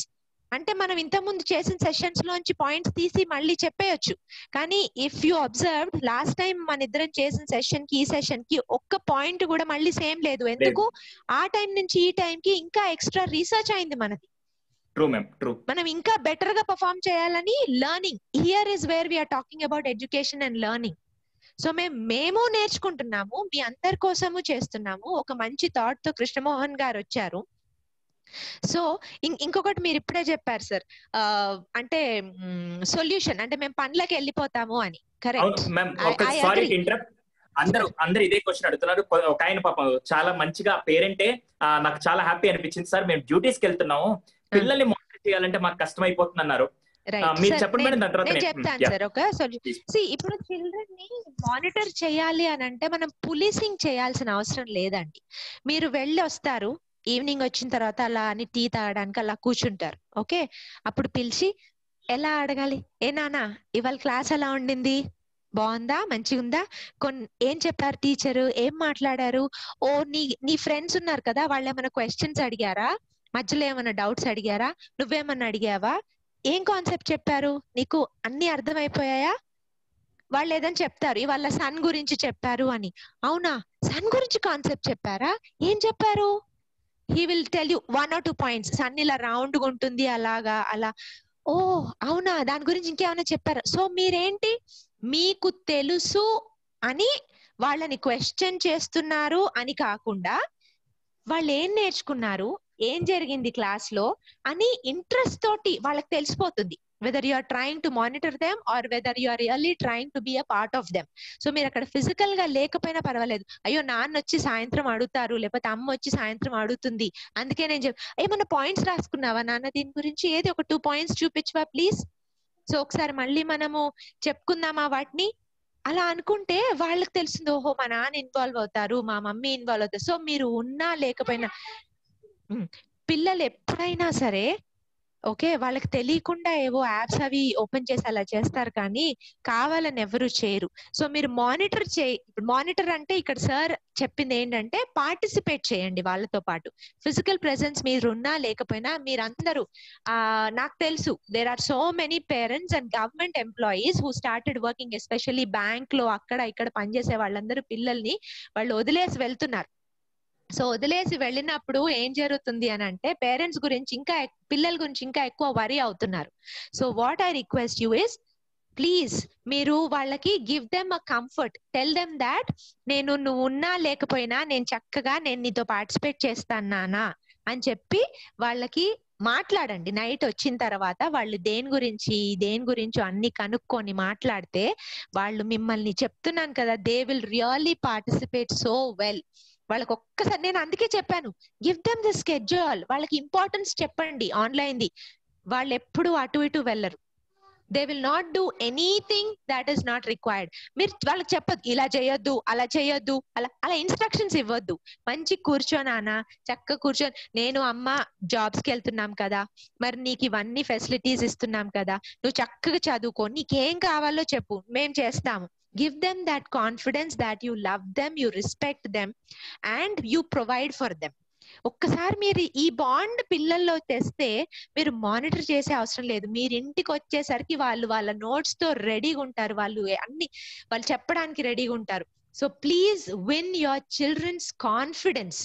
అంటే మనం ఇంత ముందు చేసిన సెషన్స్ లోంచి పాయింట్స్ తీసి మళ్ళీ చెప్పేయచ్చు. కానీ if you observe last time మన ఇద్దరం చేసిన సెషన్ కి ఈ సెషన్ కి ఒక్క పాయింట్ కూడా మళ్ళీ సేమ్ లేదు. ఎందుకు? ఆ టైం నుంచి ఈ టైం కి ఇంకా ఎక్స్ట్రా రీసెర్చ్ అయింది మనది. మనం ఇంకా బెటర్ గా పర్ఫార్మ్ చేయాలని learning. Here is where we're talking about education and learning. So మేము నేర్చుకుంటున్నాము, మీ అందరి కోసము చేస్తున్నాము. ఒక మంచి థాట్ తో కృష్ణమోహన్ గారు వచ్చారు. సో ఇంకొకటి మీరు ఇప్పుడే చెప్పారు సార్, అంటే సొల్యూషన్ అంటే మేము పనులకు వెళ్ళిపోతాము అని. కరెక్ట్. అందరూ ఇదే క్వశ్చన్ అడుగుతున్నారు. ఒక ఆయన పాపం చాలా మంచిగా పేరెంటే, నాకు చాలా హ్యాపీ అనిపించింది సార్, మేము డ్యూటీస్కి వెళ్తున్నాము, పిల్లల్ని మానిటర్ చేయాలంటే మాకు కష్టం అయిపోతుంది అన్నారు. నేను చెప్తాను సార్ ఒక సొల్యూషన్. ఇప్పుడు చిల్డ్రన్ ని మానిటర్ చేయాలి అని అంటే మనం పులిసింగ్ చేయాల్సిన అవసరం లేదండి. మీరు వెళ్ళి వస్తారు, ఈవినింగ్ వచ్చిన తర్వాత అలా అని టీ తాగడానికి అలా కూర్చుంటారు. ఓకే, అప్పుడు పిలిచి ఎలా అడగాలి, ఏ నానా ఇవాళ క్లాస్ ఎలా ఉండింది, బాగుందా, మంచిగా ఉందా, ఏం చెప్పారు టీచరు, ఏం మాట్లాడారు, ఓ నీ ఫ్రెండ్స్ ఉన్నారు కదా వాళ్ళు ఏమైనా క్వశ్చన్స్ అడిగారా, మధ్యలో ఏమైనా డౌట్స్ అడిగారా, నువ్వేమన్నా అడిగావా, ఏం కాన్సెప్ట్ చెప్పారు, నీకు అన్ని అర్థమైపోయాయా? వాళ్ళు ఏదని చెప్తారు, ఇవాళ సన్ గురించి చెప్పారు అని. అవునా, సన్ గురించి కాన్సెప్ట్ చెప్పారా, ఏం చెప్పారు? He will tell you 1 or 2 points. Sun ఇలా రౌండ్ గా ఉంటుంది అలాగా అలా. ఓ అవునా, దాని గురించి ఇంకేమైనా చెప్పారా? సో మీరేంటి, మీకు తెలుసు అని వాళ్ళని క్వశ్చన్ చేస్తున్నారు అని కాకుండా వాళ్ళు ఏం నేర్చుకున్నారు, ఏం జరిగింది క్లాస్ లో అని ఇంట్రెస్ట్ తోటి వాళ్ళకి తెలిసిపోతుంది. whether you are trying to monitor them or whether you are really trying to be a part of them. So మీరు అక్కడ ఫిజికల్ గా లేకపోయినా పర్వాలేదు, అయ్యో నాన్న వచ్చి సాయంత్రం అడుగుతారు లేకపోతే అమ్మ వచ్చి సాయంత్రం అడుగుతుంది అందుకే నేను ఏమన్నా పాయింట్స్ రాసుకున్నావా నాన్న దీని గురించి, ఏది ఒక 2 points చూపించవా ప్లీజ్. సో ఒకసారి మళ్ళీ మనము చెప్పుకుందామా వాటిని. అలా అనుకుంటే వాళ్ళకి తెలిసింది, ఓహో మా నాన్న ఇన్వాల్వ్ అవుతారు, మా మమ్మీ ఇన్వాల్వ్ అవుతారు. సో మీరు ఉన్నా లేకపోయినా పిల్లలు ఎప్పుడైనా సరే ఓకే వాళ్ళకి తెలియకుండా ఏవో యాప్స్ అవి ఓపెన్ చేసి అలా చేస్తారు కానీ కావాలని ఎవరు చేయరు. సో మీరు మానిటర్ అంటే ఇక్కడ సార్ చెప్పింది ఏంటంటే పార్టిసిపేట్ చేయండి వాళ్ళతో పాటు. ఫిజికల్ ప్రెసెన్స్ మీరు ఉన్నా లేకపోయినా మీరందరూ నాకు తెలుసు there are so many parents and government employees who started working especially bank లో అక్కడ ఇక్కడ పనిచేసే వాళ్ళందరూ పిల్లల్ని వాళ్ళు వదిలేసి వెళ్తున్నారు. సో వదిలేసి వెళ్ళినప్పుడు ఏం జరుగుతుంది అని అంటే పేరెంట్స్ గురించి ఇంకా పిల్లల గురించి ఇంకా ఎక్కువ వరీ అవుతున్నారు. So what I request you is please మీరు వాళ్ళకి give them a comfort, tell them that నువ్వు ఉన్నా లేకపోయినా నేను చక్కగా నీతో పార్టిసిపేట్ చేస్తాను నానా అని చెప్పి వాళ్ళకి మాట్లాడండి. నైట్ వచ్చిన తర్వాత వాళ్ళు దేని గురించి అన్ని కనుక్కొని మాట్లాడితే వాళ్ళు మిమ్మల్ని చెప్తున్నాను కదా they will really participate so well. వాళ్ళకి ఒక్కసారి నేను అందుకే చెప్పాను గివ్ దెమ్ ది స్కెడ్యూల్, వాళ్ళకి ఇంపార్టెన్స్ చెప్పండి ఆన్లైన్ ది. వాళ్ళు ఎప్పుడు అటు ఇటు వెళ్ళరు. They will not do anything that is not required. మీరు వాళ్ళకి చెప్పదు ఇలా చేయొద్దు అలా చేయొద్దు అలా ఇన్స్ట్రక్షన్స్ ఇవ్వద్దు. మంచి కూర్చోనానా చక్కగా కూర్చొని నేను అమ్మ జాబ్స్ కి వెళ్తున్నాం కదా, మరి నీకు ఇవన్నీ ఫెసిలిటీస్ ఇస్తున్నాం కదా, నువ్వు చక్కగా చదువుకో, నీకేం కావాలో చెప్పు మేం చేస్తాము. Give them that confidence that you love them, you respect them and you provide for them. ఒక్కసారి మీరు ఈ బాండ్ పిల్లల్లో తెస్తే మీరు మానిటర్ చేసే అవసరం లేదు. మీరు ఇంటికి వచ్చేసరికి వాళ్ళ నోట్స్ తో రెడీగా ఉంటారు, వాళ్ళు చెప్పడానికి రెడీగా ఉంటారు. So please win your children's confidence.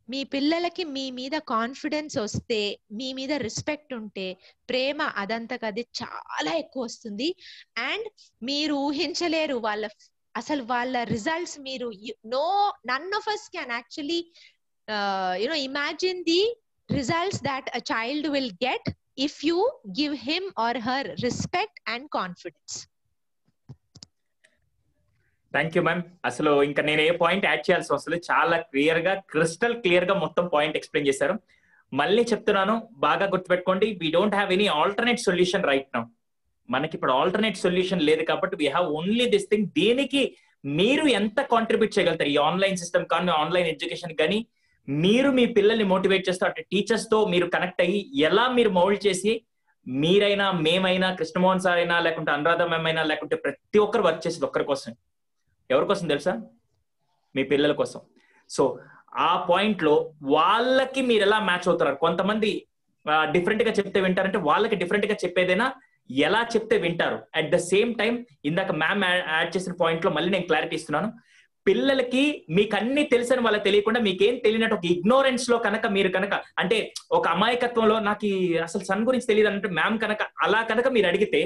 మీ పిల్లలకి మీ మీద కాన్ఫిడెన్స్ వస్తే, మీ మీద రెస్పెక్ట్ ఉంటే ప్రేమ అదంతకది చాలా ఎక్కువ వస్తుంది. అండ్ మీరు ఊహించలేరు వాళ్ళ రిజల్ట్స్. మీరు none of us can actually imagine the results that a child will get if you give him or her respect and confidence. Thank you ma'am. అసలు ఇంకా నేను ఏ పాయింట్ యాడ్ చేయాల్సిన అవసరం లేదు, చాలా క్రిస్టల్ క్లియర్ గా మొత్తం పాయింట్ ఎక్స్ప్లెయిన్ చేశారు. మళ్ళీ చెప్తున్నాను బాగా గుర్తుపెట్టుకోండి, we don't have any alternate solution right now. మనకి ఇప్పుడు ఆల్టర్నేట్ సొల్యూషన్ లేదు కాబట్టి we have only this thing. దీనికి మీరు ఎంత కాంట్రిబ్యూట్ చేయగలుగుతారు ఈ ఆన్లైన్ సిస్టమ్ కానీ ఆన్లైన్ ఎడ్యుకేషన్ కానీ, మీరు మీ పిల్లల్ని మోటివేట్ చేస్తూ అంటే టీచర్స్ తో మీరు కనెక్ట్ అయ్యి ఎలా మీరు మౌల్డ్ చేసి మీరైనా మేమైనా కృష్ణమోహన్ సార్ అయినా లేకుంటే అనురాధ మ్యామ్ అయినా లేకుంటే ప్రతి ఒక్కరు వర్క్ చేసేది ఒక్కరి కోసం. ఎవరి కోసం తెలుసా? మీ పిల్లల కోసం. సో ఆ పాయింట్ లో వాళ్ళకి మీరు ఎలా మ్యాచ్ అవుతున్నారు. కొంతమంది డిఫరెంట్ గా చెప్తే వింటారంటే వాళ్ళకి డిఫరెంట్ గా చెప్పేదైనా ఎలా చెప్తే వింటారు. అట్ ద సేమ్ టైం ఇందాక మ్యామ్ యాడ్ చేసిన పాయింట్ లో మళ్ళీ నేను క్లారిటీ ఇస్తున్నాను. పిల్లలకి మీకు అన్ని తెలుసని వాళ్ళకి తెలియకుండా మీకేం తెలియనట్టు ఒక ఇగ్నోరెన్స్ లో కనుక మీరు కనుక అంటే ఒక అమాయకత్వంలో నాకు అసలు సన్ గురించి తెలియదు అంటే మ్యామ్ కనుక అలా కనుక మీరు అడిగితే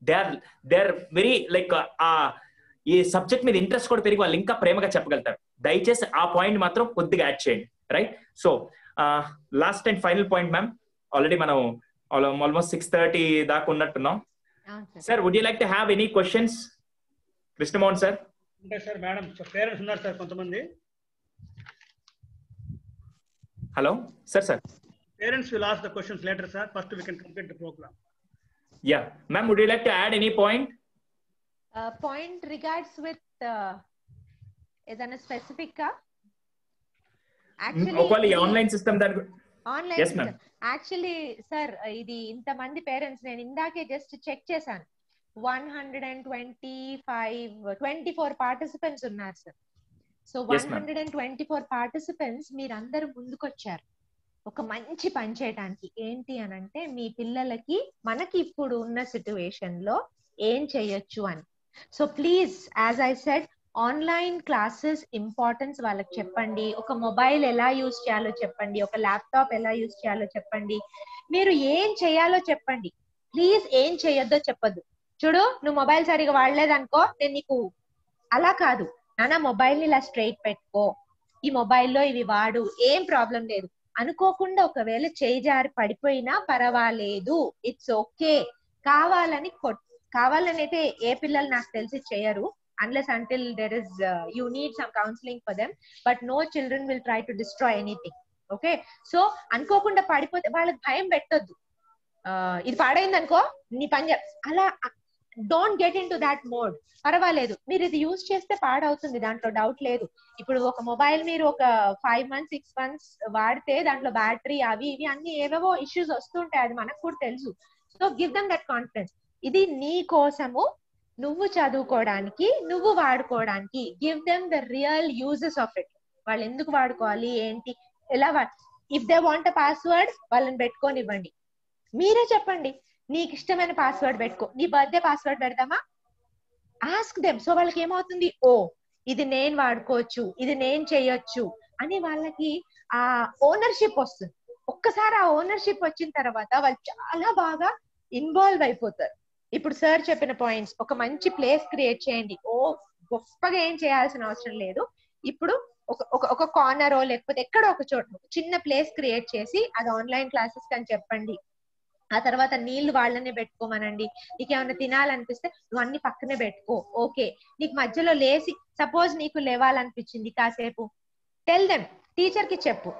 దే ఆర్ వెరీ లైక్ ఈ సబ్జెక్ట్ మీద ఇంట్రెస్ట్ కూడా పెరిగి వాళ్ళు ఇంకా ప్రేమగా చెప్పగలుగుతారు. దయచేసి ఆ పాయింట్ మాత్రం కొద్దిగా యాడ్ చేయండి. Right. So last and final point ma'am, already మనం ఆల్మోస్ట్ 6:30 దాకా ఉన్నట్టున్నాం. Sir would you like to have any questions? Krishnamohan sir. అంటే సార్ మేడం పేరెంట్స్ ఉన్నారు సార్ కొంతమంది. Hello sir. Parents will ask the questions later, sir. First we can complete the program. Yeah. Ma'am, would you like to add any point? Point regards with ఏదైనా స్పెసిఫిక్ గా యాక్చువల్లీ ఆన్లైన్ సిస్టమ్ దాని online yes ma'am actually sir ఇది ఇంతమంది పేరెంట్స్ నేను ఇందాకే జస్ట్ చెక్ చేశాను 124 పార్టిసిపెంట్స్ ఉన్నారు సార్. సో 124 పార్టిసిపెంట్స్ మీరందరూ ముందుకొచ్చారు ఒక మంచి పని చేయడానికి. ఏంటి అని అంటే మీ పిల్లలకి మనకి ఇప్పుడు ఉన్న సిచ్యువేషన్ లో ఏం చేయొచ్చు అని. So please as I said online classes importance వాళ్ళకి చెప్పండి. ఒక మొబైల్ ఎలా యూజ్ చేయాలో చెప్పండి, ఒక ల్యాప్టాప్ ఎలా యూజ్ చేయాలో చెప్పండి, మీరు ఏం చేయాలో చెప్పండి. ప్లీజ్ ఏం చేయొద్దో చెప్పద్దు. చూడు నువ్వు మొబైల్ సరిగా వాడలేదనుకో నేను నీకు అలా కాదు నాన్న మొబైల్ ని ఇలా స్ట్రైట్ పెట్టుకో, ఈ మొబైల్లో ఇవి వాడు, ఏం ప్రాబ్లం లేదు అనుకోకుండా ఒకవేళ చేయి జారి పడిపోయినా పర్వాలేదు, ఇట్స్ ఓకే. కావాలని అయితే ఏ పిల్లలు నాకు తెలిసి చేయరు, unless until there is you need some counseling for them, but no children will try to destroy anything. Okay, so అనుకోకుండా పడిపోతే వాళ్ళకి భయం పెట్టొద్దు. ఇది పాడైంది అనుకో నీ పని అలా don't get in to that mode. పర్వాలేదు, మీరు ఇది యూజ్ చేస్తే పాడవుతుంది, దాంట్లో డౌట్ లేదు. ఇప్పుడు ఒక మొబైల్ మీరు ఒక 5 months 6 months వాడితే దాంట్లో బ్యాటరీ అవి ఇవి అన్ని ఏవేవో ఇష్యూస్ వస్తుంటాయి, అది మనకు కూడా తెలుసు. So give them that confidence. ఇది నీ కోసము, నువ్వు చదువుకోవడానికి, నువ్వు వాడుకోవడానికి. Give them the real uses of it. వాళ్ళు ఎందుకు వాడుకోవాలి ఏంటి ఎలా. If they want a password వాళ్ళని పెట్టుకొని ఇవ్వండి. మీరే చెప్పండి, నీకు ఇష్టమైన పాస్వర్డ్ పెట్టుకో, నీ బర్త్డే పాస్వర్డ్ పెడదామా, ఆస్క్ దెమ్. సో వాళ్ళకి ఏమవుతుంది, ఓ ఇది నేను వాడుకోవచ్చు, ఇది నేను చేయొచ్చు అని వాళ్ళకి ఆ ఓనర్షిప్ వస్తుంది. ఒక్కసారి ఆ ఓనర్షిప్ వచ్చిన తర్వాత వాళ్ళు చాలా బాగా ఇన్వాల్వ్ అయిపోతారు. ఇప్పుడు సార్ చెప్పిన పాయింట్స్, ఒక మంచి ప్లేస్ క్రియేట్ చేయండి. ఓ గొప్పగా ఏం చేయాల్సిన అవసరం లేదు. ఇప్పుడు ఒక కార్నరో లేకపోతే ఎక్కడో ఒక చోట చిన్న ప్లేస్ క్రియేట్ చేసి అది ఆన్లైన్ క్లాసెస్ అని చెప్పండి. ఆ తర్వాత నీళ్లు వాళ్ళనే పెట్టుకోమనండి. నీకు ఏమైనా తినాలనిపిస్తే నువ్వు అన్ని పక్కనే పెట్టుకో. ఓకే, నీకు మధ్యలో లేసి సపోజ్ నీకు లేవాలనిపించింది కాసేపు, టెల్ దెమ్, టీచర్ కి చెప్పు,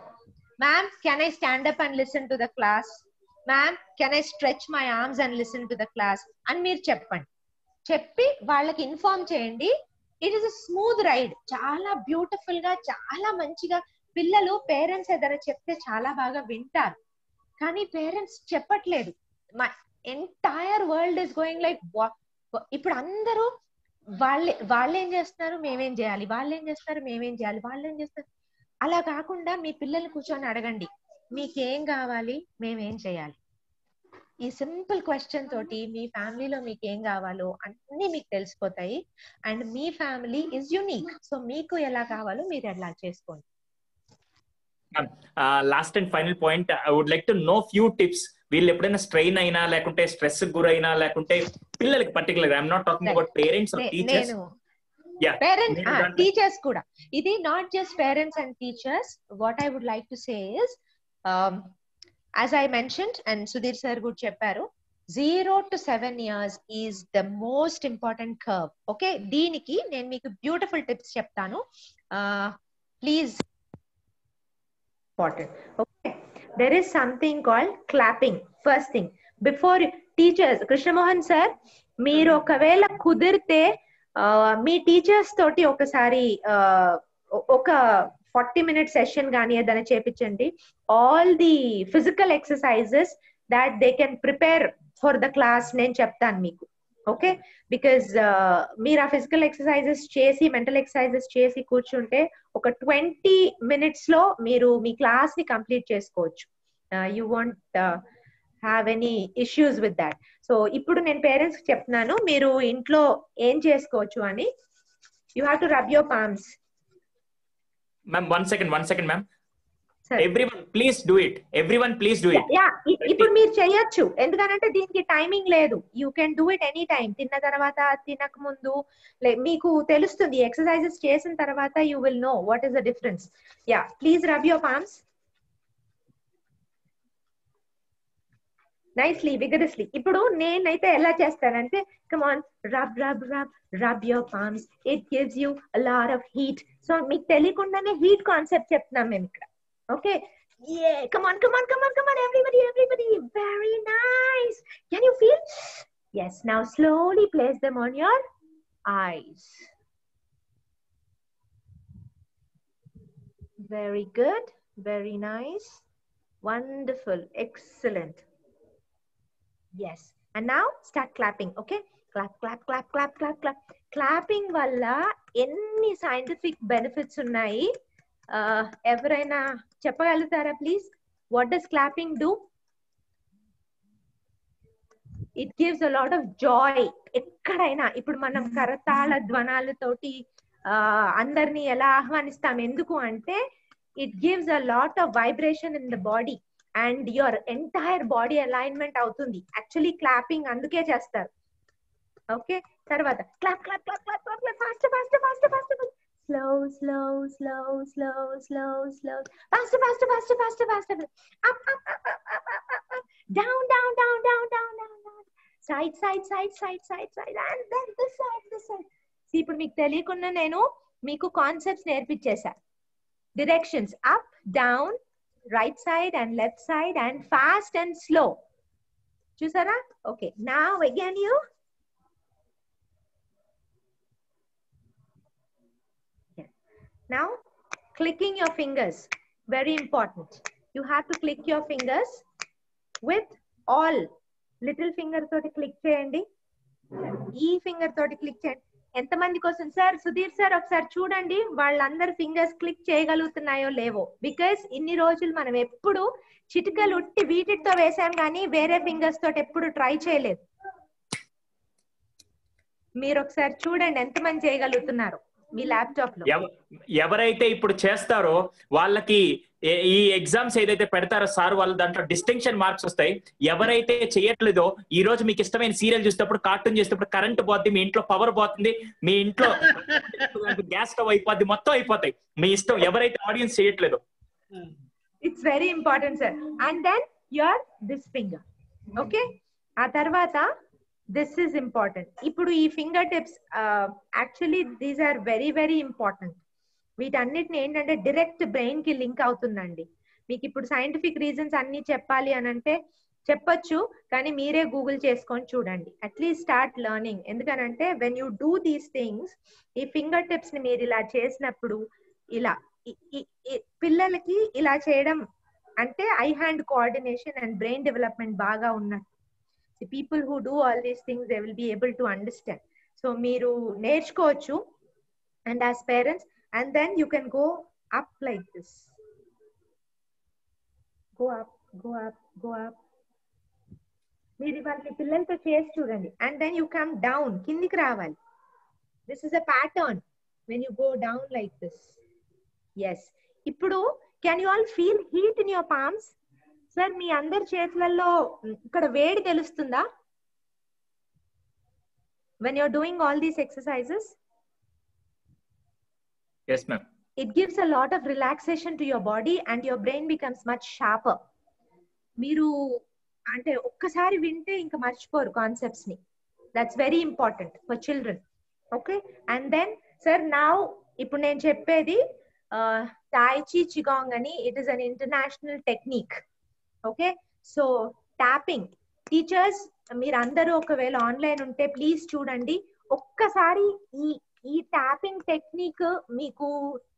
ma'am can I stand up and listen to the class, ma'am can I stretch my arms and listen to the class అని మీరు చెప్పండి. చెప్పి వాళ్ళకి ఇన్ఫార్మ్ చేయండి. It is a smooth ride. చాలా బ్యూటిఫుల్ గా, చాలా మంచిగా. పిల్లలు పేరెంట్స్ ఏదైనా చెప్తే చాలా బాగా వింటారు, కానీ పేరెంట్స్ చెప్పట్లేదు. My entire world is going like, ఇప్పుడు అందరూ వాళ్ళేం చేస్తున్నారు మేమేం చేయాలి, వాళ్ళేం చేస్తారు మేమేం చేయాలి, వాళ్ళేం చేస్తారు. అలా కాకుండా మీ పిల్లల్ని కూర్చొని అడగండి, మీకేం కావాలి, మేమేం చేయాలి. ఈ సింపుల్ క్వశ్చన్ తోటి మీ ఫ్యామిలీలో మీకు ఏం కావాలో అన్ని మీకు తెలిసిపోతాయి. అండ్ మీ ఫ్యామిలీ ఇస్ యూనిక్. సో మీకు ఎలా కావాలో మీరు ఎలా చేసుకోండి. Last and final point, I would like to know few tips. వీళ్ళు ఎప్పుడైనా స్ట్రెయిన్ అయినా లేకుంటే స్ట్రెస్ గురైనా లేకుంటే పిల్లలకి particular, I'm not talking about parents or teachers, parents teachers కూడా. ఇది not just parents and teachers. What I would like to say is, as I mentioned and Sudhir sir good చెప్పారు, 0 to 7 years is the most important curve. Okay, దీనికి నేను మీకు బ్యూటిఫుల్ టిప్స్ చెప్తాను. Please important. Okay, there is something called clapping. First thing, before teachers, Krishna Mohan sir, మీరు ఒకవేళ కుదిరితే మీ టీచర్స్ తోటి ఒకసారి ఒక 40 minute సెషన్ కానీ ఏదైనా చేపించండి. All the physical exercises that they can prepare for the class నేను చెప్తాను మీకు. ఓకే, బికాజ్ మీరు ఆ ఫిజికల్ ఎక్సర్సైజెస్ చేసి, మెంటల్ ఎక్సర్సైజెస్ చేసి కూర్చుంటే ఒక 20 minutes లో మీరు మీ క్లాస్ ని కంప్లీట్ చేసుకోవచ్చు. You want have any issues with that. So ఇప్పుడు నేను పేరెంట్స్ కి చెప్తున్నాను, మీరు ఇంట్లో ఏం చేసుకోవచ్చు అని. You have to rub your palms. Ma'am, one second, ma'am. Everyone, please do it. Everyone, please do it. Yeah, ఇప్పుడు మీరు చేయొచ్చు. ఎందుకంటే దీనికి టైమింగ్ లేదు. You can do it any time. తిన్న తర్వాత, తినక ముందు మీకు తెలుస్తుంది. ఎక్సర్సైజెస్ చేసిన తర్వాత you will know what is the difference. Yeah, please rub your palms nicely, vigorously. ఇప్పుడు నేనైతే ఎలా చేస్తానంటే, come on, rub rub rub rub your palms, it gives you a lot of heat. So మీకు తెలియకుండానే హీట్ కాన్సెప్ట్ చెప్తున్నాం మేము ఇక్కడ. Okay, yeah, come on, everybody, very nice. Can you feel? Yes, now slowly place them on your eyes. Very good, very nice, wonderful, excellent. Yes, and now start clapping. Okay, clap clap clap clap clap clap. Clapping valla enni scientific benefits unnai. ఎవరైనా చెప్పగలుగుతారా please? What does clapping do? It gives a lot of Joy. ఎక్కడైనా ఇప్పుడు మనం కరతాళ ధ్వనాలతోటి అందరినీ ఎలా ఆహ్వానిస్తాం? ఎందుకు అంటే it gives a lot of vibration in the body and your entire body alignment అవుతుంది. యాక్చువల్లీ క్లాపింగ్ అందుకే చేస్తారు. ఓకే, తర్వాత clap clap clap clap clap fast fast fast fast. slow, slow, slow, slow, slow, slow. Faster, faster, faster, faster, faster. Up, up, up, up, up, up, up, up. Down, down, down, down, down, down, down. Side, side, side, side, side, side. And then this side, this side. See, ఇప్పుడు మీకు తెలియకుండా నేను మీకు concepts నేర్పించేసా. Directions up, down, right side and left side, and fast and slow. Chusara? Okay. Now again you. Yeah. Now clicking your fingers. Very important. You have to click your fingers with all. Little finger toti click cheyandi. E finger toti click cheyandi. ఎంతమంది కోసం సార్ సుధీర్ సార్ ఒకసారి చూడండి వాళ్ళందరు ఫింగర్స్ క్లిక్ చేయగలుగుతున్నాయో లేవో. బికాస్ ఇన్ని రోజులు మనం ఎప్పుడు చిటికలు ఉట్టి వీటితో వేసాం కానీ వేరే ఫింగర్స్ తోటి ఎప్పుడు ట్రై చేయలేదు. మీరు ఒకసారి చూడండి ఎంతమంది చేయగలుగుతున్నారు మీ ల్యాప్టాప్ లో. ఎవరైతే ఇప్పుడు చేస్తారో వాళ్ళకి ఈ ఎగ్జామ్స్ ఏదైతే పెడతారో సార్ వాళ్ళ దాంట్లో డిస్టింక్షన్ మార్క్స్ వస్తాయి. ఎవరైతే చేయట్లేదో ఈ రోజు మీకు ఇష్టమైన సీరియల్ చూసేటప్పుడు కార్టూన్ చేసేటప్పుడు కరెంట్ పోతుంది, మీ ఇంట్లో పవర్ పోతుంది, మీ ఇంట్లో గ్యాస్ స్టవ్ అయిపోద్ది, మొత్తం అయిపోతాయి. మీ ఇష్టం. ఎవరైతే ఆడియన్స్ చేయట్లేదో. It's very important sir. And then your this finger. Okay, ఆ తర్వాత దిస్ ఈస్ ఇంపార్టెంట్. ఇప్పుడు ఈ finger tips actually these are very very important. వీటన్నిటిని ఏంటంటే డైరెక్ట్ బ్రెయిన్ కి లింక్ అవుతుందండి. మీకు ఇప్పుడు సైంటిఫిక్ రీజన్స్ అన్ని చెప్పాలి అని అంటే చెప్పొచ్చు, కానీ మీరే గూగుల్ చేసుకొని చూడండి. At least start learning. ఎందుకనంటే when you do these things, ఈ ఫింగర్ టిప్స్ ని మీరు ఇలా చేసినప్పుడు ఇలా పిల్లలకి ఇలా చేయడం అంటే eye hand coordination and brain development బాగా ఉన్నట్టు. People who do all these things they will be able to understand. So మీరు నేర్చుకోవచ్చు. And as parents, and then you can go up like this. Go up, go up, go up. మీరు వాళ్ళని పిల్లలతో చేసి చూడండి. And then you come down. కిందికి రావాలి. This is a pattern when you go down like this. Yes. ఇప్పుడు can you all feel heat in your palms? Sir, మీ అందరి చేతులలో ఇక్కడ వేడి తెలుస్తుందా? When you're doing all these exercises? Yes, ma'am. It gives a lot of relaxation to your body and your brain becomes much sharper. మీరు అంటే ఒక్కసారి వింటే ఇంకా మర్చిపోరు కాన్సెప్ట్స్ ని. That's very important for children. Okay, and then sir now ఇప్పుడు నేను చెప్పేది Tai Chi Qigong అని. It is an international technique. Okay, so tapping teachers మీరందరూ ఒకవేళ ఆన్లైన్ ఉంటే ప్లీజ్ చూడండి. ఒక్కసారి ఈ ట్యాపింగ్ టెక్నిక్ మీకు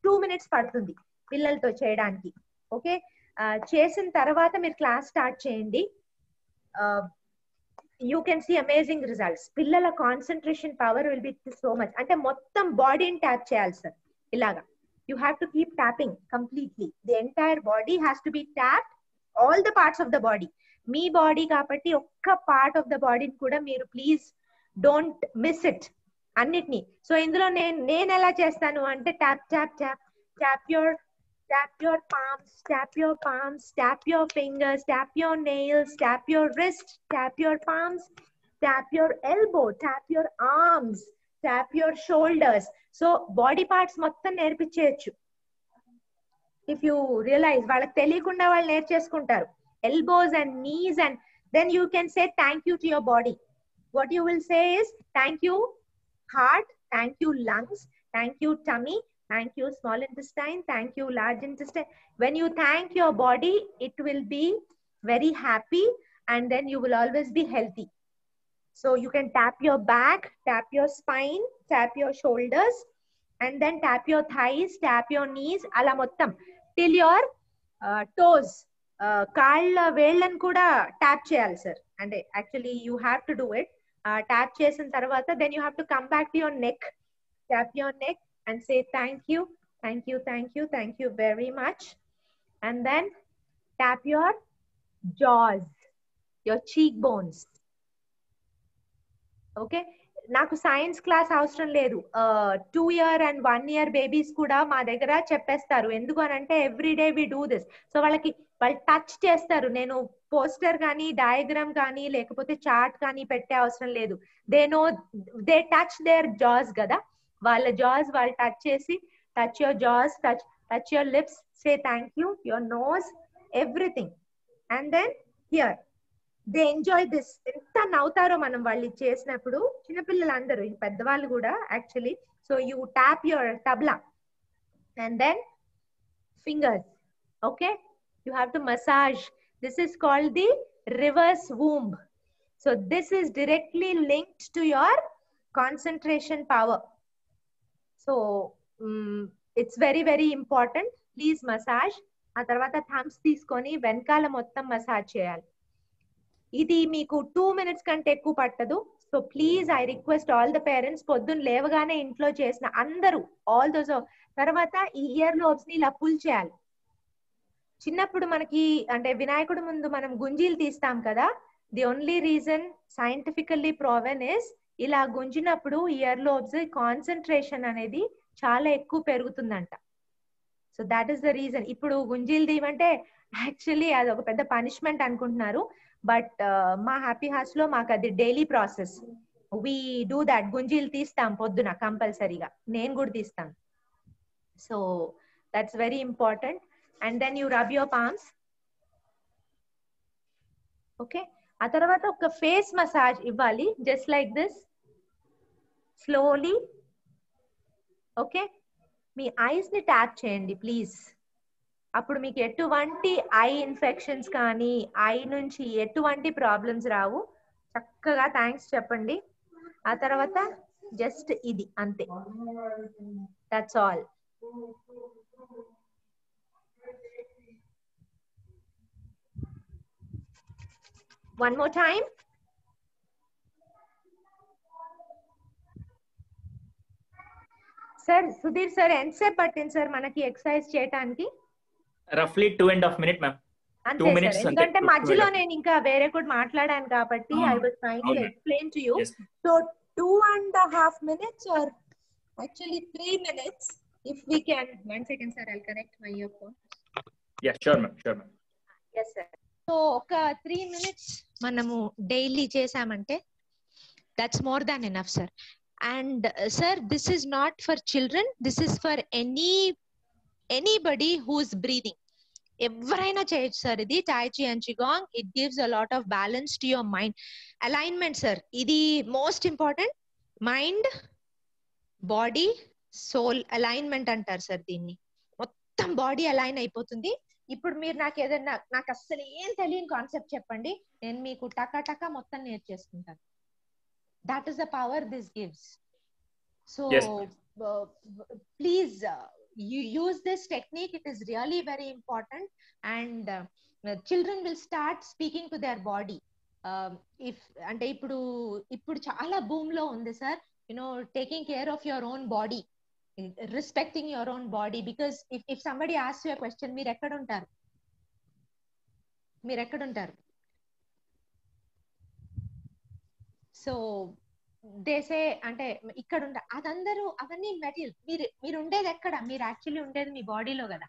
2 minutes పడుతుంది పిల్లలతో చేయడానికి. ఓకే, చేసిన తర్వాత మీరు క్లాస్ స్టార్ట్ చేయండి. You can see amazing results. పిల్లల concentration power will be so much. అంటే మొత్తం బాడీని ట్యాప్ చేయాలి సార్ ఇలాగా. You have to keep tapping completely. The entire body has to be tapped, all the parts of the body. మీ బాడీ కాబట్టి ఒక్క పార్ట్ ఆఫ్ ద బాడీని కూడా మీరు ప్లీజ్ డోంట్ మిస్ ఇట్ అన్నిటినీ. సో ఇందులో నేను ఎలా చేస్తాను అంటే tap tap tap tap your palms, tap your palms, tap your fingers, tap your nails, tap your wrist, tap your palms, tap your elbow, tap your arms, tap your shoulders. So body parts మొత్తం నేర్పించేయచ్చు. ఇఫ్ యూ రియలైజ్ వాళ్ళకి తెలియకుండా వాళ్ళు నేర్చేసుకుంటారు. elbows and knees, and then you can say thank you to your body. What you will say is thank you heart, thank you lungs, thank you tummy, thank you small intestine, thank you large intestine. When you thank your body, it will be very happy and then you will always be healthy. So you can tap your back, tap your spine, tap your shoulders, and then tap your thighs, tap your knees, ala mottam till your toes. కాళ్ళ వేళ్ళని కూడా ట్యాప్ చేయాలి సార్. అంటే actually you have to do it. Tap చేసిన తర్వాత then you have to come back to your neck. Tap your neck and say thank you, thank you, thank you, thank you very much. And then tap your jaws, your cheekbones. Okay, నాకు సైన్స్ క్లాస్ అవసరం లేదు. 2 year and 1 year బేబీస్ కూడా మా దగ్గర చెప్పేస్తారు. ఎందుకు అని అంటే every day we do this. So వాళ్ళు టచ్ చేస్తారు. నేను పోస్టర్ కానీ డయాగ్రామ్ కానీ లేకపోతే చార్ట్ కానీ పెట్టే అవసరం లేదు. దే టచ్ దేర్ జాస్ కదా, వాళ్ళ జాస్ వాళ్ళు టచ్ చేసి touch your jaws, touch your lips, say thank you, your nose, everything. And then here they enjoy this. ఎంత నవ్వుతారో మనం వాళ్ళు చేసినప్పుడు, చిన్నపిల్లలు అందరూ పెద్దవాళ్ళు కూడా actually. So you tap your tabla and then fingers. Okay, you have to massage. This is called the reverse womb. So this is directly linked to your concentration power. So it's very very important. Please massage. ఆ తర్వాత థమ్స్ తీసుకొని వెనకాల మొత్తం మసాజ్ చేయాలి. ఇది మీకు 2 minutes కంటే ఎక్కువ పట్టదు. So please I request all the parents, పొద్దున్న లేవగానే ఇంట్లో చేసిన అందరూ ఆల్ దోస్. తర్వాత ఈ ఇయర్ లోబ్స్ ని ఇలా పుల్ చేయాలి. చిన్నప్పుడు మనకి అంటే వినాయకుడి ముందు మనం గుంజీలు తీస్తాం కదా, the only reason scientifically proven is ఇలా గుంజినప్పుడు ఇయర్ లోబ్స్ కాన్సన్ట్రేషన్ అనేది చాలా ఎక్కువ పెరుగుతుందంట. So that is the reason. ఇప్పుడు గుంజీలు తీయమంటే యాక్చువల్లీ అది ఒక పెద్ద పనిష్మెంట్ అనుకుంటున్నారు, బట్ మా హ్యాపీ హార్ట్స్ లో మాకు అది daily process. We do that. గుంజీలు తీస్తాం పొద్దున కంపల్సరీగా, నేను కూడా తీస్తాను. So that's very important. And then you rub your palms. Okay, ఆ తర్వాత ఒక ఫేస్ మసాజ్ ఇవ్వాలి, just like this slowly. Okay, మీ ఐస్ ని ట్యాప్ చేయండి ప్లీజ్. అప్పుడు మీకు ఎటువంటి ఐ ఇన్ఫెక్షన్స్ కానీ ఐ నుంచి ఎటువంటి ప్రాబ్లమ్స్ రావు. చక్కగా థ్యాంక్స్ చెప్పండి. ఆ తర్వాత జస్ట్ ఇది అంతే, that's all. One more time. Sir Sudheer sir ఎంతసేపు పట్టింది సార్ మనకి ఎక్సర్సైజ్ చేయడానికి? రఫ్లీ 2.5 minutes మ్యామ్. అంతే సార్, ఎందుకంటే మధ్యలో నేను ఇంకా వేరే కూడా మాట్లాడాను కాబట్టి I was trying to explain to you. So 2.5 minutes or actually 3 minutes if we can. 1 second sir, I'll connect my earphone. Yeah, sure ma'am, sure ma'am. Yes sir. So ఒక 3 minutes మనము డైలీ చేసామంటే that's more than enough sir. And sir, this is not for children, this is for anybody who is breathing. ఎవరైనా చేయొచ్చు సార్ ఇది Tai Chi and Qigong. It gives a lot of balance to your mind. Alignment sir, ఇది most important. Mind, body, soul alignment అంటారు సార్ దీన్ని. మొత్తం బాడీ అలైన్ అయిపోతుంది. ఇప్పుడు మీరు నాకు ఏదైనా, నాకు అస్సలు ఏం తెలియని కాన్సెప్ట్ చెప్పండి, నేను మీకు టకా టకా మొత్తం నేర్చేసుకుంటాను. That is the power this gives. So yes, please you use this technique. It is really very important. And children will start speaking to their body. If ante ఇప్పుడు చాలా బూమ్ లో ఉంది sir, you know, taking care of your own body, respecting your own body. Because if somebody asks you a question, మీరు ఎక్కడ ఉంటారు? సో దేసే అంటే ఇక్కడ అదందరూ అవన్నీ మెటీరియల్. మీరు ఉండేది ఎక్కడ? మీరు యాక్చువల్లీ ఉండేది మీ బాడీలో కదా.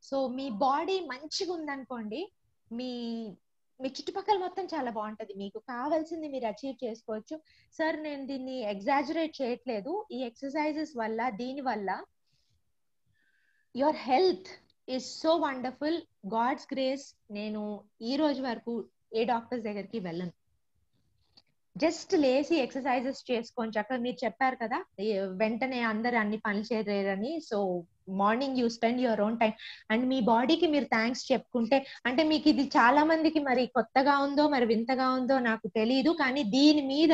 సో మీ బాడీ మంచిగా ఉందనుకోండి, మీ చుట్టుపక్కల మొత్తం చాలా బాగుంటది. మీకు కావాల్సింది మీరు అచీవ్ చేసుకోవచ్చు. సార్ నేను దీన్ని ఎగ్జాజరేట్ చేయట్లేదు. ఈ ఎక్సర్సైజెస్ వల్ల, దీని వల్ల your health is so wonderful. God's grace. నేను ఈ రోజు వరకు ఏ డాక్టర్స్ దగ్గరికి వెళ్ళను. జస్ట్ లేసి ఎక్సర్సైజెస్ చేసుకొని చక్కగా, మీరు చెప్పారు కదా వెంటనే అందరు అన్ని పనులు చేయలేరని. So morning you spend your own time and మీ బాడీకి మీరు థ్యాంక్స్ చెప్పుకుంటే, అంటే మీకు ఇది చాలా మందికి మరి కొత్తగా ఉందో మరి వింతగా ఉందో నాకు తెలియదు, కానీ దీని మీద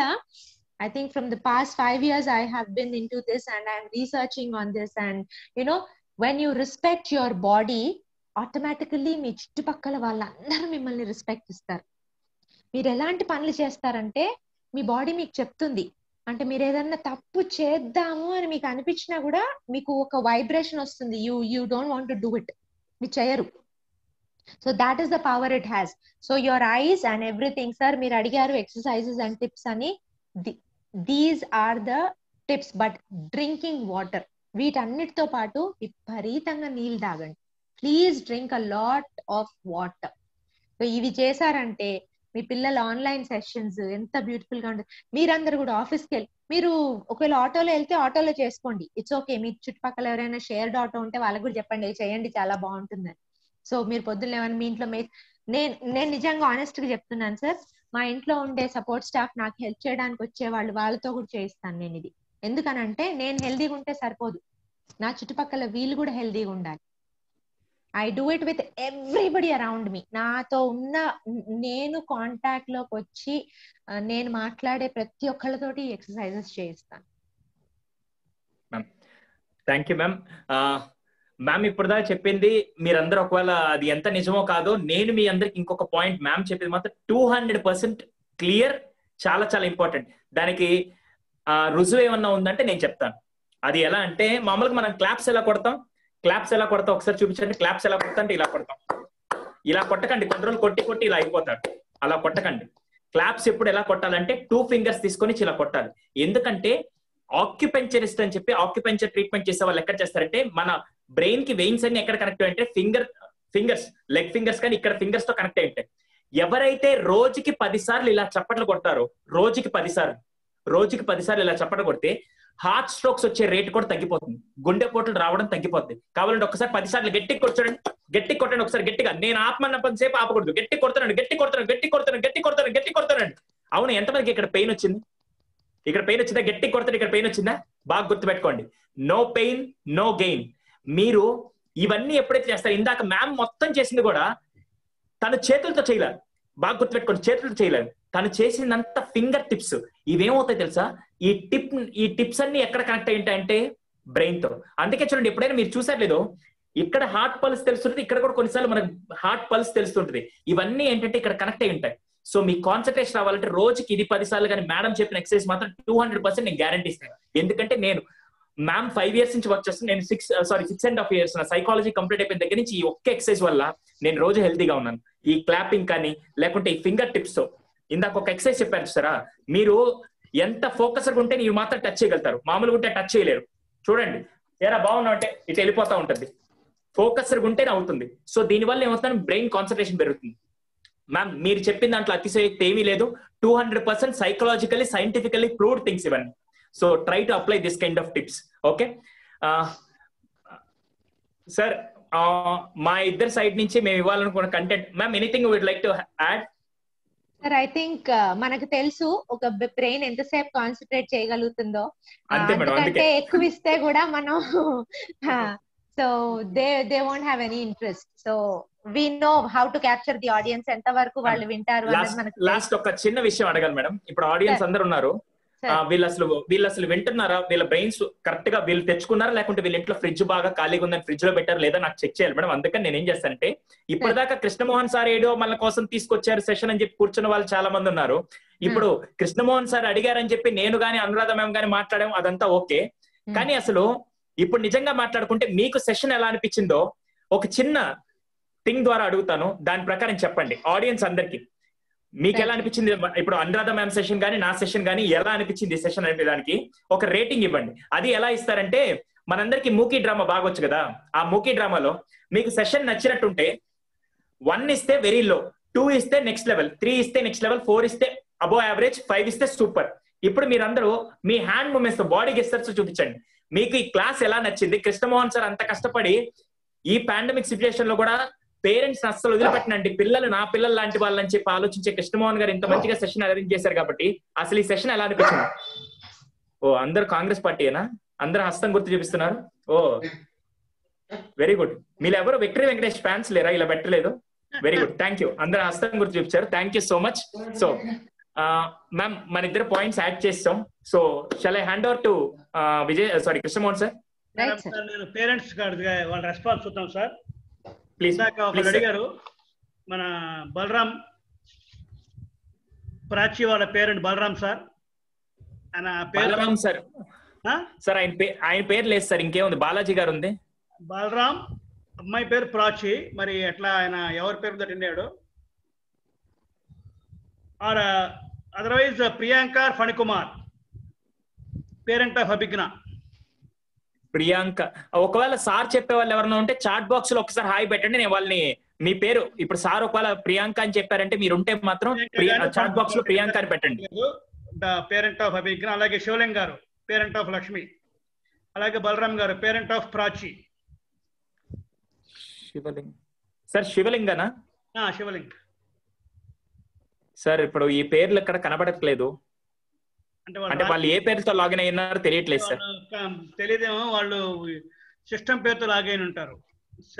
I think from the past 5 years I have been into this and I am researching on this. And you know, when you respect your body, automatically మీ చుట్టుపక్కల వాళ్ళందరూ మిమ్మల్ని రెస్పెక్ట్ ఇస్తారు. మీరు ఎలాంటి పనులు చేస్తారంటే మీ బాడీ మీకు చెప్తుంది. అంటే మీరు ఏదన్నా తప్పు చేద్దాము అని మీకు అనిపించినా కూడా మీకు ఒక వైబ్రేషన్ వస్తుంది. You don't want to do it, మీరు చేయరు. So that is the power it has. So your eyes and everything. Sir మీరు అడిగారు ఎక్సర్సైజెస్ అండ్ టిప్స్ అని. These are the tips. But drinking water, వీటన్నిటితో పాటు విపరీతంగా నీళ్ళు తాగండి. Please drink a lot of water. So ఇవి చేశారంటే మీ పిల్లల ఆన్లైన్ సెషన్స్ ఎంత బ్యూటిఫుల్ గా ఉంటుంది. మీరందరూ కూడా ఆఫీస్కి వెళ్ళి మీరు ఒకవేళ ఆటోలో వెళ్తే ఆటోలో చేసుకోండి, ఇట్స్ ఓకే. మీ చుట్టుపక్కల ఎవరైనా షేర్డ్ ఆటో ఉంటే వాళ్ళకి కూడా చెప్పండి చేయండి చాలా బాగుంటుందని. సో మీరు పొద్దున్న ఏమైనా మీ ఇంట్లో నేను నిజంగా ఆనెస్ట్ గా చెప్తున్నాను సార్, మా ఇంట్లో ఉండే సపోర్ట్ స్టాఫ్ నాకు హెల్ప్ చేయడానికి వచ్చే వాళ్ళతో కూడా చేయిస్తాను నేను ఇది. ఎందుకనంటే నేను హెల్దీగా ఉంటే సరిపోదు, నా చుట్టుపక్కల వీళ్ళు కూడా హెల్దీగా ఉండాలి. I do it with everybody around me. నాతో ఉన్న నేను కాంటాక్ట్ లోకి వచ్చి నేను మాట్లాడే ప్రతి ఒక్కళ్ళతోటి ఎక్సర్సైజెస్ చేయిస్తాను. Thank you ma'am. మ్యామ్ ఇప్పుడుదా చెప్పింది మీరందరూ ఒకవేళ అది ఎంత నిజమో కాదో, నేను మీ అందరికి ఇంకొక పాయింట్ మ్యామ్ చెప్పింది మాత్రం 200% క్లియర్, చాలా చాలా ఇంపార్టెంట్. దానికి రుజువు ఏమన్నా ఉందంటే నేను చెప్తాను. అది ఎలా అంటే మామూలుగా మనం క్లాప్స్ ఎలా కొడతాం ఒకసారి చూపించండి. క్లాప్స్ ఎలా కొడతా అంటే ఇలా కొడతాం. ఇలా కొట్టకండి, కొన్ని రోజులు కొట్టి కొట్టి ఇలా అయిపోతారు. అలా కొట్టకండి. క్లాప్స్ ఎప్పుడు ఎలా కొట్టాలంటే 2 ఫింగర్స్ తీసుకొని ఇలా కొట్టాలి. ఎందుకంటే ఆక్యుపెంచరిస్ట్ అని చెప్పి ఆక్యుపెంచర్ ట్రీట్మెంట్ చేసే వాళ్ళు ఎక్కడ చేస్తారంటే మన బ్రెయిన్ కి వెయిన్స్ అన్ని ఎక్కడ కనెక్ట్ అంటే ఫింగర్స్ లెగ్ ఫింగర్స్ కానీ ఇక్కడ ఫింగర్స్ తో కనెక్ట్ అయి ఉంటాయి. ఎవరైతే రోజుకి 10 సార్లు ఇలా చప్పట్లు కొడతారో, రోజుకి 10 సార్లు ఇలా చప్పట్లు కొడితే హార్ట్ స్ట్రోక్స్ వచ్చే రేట్ కూడా తగ్గిపోతుంది, గుండెపోట్లు రావడం తగ్గిపోతుంది. కావాలంటే ఒకసారి 10 సార్లు గట్టిగా కొట్టండి ఒకసారి గట్టిగా. నేను ఆపమన్నప్పుడు సేపు ఆపకూడదు, గట్టి కొడతానండి. అవును, ఎంతమందికి ఇక్కడ పెయిన్ వచ్చింది? గట్టి కొడతాడు, ఇక్కడ పెయిన్ వచ్చిందా? బాగా గుర్తుపెట్టుకోండి, నో పెయిన్ నో గెయిన్. మీరు ఇవన్నీ ఎప్పుడైతే చేస్తారు, ఇందాక మ్యామ్ మొత్తం చేసింది కూడా తను చేతులతో చేయలేదు, బాగా గుర్తుపెట్టుకోండి, చేతులతో చేయలేదు. తను చేసిందంతా ఫింగర్ టిప్స్. ఇవేమవుతాయి తెలుసా? ఈ టిప్స్ అన్ని ఎక్కడ కనెక్ట్ అయి ఉంటాయంటే బ్రెయిన్ తో. అందుకే చూడండి, ఎప్పుడైనా మీరు చూసారు లేదో, ఇక్కడ హార్ట్ పల్స్ తెలుస్తుంటుంది, ఇక్కడ కూడా కొన్నిసార్లు మనకు హార్ట్ పల్స్ తెలుస్తుంటుంది. ఇవన్నీ ఏంటంటే ఇక్కడ కనెక్ట్ అయి ఉంటాయి. సో మీ కాన్సన్ట్రేషన్ రావాలంటే రోజుకి ఇది 10 సార్లు కానీ మేడం చెప్పిన ఎక్సర్సైజ్ మాత్రం 200% నేను గ్యారంటీ ఇస్తాను. ఎందుకంటే నేను మ్యామ్ 5 years నుంచి వర్క్ చేస్తాను, నేను 6.5 years నా సైకాలజీ కంప్లీట్ అయిపోయిన దగ్గర నుంచి ఈ ఒక్క ఎక్సర్సైజ్ వల్ల నేను రోజు హెల్తీగా ఉన్నాను. ఈ క్లాపింగ్ కానీ లేకుంటే ఈ ఫింగర్ టిప్స్ తో, ఇందాక ఒక ఎక్సర్సైజ్ చెప్పారు చూసారా, మీరు ఎంత ఫోకస్గా ఉంటే మీరు మాత్రం టచ్ చేయగలుగుతారు, మామూలుగా ఉంటే టచ్ చేయలేరు. చూడండి, ఏరా బాగున్నావు అంటే ఇటు వెళ్ళిపోతా ఉంటుంది, ఫోకస్గా ఉంటేనే అవుతుంది. సో దీనివల్ల ఏమవుతుంది, బ్రెయిన్ కాన్సన్ట్రేషన్ పెరుగుతుంది. మ్యామ్ మీరు చెప్పిన దాంట్లో అతిశయోక్తి ఏమీ లేదు, 200% సైకలాజికల్లీ సైంటిఫికల్లీ ప్రూవ్డ్ థింగ్స్ ఇవన్నీ. So try to apply this kind of tips. Okay sir, మా ఇద్దరు సైడ్ నుంచి మేము ఇవ్వాలనుకున్న కంటెంట్. Ma'am anything would like to add? Sir I think మనకు తెలుసు ఒక బ్రెయిన్ ఎంతసేపు కాన్సన్ట్రేట్ చేయగలుగుతుందో, ఎందుకంటే ఎక్కువ ఇస్తే కూడా మనం so they won't have any interest. So we know how to capture the audience, ఎంత వరకు వాళ్ళు వింటారు అనేది మనకు. లాస్ట్ ఒక చిన్న విషయం అడగాలి మేడం. ఇప్పుడు ఆడియన్స్ అందరు ఉన్నారు, వీళ్ళు అసలు వింటున్నారా? వీళ్ళ బ్రెయిన్స్ కరెక్ట్ గా వీళ్ళు తెచ్చుకున్నారా, లేకుంటే వీళ్ళ ఇంట్లో ఫ్రిడ్జ్ బాగా ఖాళీగా ఉందని ఫ్రిడ్జ్ లో పెట్టారు లేదా నాకు చెక్ చేయాలి మేడం. అందుకని నేను ఏం చేస్తానంటే, ఇప్పటిదాకా కృష్ణమోహన్ సార్ ఏడో మన కోసం తీసుకొచ్చారు సెషన్ అని చెప్పి కూర్చున్న వాళ్ళు చాలా మంది ఉన్నారు. ఇప్పుడు కృష్ణమోహన్ సార్ అడిగారని చెప్పి నేను గాని అనురాధ మ్యామ్ గాని మాట్లాడాము, అదంతా ఓకే. కానీ అసలు ఇప్పుడు నిజంగా మాట్లాడుకుంటే మీకు సెషన్ ఎలా అనిపించిందో ఒక చిన్న థింగ్ ద్వారా అడుగుతాను, దాని ప్రకారం చెప్పండి ఆడియన్స్ అందరికి. మీకు ఎలా అనిపించింది? ఇప్పుడు అనురాధ మ్యామ్ సెషన్ కానీ నా సెషన్ కానీ ఎలా అనిపించింది సెషన్ అనే దానికి ఒక రేటింగ్ ఇవ్వండి. అది ఎలా ఇస్తారంటే, మనందరికి మూకీ డ్రామా బాగొచ్చు కదా, ఆ మూకీ డ్రామాలో మీకు సెషన్ నచ్చినట్టుంటే 1 ఇస్తే వెరీ లో, 2 ఇస్తే నెక్స్ట్ లెవెల్, 3 ఇస్తే నెక్స్ట్ లెవెల్, 4 ఇస్తే అబో యావరేజ్, 5 ఇస్తే సూపర్. ఇప్పుడు మీరందరూ మీ హ్యాండ్ మూమెంట్స్ తో బాడీ గెస్చర్స్ చూపించండి, మీకు ఈ క్లాస్ ఎలా నచ్చింది. కృష్ణమోహన్ సార్ అంత కష్టపడి ఈ పాండమిక్ సిచ్యువేషన్ లో కూడా పేరెంట్స్ అస్సలు వదిలిపెట్టినండి, పిల్లలు నా పిల్లలు లాంటి వాళ్ళని చెప్పి ఆలోచించే కృష్ణమోహన్ గారు ఇంత మంచిగా సెషన్ అరేంజ్ చేశారు కాబట్టి అసలు ఈ సెషన్ ఎలా అనిపించింది? ఓ అందరు కాంగ్రెస్ పార్టీయేనా? అందరు హస్తం గుర్తు చూపిస్తున్నారు. Oh very good. మీరు ఎవరు విక్టరీ వెంకటేష్ ఫ్యాన్స్ లేరా? ఇలా పెట్టలేదు. Very good, thank you. అందరు హస్తం గుర్తు చూపించారు, thank you so much. So ma'am మన ఇద్దరు పాయింట్స్ యాడ్ చేస్తాం. So shall I hand over to Krishnamohan sir? నేను పేరెంట్స్ వాళ్ళ రెస్పాన్స్ చూద్దాం సార్. ప్లీజ్. ఒకళ్ళు అడిగారు, మన బలరాం ప్రాచి వాళ్ళ parent Balaram sir. Balaram sir sir ఆయన పేరు లేదు సార్, ఇంకేముంది, బాలాజీ గారు ఉంది. బలరాం, అమ్మాయి పేరు ప్రాచి. మరి ఎట్లా ఆయన ఎవరి పేరు మీద అటెండాడు? Or otherwise Priyanka Phanikumar, parent of Abhigna. Priyanka. ఒకవేళ సార్ చెప్పే వాళ్ళు ఎవరైనా ఉంటే చాట్ బాక్స్ లో ఒకసారి హాయ్ పెట్టండి, నేను వాళ్ళని మీ పేరు ఇప్పుడు సార్ ఒకవేళ ప్రియాంక అని చెప్పారంటే మీరు ఉంటే మాత్రం చాట్ బాక్స్ లో ప్రియాంక అని పెట్టండి. పేరెంట్ ఆఫ్ అభిజ్ఞ, అలాగే శివలింగ్ గారు పేరెంట్ ఆఫ్ లక్ష్మి, అలాగే Balaram garu parent of Prachi. Shivaling sir, శివలింగనా? శివలింగ్ సార్ ఇప్పుడు ఈ పేర్లు ఎక్కడ కనబడట్లేదు, అంటే వాళ్ళు ఏ పేరుతో లాగిన్ అయినారో తెలియట్లేదు సార్. తెలియదేమో, వాళ్ళు సిస్టమ్ పేరుతో లాగిన్ ఉంటారు.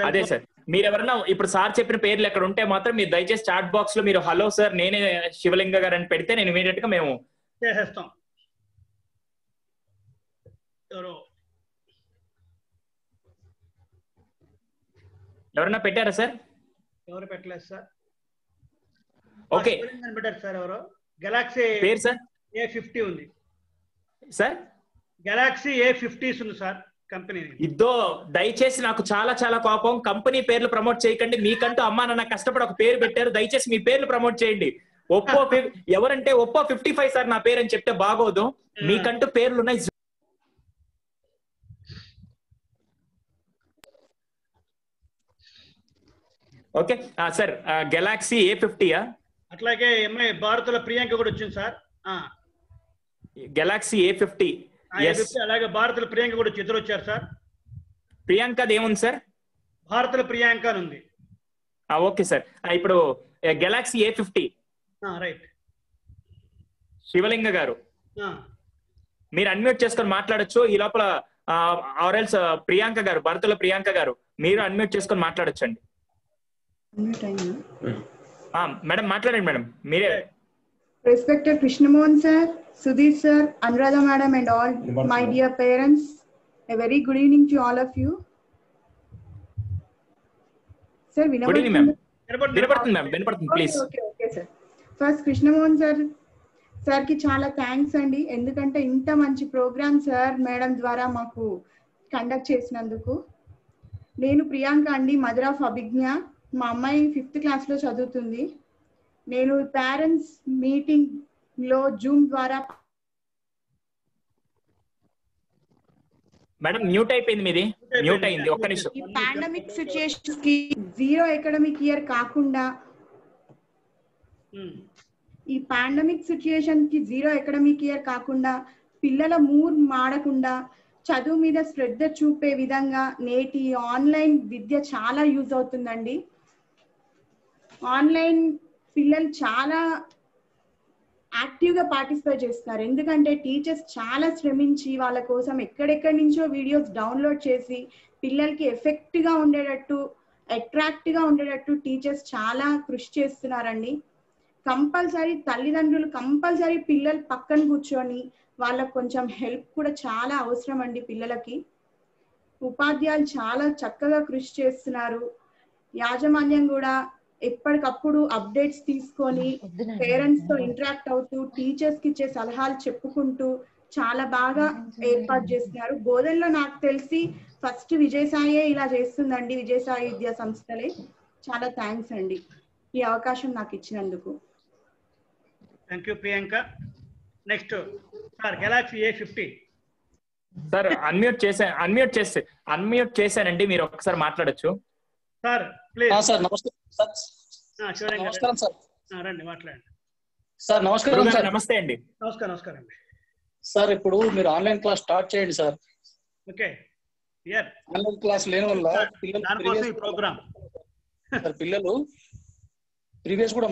అదే సార్, మీరు ఎవరన్నా ఇప్పుడు సార్ చెప్పిన పేర్లు ఎక్కడ ఉంటే మాత్రం మీరు దయచేసి చాట్ బాక్స్ లో మీరు హలో సార్ నేనే శివలింగ గారు అని పెడితే నేను ఇమీడియట్ గా మేము చేసేస్తాం. ఎవరన్నా పెట్టారా సార్? ఎవరు పెట్టలేదు సార్. ఓకే పెట్టారు సార్. ఎవరు? గెలాక్సీ పేరు సార్ A50 ఉంది సార్. గెలాక్సీ A50 ఉంది సార్ కంపెనీ. ఇద్దో దయచేసి నాకు చాలా చాలా కోపం, కంపెనీ పేర్లు ప్రమోట్ చేయకండి. మీకంటూ అమ్మా నాన్న కష్టపడి ఒక పేరు పెట్టారు, దయచేసి మీ పేర్లు ప్రమోట్ చేయండి. ఒప్పో ఎవరంటే ఒప్పో 55 సార్ నా పేరు అని చెప్తే బాగోదు. మీకంటూ పేర్లు ఉన్నాయి. Okay sir, Galaxy A50. అట్లాగే ఎంఐ భారతుల ప్రియాంక కూడా వచ్చింది సార్. Galaxy A50. అలాగే భారతుల ప్రియాంక కూడా ఇద్దరు వచ్చారు సార్. ప్రియాంకది ఏముంది సార్? భారతుల ప్రియాంక అని ఉంది. ఓకే సార్, ఇప్పుడు గెలాక్సీ A50 రైట్. శివలింగ గారు మీరు అన్మ్యూట్ చేసుకొని మాట్లాడొచ్చు. ఈ లోపల ఆర్ఎల్స్ ప్రియాంక గారు, భారతుల ప్రియాంక గారు మీరు అన్మ్యూట్ చేసుకొని మాట్లాడొచ్చండి. మేడం మాట్లాడండి మేడం, మీరే. Respected Krishnamohan sir, Sudhir sir, Anuradha madam and all my dear parents, a very good evening to all of you. Sir, good evening ma'am. వినపడుతుంది ma'am, వినపడుతుంది please. Okay sir. First Krishnamohan sir కి చాలా థ్యాంక్స్ అండి, ఎందుకంటే ఇంత మంచి ప్రోగ్రామ్ సార్ మేడం ద్వారా మాకు కండక్ట్ చేసినందుకు. నేను ప్రియాంక అండి, మదర్ ఆఫ్ అభిజ్ఞ. మా అమ్మాయి 5th క్లాస్ లో చదువుతుంది. నేను పేరెంట్స్ మీటింగ్ లో జూమ్ ద్వారా మేడం మ్యూట్ అయిపోయింది, మీది మ్యూట్ అయింది, ఒక్క నిమిషం. ఈ పాండమిక్ సిచ్యుయేషన్స్ కి 0 అకాడమిక్ ఇయర్ కాకుండా, ఈ పాండమిక్ సిచ్యుయేషన్ కి 0 అకాడమిక్ ఇయర్ కాకుండా పిల్లల మూడ్ మాడకుండా చదువు మీద శ్రద్ధ చూపే విధంగా నేటి ఆన్లైన్ విద్య చాలా యూజ్ అవుతుందండి. ఆన్లైన్ పిల్లలు చాలా యాక్టివ్గా పార్టిసిపేట్ చేస్తున్నారు, ఎందుకంటే టీచర్స్ చాలా శ్రమించి వాళ్ళ కోసం ఎక్కడెక్కడి నుంచో వీడియోస్ డౌన్లోడ్ చేసి పిల్లలకి ఎఫెక్ట్గా ఉండేటట్టు, అట్రాక్ట్గా ఉండేటట్టు టీచర్స్ చాలా కృషి చేస్తున్నారండి. కంపల్సరీ తల్లిదండ్రులు కంపల్సరీ పిల్లలు పక్కన కూర్చొని వాళ్ళకు కొంచెం హెల్ప్ కూడా చాలా అవసరం అండి పిల్లలకి. ఉపాధ్యాయులు చాలా చక్కగా కృషి చేస్తున్నారు. యాజమాన్యం కూడా ఎప్పటికప్పుడు అప్డేట్స్ తీసుకొని పేరెంట్స్ తో ఇంటరాక్ట్ అవుతూ టీచర్స్ కి ఇచ్చే సలహాలు చెప్పుకుంటూ చాలా బాగా ఏర్పాటు చేస్తున్నారు. బోధనలో నాకు తెలిసి ఫస్ట్ విజయసాయే ఇలా చేస్తుందండి, విజయసాయి విద్యా సంస్థలే. చాలా థ్యాంక్స్ అండి ఈ అవకాశం నాకు ఇచ్చినందుకు. Thank you Priyanka. Next sir Galaxy A50. Sir unmute చేశానండి, మీరు ఒకసారి మాట్లాడొచ్చు సార్ ప్లీజ్. సార్ నమస్తే సార్. నమస్కారం సార్. రండి మాట్లాడండి సార్. నమస్కారం సార్. నమస్తే అండి. నమస్కారం అండి సార్. ఇప్పుడు మీరు ఆన్లైన్ క్లాస్ స్టార్ట్ చేయండి సార్. ఓకే. ఆన్లైన్ క్లాస్ లేని వల్ల పిల్లలు ప్రోగ్రామ్ పిల్లలు ప్రీవియస్ కూడా